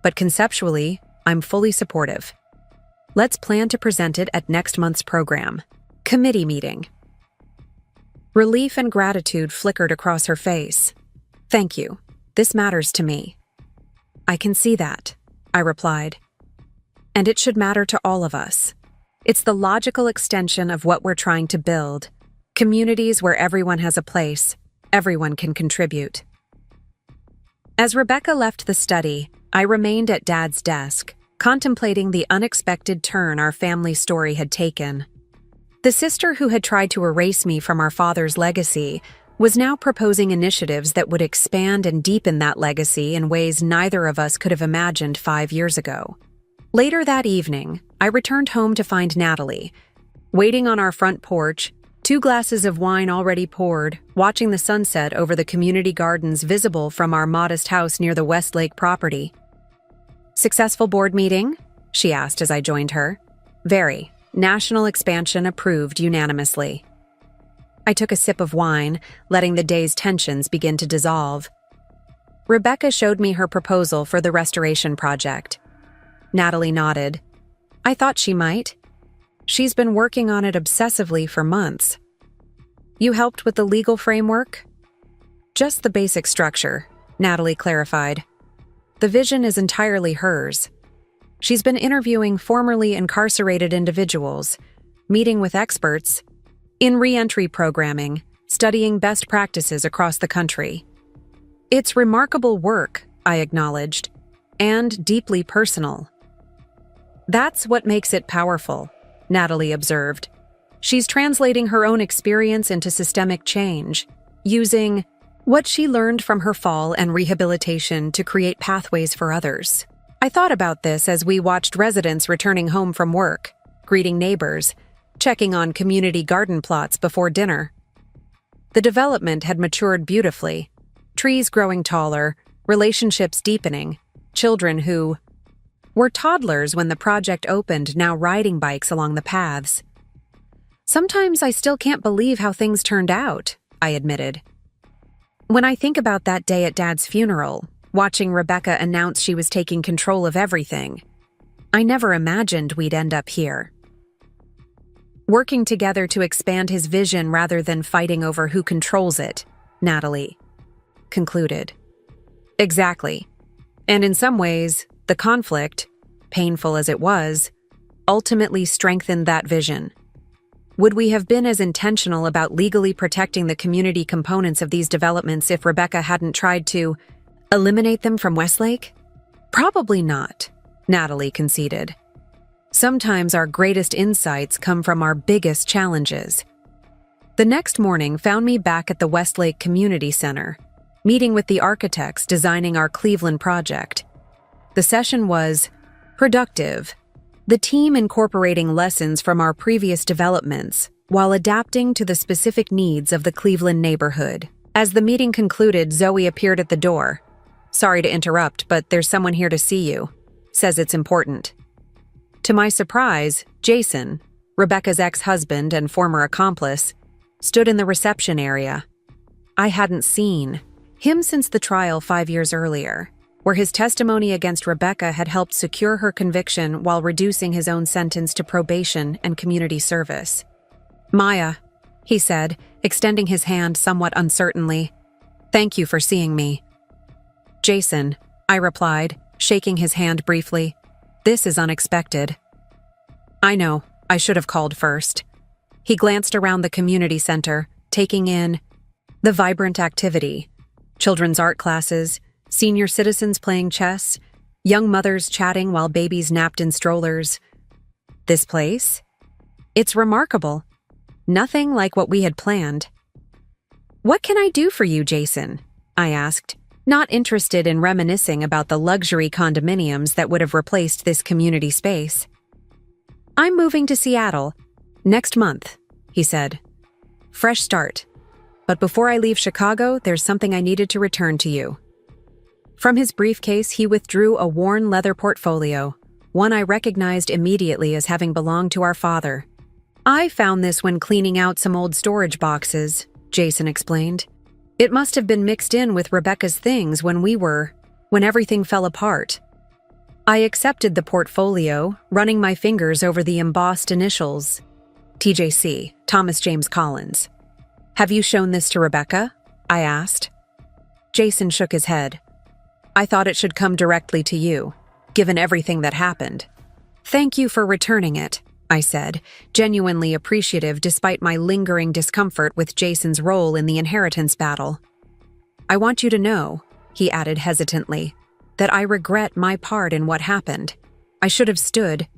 But conceptually, I'm fully supportive. Let's plan to present it at next month's program. Committee meeting. Relief and gratitude flickered across her face. Thank you. This matters to me. I can see that, I replied. And it should matter to all of us. It's the logical extension of what we're trying to build. Communities where everyone has a place, everyone can contribute. As Rebecca left the study, I remained at Dad's desk, contemplating the unexpected turn our family story had taken. The sister who had tried to erase me from our father's legacy was now proposing initiatives that would expand and deepen that legacy in ways neither of us could have imagined 5 years ago. Later that evening, I returned home to find Natalie, waiting on our front porch, 2 glasses of wine already poured, watching the sunset over the community gardens visible from our modest house near the Westlake property. Successful board meeting? She asked as I joined her. Very. National expansion approved unanimously. I took a sip of wine, letting the day's tensions begin to dissolve. Rebecca showed me her proposal for the restoration project. Natalie nodded. I thought she might. She's been working on it obsessively for months. You helped with the legal framework? Just the basic structure, Natalie clarified. The vision is entirely hers. She's been interviewing formerly incarcerated individuals, meeting with experts, in re-entry programming, studying best practices across the country. It's remarkable work, I acknowledged, and deeply personal. That's what makes it powerful, Natalie observed. She's translating her own experience into systemic change, using what she learned from her fall and rehabilitation to create pathways for others. I thought about this as we watched residents returning home from work, greeting neighbors, checking on community garden plots before dinner. The development had matured beautifully, trees growing taller, relationships deepening, children who were toddlers when the project opened now riding bikes along the paths. Sometimes I still can't believe how things turned out, I admitted. When I think about that day at Dad's funeral, watching Rebecca announce she was taking control of everything, I never imagined we'd end up here. Working together to expand his vision rather than fighting over who controls it, Natalie concluded. Exactly. And in some ways, the conflict, painful as it was, ultimately strengthened that vision. Would we have been as intentional about legally protecting the community components of these developments if Rebecca hadn't tried to eliminate them from Westlake? Probably not, Natalie conceded. Sometimes our greatest insights come from our biggest challenges. The next morning found me back at the Westlake Community Center, meeting with the architects designing our Cleveland project. The session was productive, the team incorporating lessons from our previous developments while adapting to the specific needs of the Cleveland neighborhood. As the meeting concluded, Zoe appeared at the door. Sorry to interrupt, but there's someone here to see you. Says it's important. To my surprise, Jason, Rebecca's ex-husband and former accomplice, stood in the reception area. I hadn't seen him since the trial 5 years earlier, where his testimony against Rebecca had helped secure her conviction while reducing his own sentence to probation and community service. Maya, he said, extending his hand somewhat uncertainly. Thank you for seeing me. Jason, I replied, shaking his hand briefly. This is unexpected. I know, I should have called first. He glanced around the community center, taking in the vibrant activity. Children's art classes, senior citizens playing chess, young mothers chatting while babies napped in strollers. This place? It's remarkable. Nothing like what we had planned. "What can I do for you, Jason?" I asked, not interested in reminiscing about the luxury condominiums that would have replaced this community space. "I'm moving to Seattle next month," he said. "Fresh start. But before I leave Chicago, there's something I needed to return to you." From his briefcase, he withdrew a worn leather portfolio, one I recognized immediately as having belonged to our father. "I found this when cleaning out some old storage boxes," Jason explained. "It must have been mixed in with Rebecca's things when everything fell apart." I accepted the portfolio, running my fingers over the embossed initials. TJC, Thomas James Collins. "Have you shown this to Rebecca?" I asked. Jason shook his head. "I thought it should come directly to you, given everything that happened." "Thank you for returning it," I said, genuinely appreciative despite my lingering discomfort with Jason's role in the inheritance battle. "I want you to know," he added hesitantly, "that I regret my part in what happened. I should have stood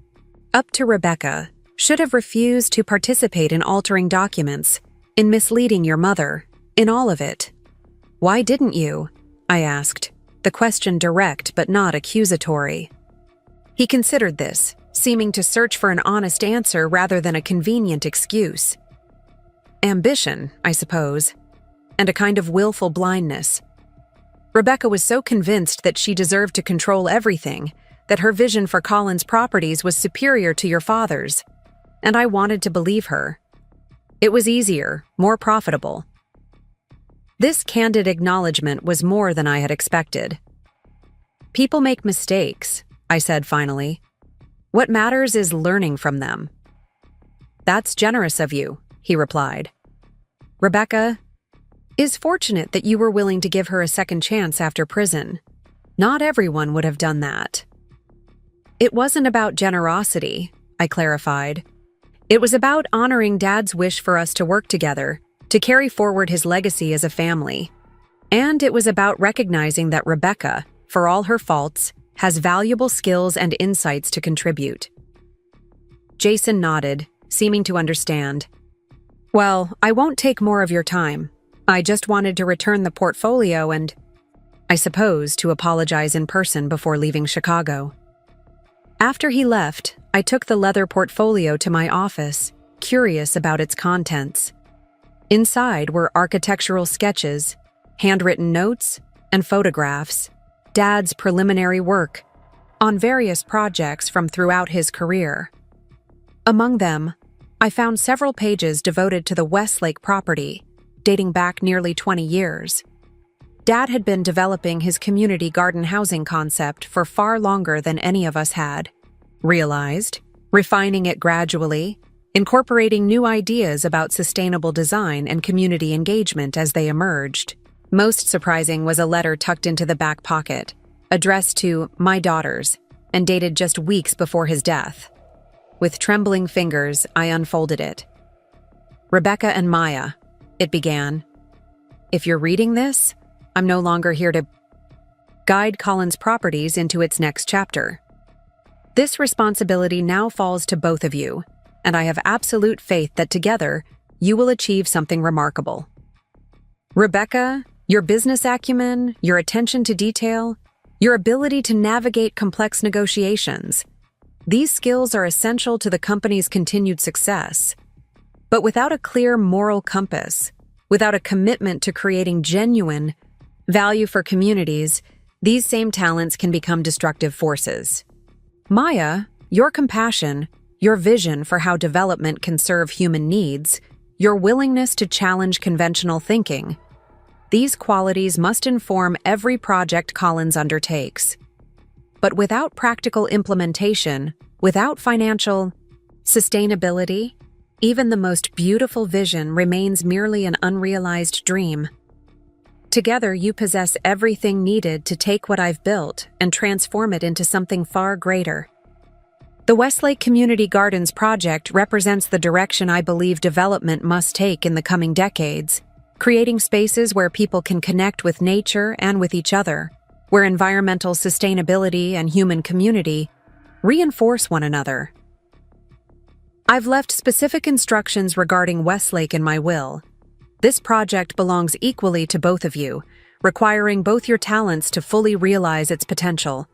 up to Rebecca, should have refused to participate in altering documents, in misleading your mother, in all of it." "Why didn't you?" I asked, the question direct but not accusatory. He considered this, seeming to search for an honest answer rather than a convenient excuse. "Ambition, I suppose, and a kind of willful blindness. Rebecca was so convinced that she deserved to control everything, that her vision for Collins Properties was superior to your father's, and I wanted to believe her. It was easier, more profitable." This candid acknowledgement was more than I had expected. "People make mistakes," I said finally. "What matters is learning from them." "That's generous of you," he replied. "Rebecca is fortunate that you were willing to give her a second chance after prison. Not everyone would have done that." "It wasn't about generosity," I clarified. "It was about honoring Dad's wish for us to work together, to carry forward his legacy as a family. And it was about recognizing that Rebecca, for all her faults, has valuable skills and insights to contribute." Jason nodded, seeming to understand. "Well, I won't take more of your time. I just wanted to return the portfolio and, I suppose, to apologize in person before leaving Chicago." After he left, I took the leather portfolio to my office, curious about its contents. Inside were architectural sketches, handwritten notes, and photographs, Dad's preliminary work, on various projects from throughout his career. Among them, I found several pages devoted to the Westlake property, dating back nearly 20 years. Dad had been developing his community garden housing concept for far longer than any of us had realized, refining it gradually, incorporating new ideas about sustainable design and community engagement as they emerged. Most surprising was a letter tucked into the back pocket, addressed to "my daughters," and dated just weeks before his death. With trembling fingers, I unfolded it. "Rebecca and Maya," it began. "If you're reading this, I'm no longer here to guide Collins Properties into its next chapter. This responsibility now falls to both of you, and I have absolute faith that together, you will achieve something remarkable. Rebecca, your business acumen, your attention to detail, your ability to navigate complex negotiations, these skills are essential to the company's continued success. But without a clear moral compass, without a commitment to creating genuine value for communities, these same talents can become destructive forces. Maya, your compassion, your vision for how development can serve human needs, your willingness to challenge conventional thinking, these qualities must inform every project Collins undertakes. But without practical implementation, without financial sustainability, even the most beautiful vision remains merely an unrealized dream. Together, you possess everything needed to take what I've built and transform it into something far greater. The Westlake Community Gardens project represents the direction I believe development must take in the coming decades, creating spaces where people can connect with nature and with each other, where environmental sustainability and human community reinforce one another. I've left specific instructions regarding Westlake in my will. This project belongs equally to both of you, requiring both your talents to fully realize its potential.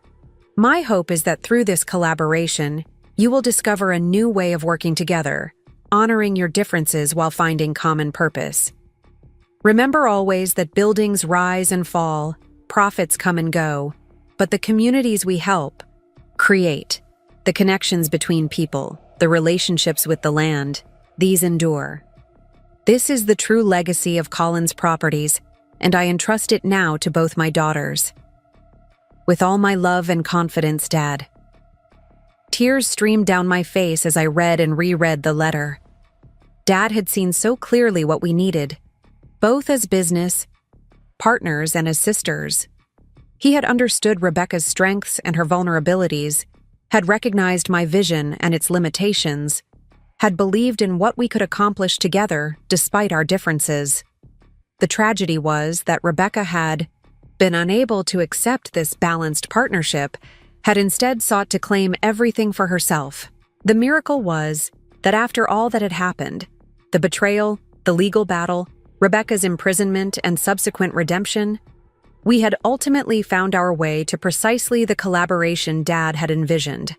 My hope is that through this collaboration, you will discover a new way of working together, honoring your differences while finding common purpose. Remember always that buildings rise and fall, profits come and go, but the communities we help create, the connections between people, the relationships with the land, these endure. This is the true legacy of Collins Properties, and I entrust it now to both my daughters. With all my love and confidence, Dad. Tears streamed down my face as I read and reread the letter. Dad had seen so clearly what we needed, both as business partners and as sisters. He had understood Rebecca's strengths and her vulnerabilities, had recognized my vision and its limitations, had believed in what we could accomplish together despite our differences. The tragedy was that Rebecca had been unable to accept this balanced partnership, had instead sought to claim everything for herself. The miracle was that after all that had happened, the betrayal, the legal battle, Rebecca's imprisonment and subsequent redemption, we had ultimately found our way to precisely the collaboration Dad had envisioned.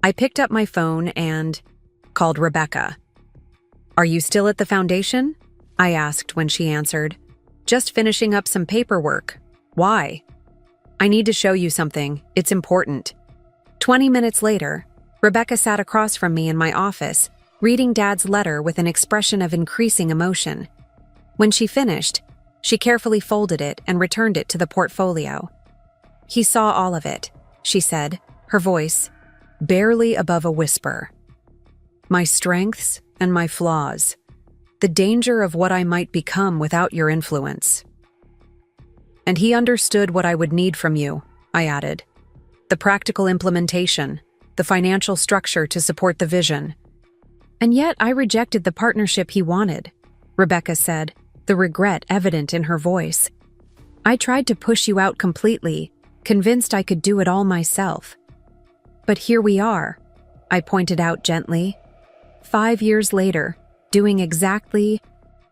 I picked up my phone and called Rebecca. "Are you still at the foundation?" I asked when she answered. "Just finishing up some paperwork." "Why?" "I need to show you something. It's important." 20 minutes later, Rebecca sat across from me in my office, reading Dad's letter with an expression of increasing emotion. When she finished, she carefully folded it and returned it to the portfolio. "He saw all of it," she said, her voice barely above a whisper. "My strengths and my flaws. The danger of what I might become without your influence. And he understood what I would need from you," I added. "The practical implementation, the financial structure to support the vision." "And yet I rejected the partnership he wanted," Rebecca said, the regret evident in her voice. "I tried to push you out completely, convinced I could do it all myself. But here we are," I pointed out gently. 5 years later, doing exactly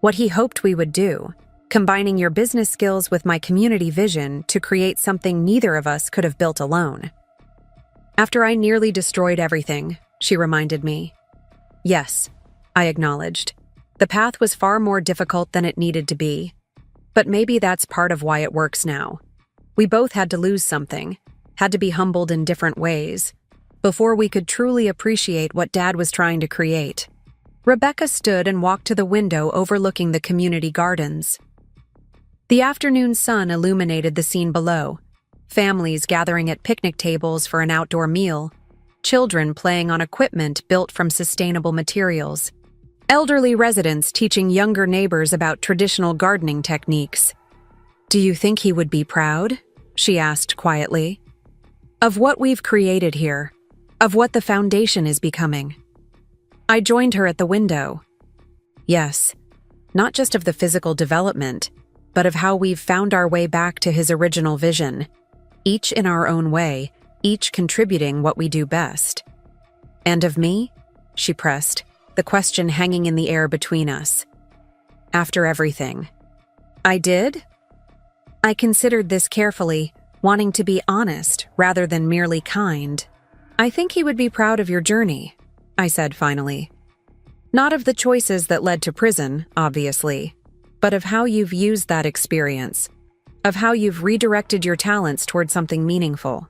what he hoped we would do, combining your business skills with my community vision to create something neither of us could have built alone. "After I nearly destroyed everything," she reminded me. "Yes," I acknowledged. "The path was far more difficult than it needed to be. But maybe that's part of why it works now. We both had to lose something, had to be humbled in different ways, before we could truly appreciate what Dad was trying to create." Rebecca stood and walked to the window overlooking the community gardens. The afternoon sun illuminated the scene below, families gathering at picnic tables for an outdoor meal, children playing on equipment built from sustainable materials, elderly residents teaching younger neighbors about traditional gardening techniques. "Do you think he would be proud?" she asked quietly. "Of what we've created here, of what the foundation is becoming." I joined her at the window. "Yes, not just of the physical development, but of how we've found our way back to his original vision, each in our own way, each contributing what we do best." "And of me?" she pressed, the question hanging in the air between us. "After everything." "I did?" I considered this carefully, wanting to be honest rather than merely kind. "I think he would be proud of your journey," I said finally. "Not of the choices that led to prison, obviously, but of how you've used that experience, of how you've redirected your talents toward something meaningful.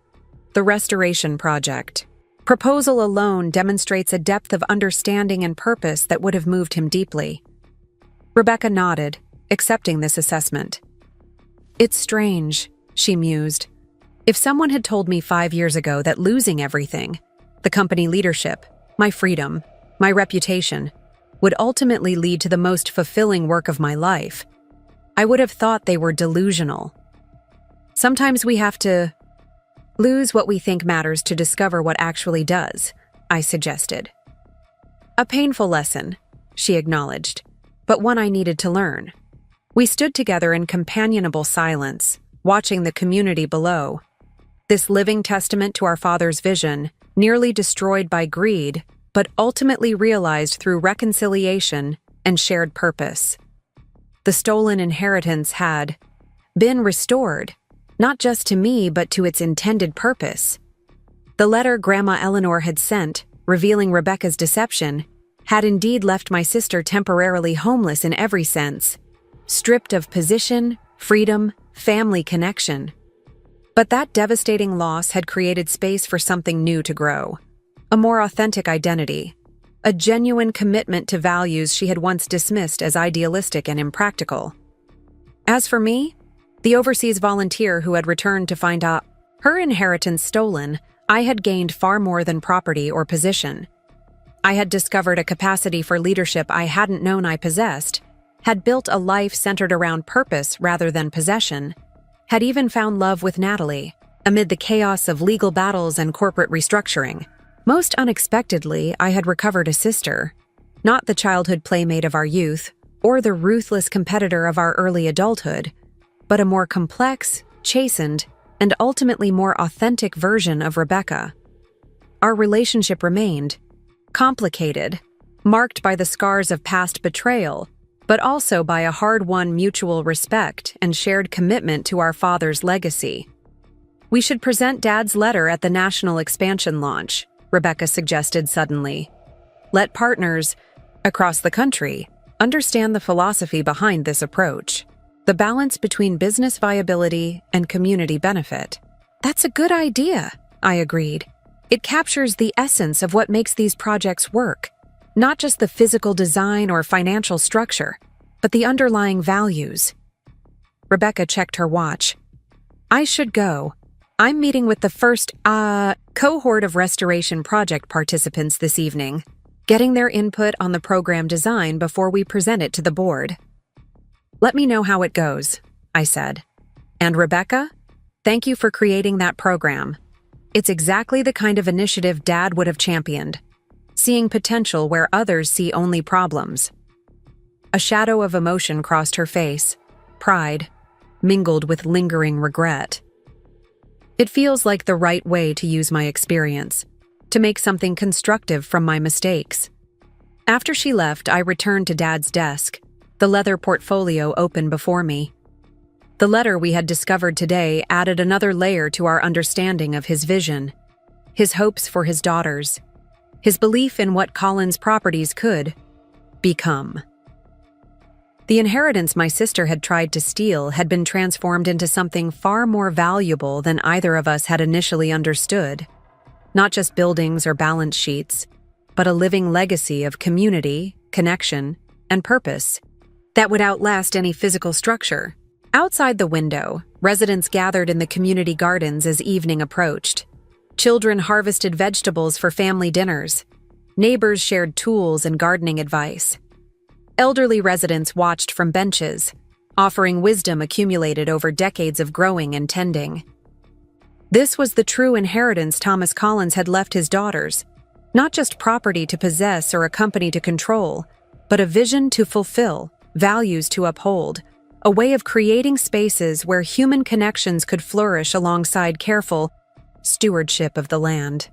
The restoration project. Proposal alone demonstrates a depth of understanding and purpose that would have moved him deeply." Rebecca nodded, accepting this assessment. "It's strange," she mused. "If someone had told me 5 years ago that losing everything, the company leadership, my freedom, my reputation, would ultimately lead to the most fulfilling work of my life, I would have thought they were delusional. Sometimes we have to lose what we think matters to discover what actually does." I suggested. A painful lesson, she acknowledged, but one I needed to learn. We stood together in companionable silence, watching the community below. This living testament to our father's vision, nearly destroyed by greed, but ultimately realized through reconciliation and shared purpose. The stolen inheritance had been restored, not just to me but to its intended purpose. The letter Grandma Eleanor had sent, revealing Rebecca's deception, had indeed left my sister temporarily homeless in every sense, stripped of position, freedom, family connection. But that devastating loss had created space for something new to grow, a more authentic identity, a genuine commitment to values she had once dismissed as idealistic and impractical. As for me, the overseas volunteer who had returned to find her inheritance stolen, I had gained far more than property or position. I had discovered a capacity for leadership I hadn't known I possessed, had built a life centered around purpose rather than possession, had even found love with Natalie, amid the chaos of legal battles and corporate restructuring. Most unexpectedly, I had recovered a sister, not the childhood playmate of our youth, or the ruthless competitor of our early adulthood, but a more complex, chastened, and ultimately more authentic version of Rebecca. Our relationship remained complicated, marked by the scars of past betrayal, but also by a hard-won mutual respect and shared commitment to our father's legacy. We should present Dad's letter at the national expansion launch, Rebecca suggested suddenly. Let partners across the country understand the philosophy behind this approach, the balance between business viability and community benefit. That's a good idea, I agreed. It captures the essence of what makes these projects work, not just the physical design or financial structure, but the underlying values. Rebecca checked her watch. I should go. I'm meeting with the first, cohort of restoration project participants this evening, getting their input on the program design before we present it to the board. Let me know how it goes, I said. And Rebecca, thank you for creating that program. It's exactly the kind of initiative Dad would have championed, seeing potential where others see only problems. A shadow of emotion crossed her face, pride, mingled with lingering regret. It feels like the right way to use my experience, to make something constructive from my mistakes. After she left, I returned to Dad's desk, the leather portfolio open before me. The letter we had discovered today added another layer to our understanding of his vision, his hopes for his daughters, his belief in what Colin's properties could become. The inheritance my sister had tried to steal had been transformed into something far more valuable than either of us had initially understood. Not just buildings or balance sheets, but a living legacy of community, connection, and purpose that would outlast any physical structure. Outside the window, residents gathered in the community gardens as evening approached. Children harvested vegetables for family dinners. Neighbors shared tools and gardening advice. Elderly residents watched from benches, offering wisdom accumulated over decades of growing and tending. This was the true inheritance Thomas Collins had left his daughters, not just property to possess or a company to control, but a vision to fulfill, values to uphold, a way of creating spaces where human connections could flourish alongside careful stewardship of the land.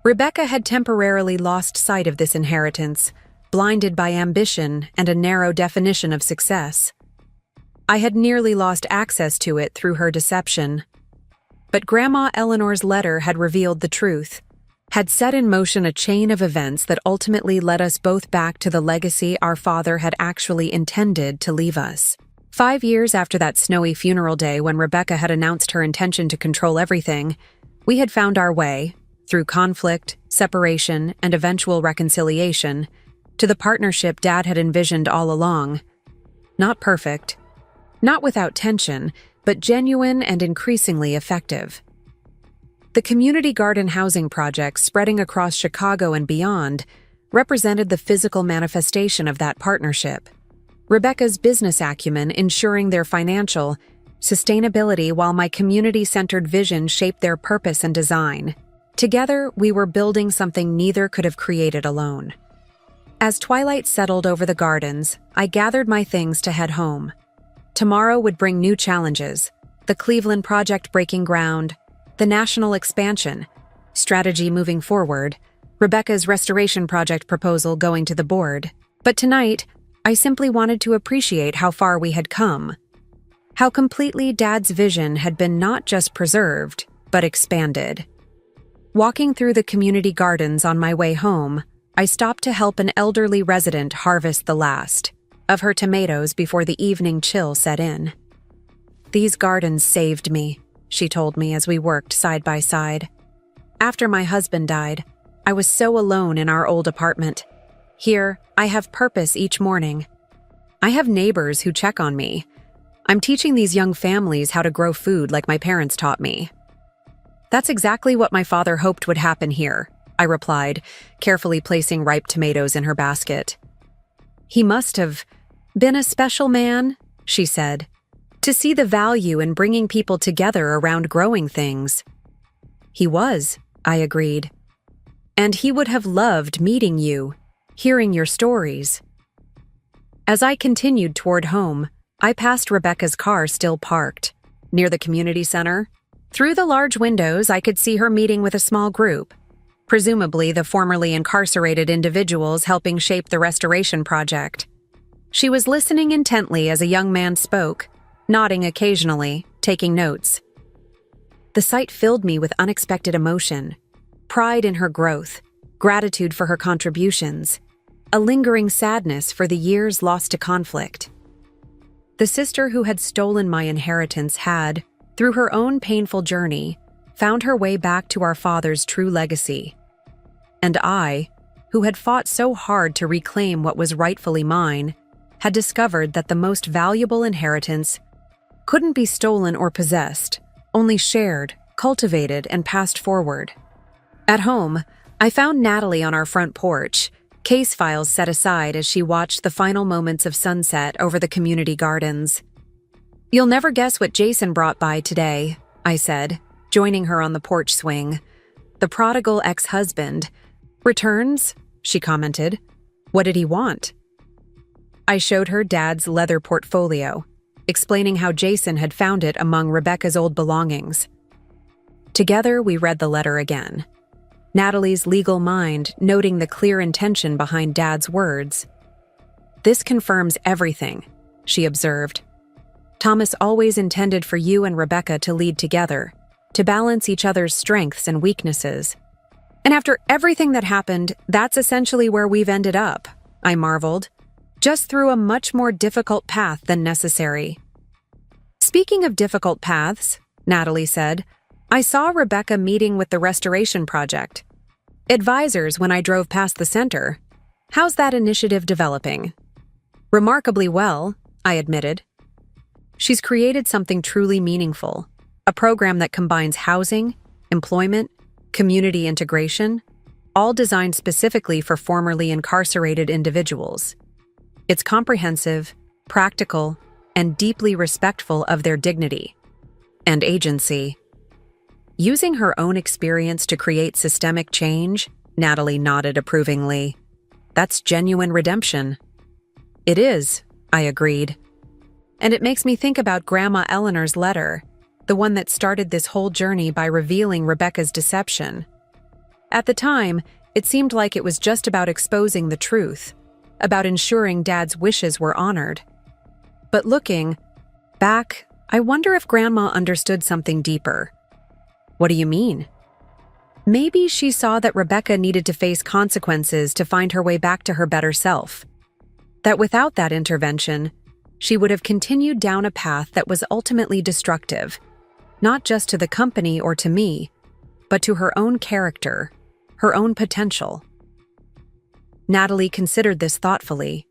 Rebecca had temporarily lost sight of this inheritance, blinded by ambition and a narrow definition of success. I had nearly lost access to it through her deception. But Grandma Eleanor's letter had revealed the truth, had set in motion a chain of events that ultimately led us both back to the legacy our father had actually intended to leave us. 5 years after that snowy funeral day when Rebecca had announced her intention to control everything, we had found our way, through conflict, separation, and eventual reconciliation, to the partnership Dad had envisioned all along. Not perfect, not without tension, but genuine and increasingly effective. The community garden housing projects spreading across Chicago and beyond represented the physical manifestation of that partnership. Rebecca's business acumen ensuring their financial sustainability while my community-centered vision shaped their purpose and design. Together, we were building something neither could have created alone. As twilight settled over the gardens, I gathered my things to head home. Tomorrow would bring new challenges: the Cleveland project breaking ground, the national expansion, strategy moving forward, Rebecca's restoration project proposal going to the board. But tonight, I simply wanted to appreciate how far we had come. How completely Dad's vision had been not just preserved, but expanded. Walking through the community gardens on my way home, I stopped to help an elderly resident harvest the last of her tomatoes before the evening chill set in. "These gardens saved me," she told me as we worked side by side. "After my husband died, I was so alone in our old apartment. Here, I have purpose each morning. I have neighbors who check on me. I'm teaching these young families how to grow food like my parents taught me." "That's exactly what my father hoped would happen here," I replied, carefully placing ripe tomatoes in her basket. "He must have been a special man," she said, "to see the value in bringing people together around growing things." "He was," I agreed. "And he would have loved meeting you, hearing your stories." As I continued toward home, I passed Rebecca's car still parked near the community center. Through the large windows, I could see her meeting with a small group, presumably the formerly incarcerated individuals helping shape the restoration project. She was listening intently as a young man spoke, nodding occasionally, taking notes. The sight filled me with unexpected emotion: pride in her growth, gratitude for her contributions, a lingering sadness for the years lost to conflict. The sister who had stolen my inheritance had, through her own painful journey, found her way back to our father's true legacy. And I, who had fought so hard to reclaim what was rightfully mine, had discovered that the most valuable inheritance couldn't be stolen or possessed, only shared, cultivated, and passed forward. At home, I found Natalie on our front porch, case files set aside as she watched the final moments of sunset over the community gardens. "You'll never guess what Jason brought by today," I said, joining her on the porch swing. "The prodigal ex-husband returns," she commented. "What did he want?" I showed her Dad's leather portfolio, explaining how Jason had found it among Rebecca's old belongings. Together, we read the letter again, Natalie's legal mind noting the clear intention behind Dad's words. "This confirms everything," she observed. "Thomas always intended for you and Rebecca to lead together, to balance each other's strengths and weaknesses. And after everything that happened, that's essentially where we've ended up," I marveled, "just through a much more difficult path than necessary." "Speaking of difficult paths," Natalie said, "I saw Rebecca meeting with the restoration project advisors when I drove past the center. How's that initiative developing?" "Remarkably well," I admitted. "She's created something truly meaningful, a program that combines housing, employment, community integration, all designed specifically for formerly incarcerated individuals. It's comprehensive, practical, and deeply respectful of their dignity and agency." "Using her own experience to create systemic change," Natalie nodded approvingly. "That's genuine redemption." "It is," I agreed. "And it makes me think about Grandma Eleanor's letter, the one that started this whole journey by revealing Rebecca's deception. At the time, it seemed like it was just about exposing the truth, about ensuring Dad's wishes were honored. But looking back, I wonder if Grandma understood something deeper." "What do you mean?" "Maybe she saw that Rebecca needed to face consequences to find her way back to her better self. That without that intervention, she would have continued down a path that was ultimately destructive, not just to the company or to me, but to her own character, her own potential." Natalie considered this thoughtfully.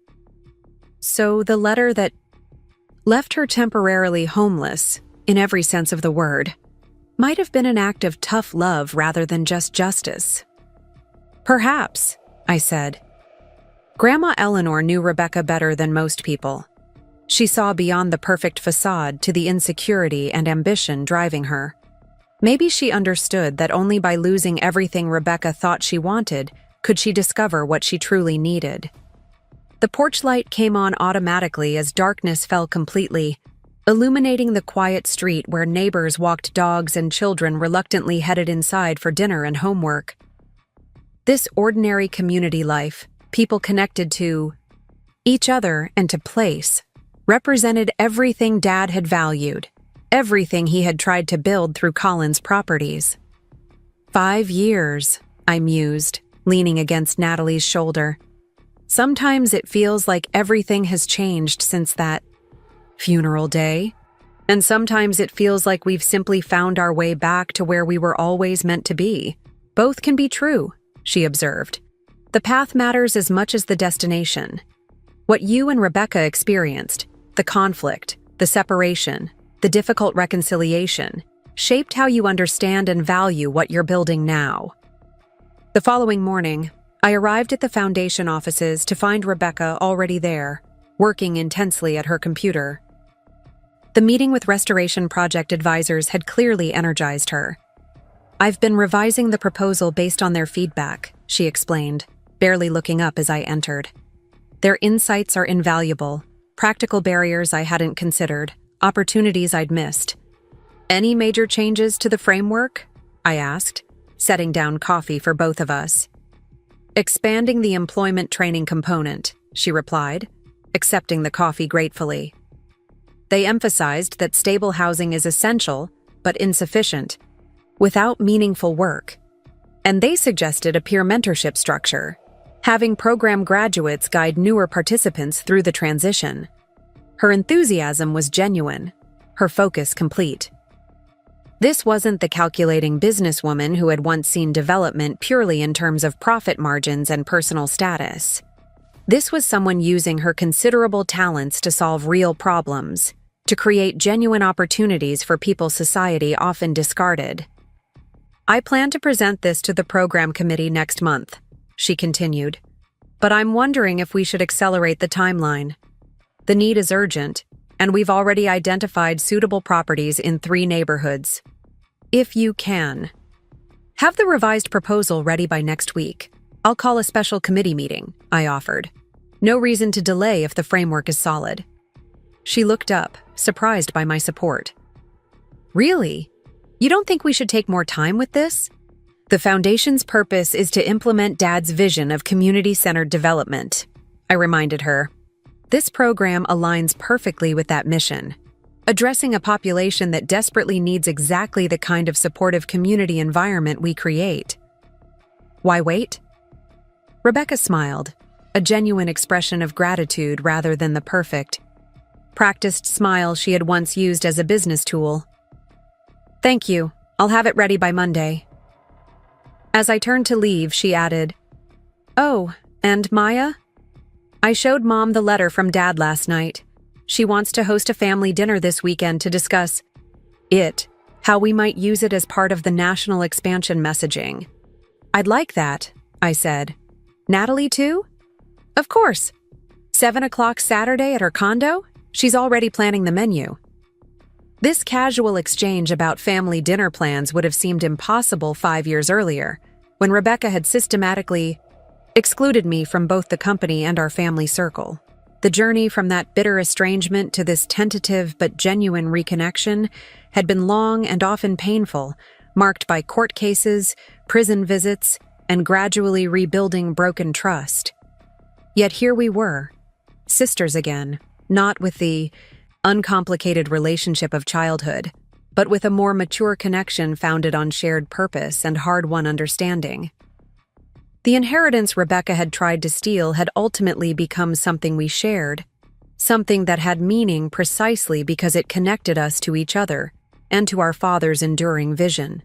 "So the letter that left her temporarily homeless, in every sense of the word, might have been an act of tough love rather than just justice." "Perhaps," I said. Grandma Eleanor knew Rebecca better than most people. She saw beyond the perfect facade to the insecurity and ambition driving her. Maybe she understood that only by losing everything Rebecca thought she wanted could she discover what she truly needed. The porch light came on automatically as darkness fell completely, illuminating the quiet street where neighbors walked dogs and children reluctantly headed inside for dinner and homework. This ordinary community life, people connected to each other and to place, represented everything Dad had valued, everything he had tried to build through Colin's properties. 5 years, I mused, leaning against Natalie's shoulder. Sometimes it feels like everything has changed since that funeral day, and sometimes it feels like we've simply found our way back to where we were always meant to be. Both can be true, she observed. The path matters as much as the destination. What you and Rebecca experienced, the conflict, the separation, the difficult reconciliation, shaped how you understand and value what you're building now. The following morning, I arrived at the foundation offices to find Rebecca already there, working intensely at her computer. The meeting with restoration project advisors had clearly energized her. "I've been revising the proposal based on their feedback," she explained, barely looking up as I entered. "Their insights are invaluable, practical barriers I hadn't considered, opportunities I'd missed." "Any major changes to the framework?" I asked, setting down coffee for both of us. "Expanding the employment training component," she replied, accepting the coffee gratefully. They emphasized that stable housing is essential, but insufficient, without meaningful work. And they suggested a peer mentorship structure, having program graduates guide newer participants through the transition. Her enthusiasm was genuine, her focus complete. This wasn't the calculating businesswoman who had once seen development purely in terms of profit margins and personal status. This was someone using her considerable talents to solve real problems, to create genuine opportunities for people society often discarded. "I plan to present this to the program committee next month," she continued, "but I'm wondering if we should accelerate the timeline. The need is urgent, and we've already identified suitable properties in 3 neighborhoods. If you can, have the revised proposal ready by next week. I'll call a special committee meeting," I offered. "No reason to delay if the framework is solid." She looked up, surprised by my support. "Really? You don't think we should take more time with this?" "The foundation's purpose is to implement Dad's vision of community-centered development," I reminded her. "This program aligns perfectly with that mission, addressing a population that desperately needs exactly the kind of supportive community environment we create." "Why wait?" Rebecca smiled, a genuine expression of gratitude rather than the perfect, practiced smile she had once used as a business tool. "Thank you. I'll have it ready by Monday." As I turned to leave, she added, "Oh, and Maya? I showed Mom the letter from Dad last night. She wants to host a family dinner this weekend to discuss how we might use it as part of the national expansion messaging." "I'd like that," I said. "Natalie too?" "Of course. 7 o'clock Saturday at her condo? She's already planning the menu." This casual exchange about family dinner plans would have seemed impossible 5 years earlier, when Rebecca had systematically excluded me from both the company and our family circle. The journey from that bitter estrangement to this tentative but genuine reconnection had been long and often painful, marked by court cases, prison visits, and gradually rebuilding broken trust. Yet here we were, sisters again, not with the uncomplicated relationship of childhood, but with a more mature connection founded on shared purpose and hard-won understanding. The inheritance Rebecca had tried to steal had ultimately become something we shared, something that had meaning precisely because it connected us to each other and to our father's enduring vision.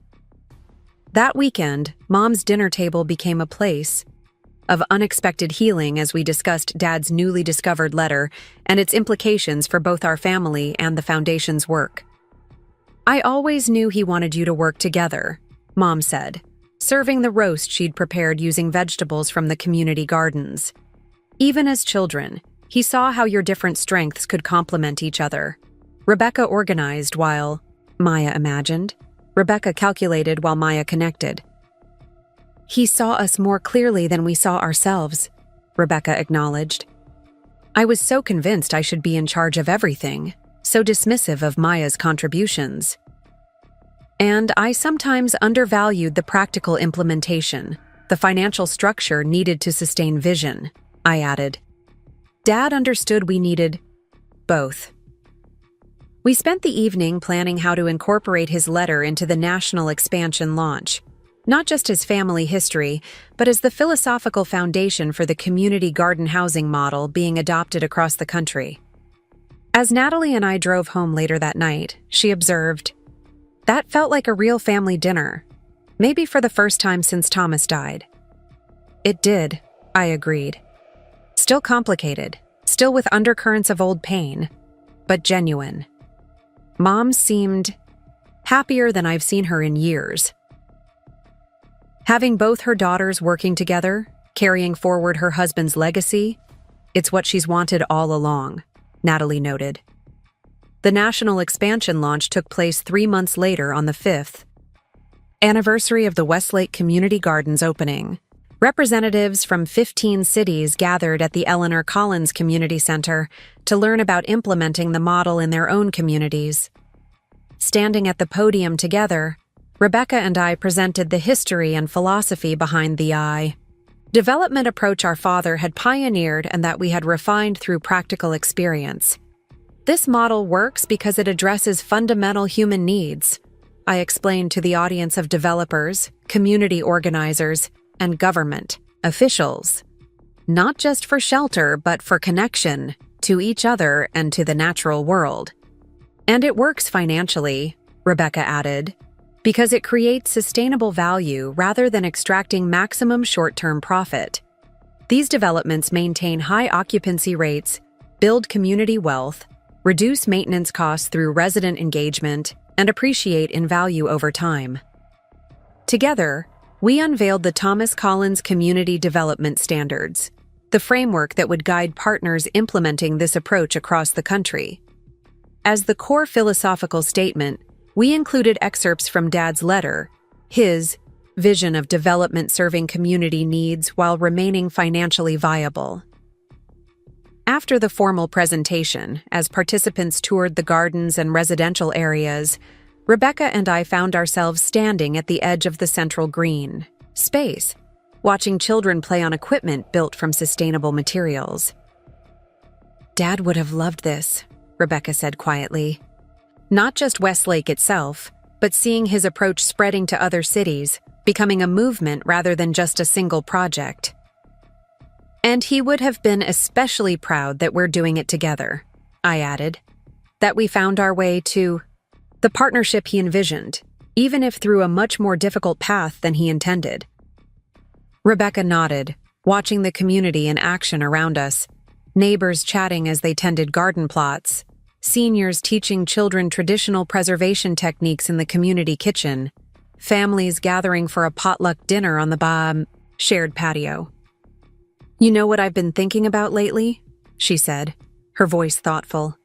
That weekend, Mom's dinner table became a place of unexpected healing as we discussed Dad's newly discovered letter and its implications for both our family and the Foundation's work. "I always knew he wanted you to work together," Mom said, serving the roast she'd prepared using vegetables from the community gardens. "Even as children, he saw how your different strengths could complement each other. Rebecca organized while Maya imagined. Rebecca calculated while Maya connected. He saw us more clearly than we saw ourselves, Rebecca acknowledged. I was so convinced I should be in charge of everything, so dismissive of Maya's contributions. And I sometimes undervalued the practical implementation, the financial structure needed to sustain vision, I added. Dad understood we needed both. We spent the evening planning how to incorporate his letter into the national expansion launch, not just as family history, but as the philosophical foundation for the community garden housing model being adopted across the country. As Natalie and I drove home later that night, she observed, "That felt like a real family dinner, maybe for the first time since Thomas died." It did, I agreed. Still complicated, still with undercurrents of old pain, but genuine. Mom seemed happier than I've seen her in years. Having both her daughters working together, carrying forward her husband's legacy, it's what she's wanted all along, Natalie noted. The national expansion launch took place 3 months later on the 5th anniversary of the Westlake Community Gardens opening. Representatives from 15 cities gathered at the Eleanor Collins Community Center to learn about implementing the model in their own communities. Standing at the podium together, Rebecca and I presented the history and philosophy behind the development approach our father had pioneered and that we had refined through practical experience. This model works because it addresses fundamental human needs, I explained to the audience of developers, community organizers, and government officials. Not just for shelter, but for connection to each other and to the natural world. And it works financially, Rebecca added, because it creates sustainable value rather than extracting maximum short-term profit. These developments maintain high occupancy rates, build community wealth, reduce maintenance costs through resident engagement, and appreciate in value over time. Together, we unveiled the Thomas Collins Community Development Standards, the framework that would guide partners implementing this approach across the country. As the core philosophical statement, we included excerpts from Dad's letter, his vision of development serving community needs while remaining financially viable. After the formal presentation, as participants toured the gardens and residential areas, Rebecca and I found ourselves standing at the edge of the central green space, watching children play on equipment built from sustainable materials. Dad would have loved this, Rebecca said quietly. Not just Westlake itself, but seeing his approach spreading to other cities, becoming a movement rather than just a single project. And he would have been especially proud that we're doing it together, I added. That we found our way to the partnership he envisioned, even if through a much more difficult path than he intended. Rebecca nodded, watching the community in action around us, neighbors chatting as they tended garden plots, seniors teaching children traditional preservation techniques in the community kitchen, families gathering for a potluck dinner on the shared patio. "You know what I've been thinking about lately?" she said, her voice thoughtful.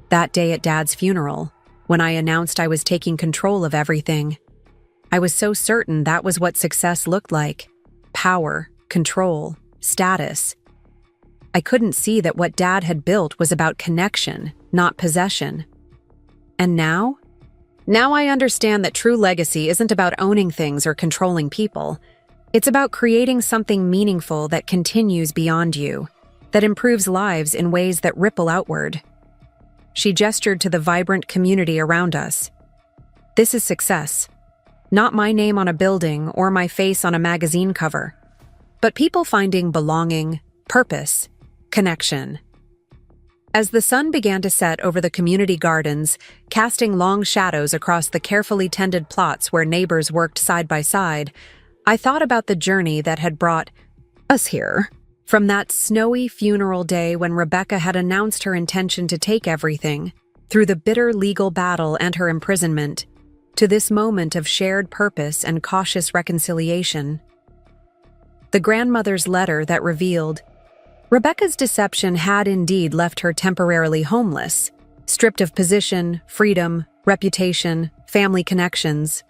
"That day at Dad's funeral, when I announced I was taking control of everything. I was so certain that was what success looked like. Power, control, status. I couldn't see that what Dad had built was about connection, not possession. And now? Now I understand that true legacy isn't about owning things or controlling people. It's about creating something meaningful that continues beyond you, that improves lives in ways that ripple outward." She gestured to the vibrant community around us. "This is success. Not my name on a building or my face on a magazine cover, but people finding belonging, purpose, connection." As the sun began to set over the community gardens, casting long shadows across the carefully tended plots where neighbors worked side by side, I thought about the journey that had brought us here. From that snowy funeral day when Rebecca had announced her intention to take everything, through the bitter legal battle and her imprisonment, to this moment of shared purpose and cautious reconciliation. The grandmother's letter that revealed Rebecca's deception had indeed left her temporarily homeless, stripped of position, freedom, reputation, family connections.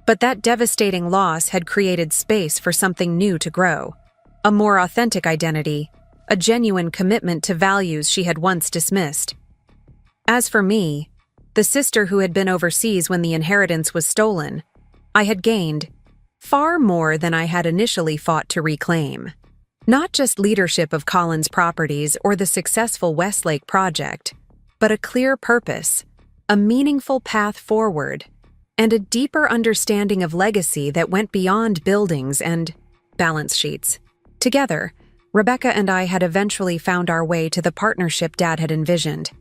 But that devastating loss had created space for something new to grow, a more authentic identity, a genuine commitment to values she had once dismissed. As for me, the sister who had been overseas when the inheritance was stolen, I had gained far more than I had initially fought to reclaim. Not just leadership of Collins Properties or the successful Westlake project, but a clear purpose, a meaningful path forward, and a deeper understanding of legacy that went beyond buildings and balance sheets. Together, Rebecca and I had eventually found our way to the partnership Dad had envisioned,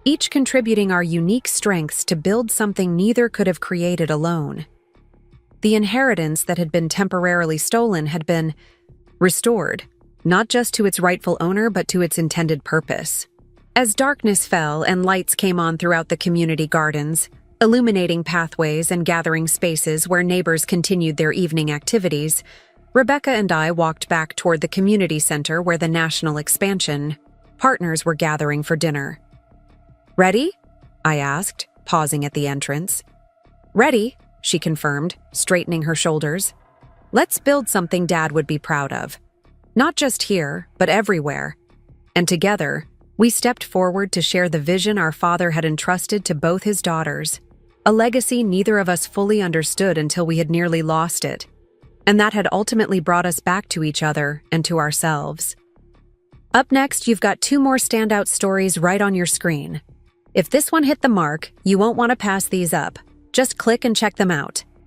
each contributing our unique strengths to build something neither could have created alone. The inheritance that had been temporarily stolen had been restored, not just to its rightful owner but to its intended purpose. As darkness fell and lights came on throughout the community gardens, illuminating pathways and gathering spaces where neighbors continued their evening activities, Rebecca and I walked back toward the community center where the national expansion partners were gathering for dinner. "Ready?" I asked, pausing at the entrance. "Ready," she confirmed, straightening her shoulders. "Let's build something Dad would be proud of. Not just here, but everywhere." And together, we stepped forward to share the vision our father had entrusted to both his daughters, a legacy neither of us fully understood until we had nearly lost it, and that had ultimately brought us back to each other and to ourselves. Up next, you've got 2 more standout stories right on your screen. If this one hit the mark, you won't want to pass these up. Just click and check them out.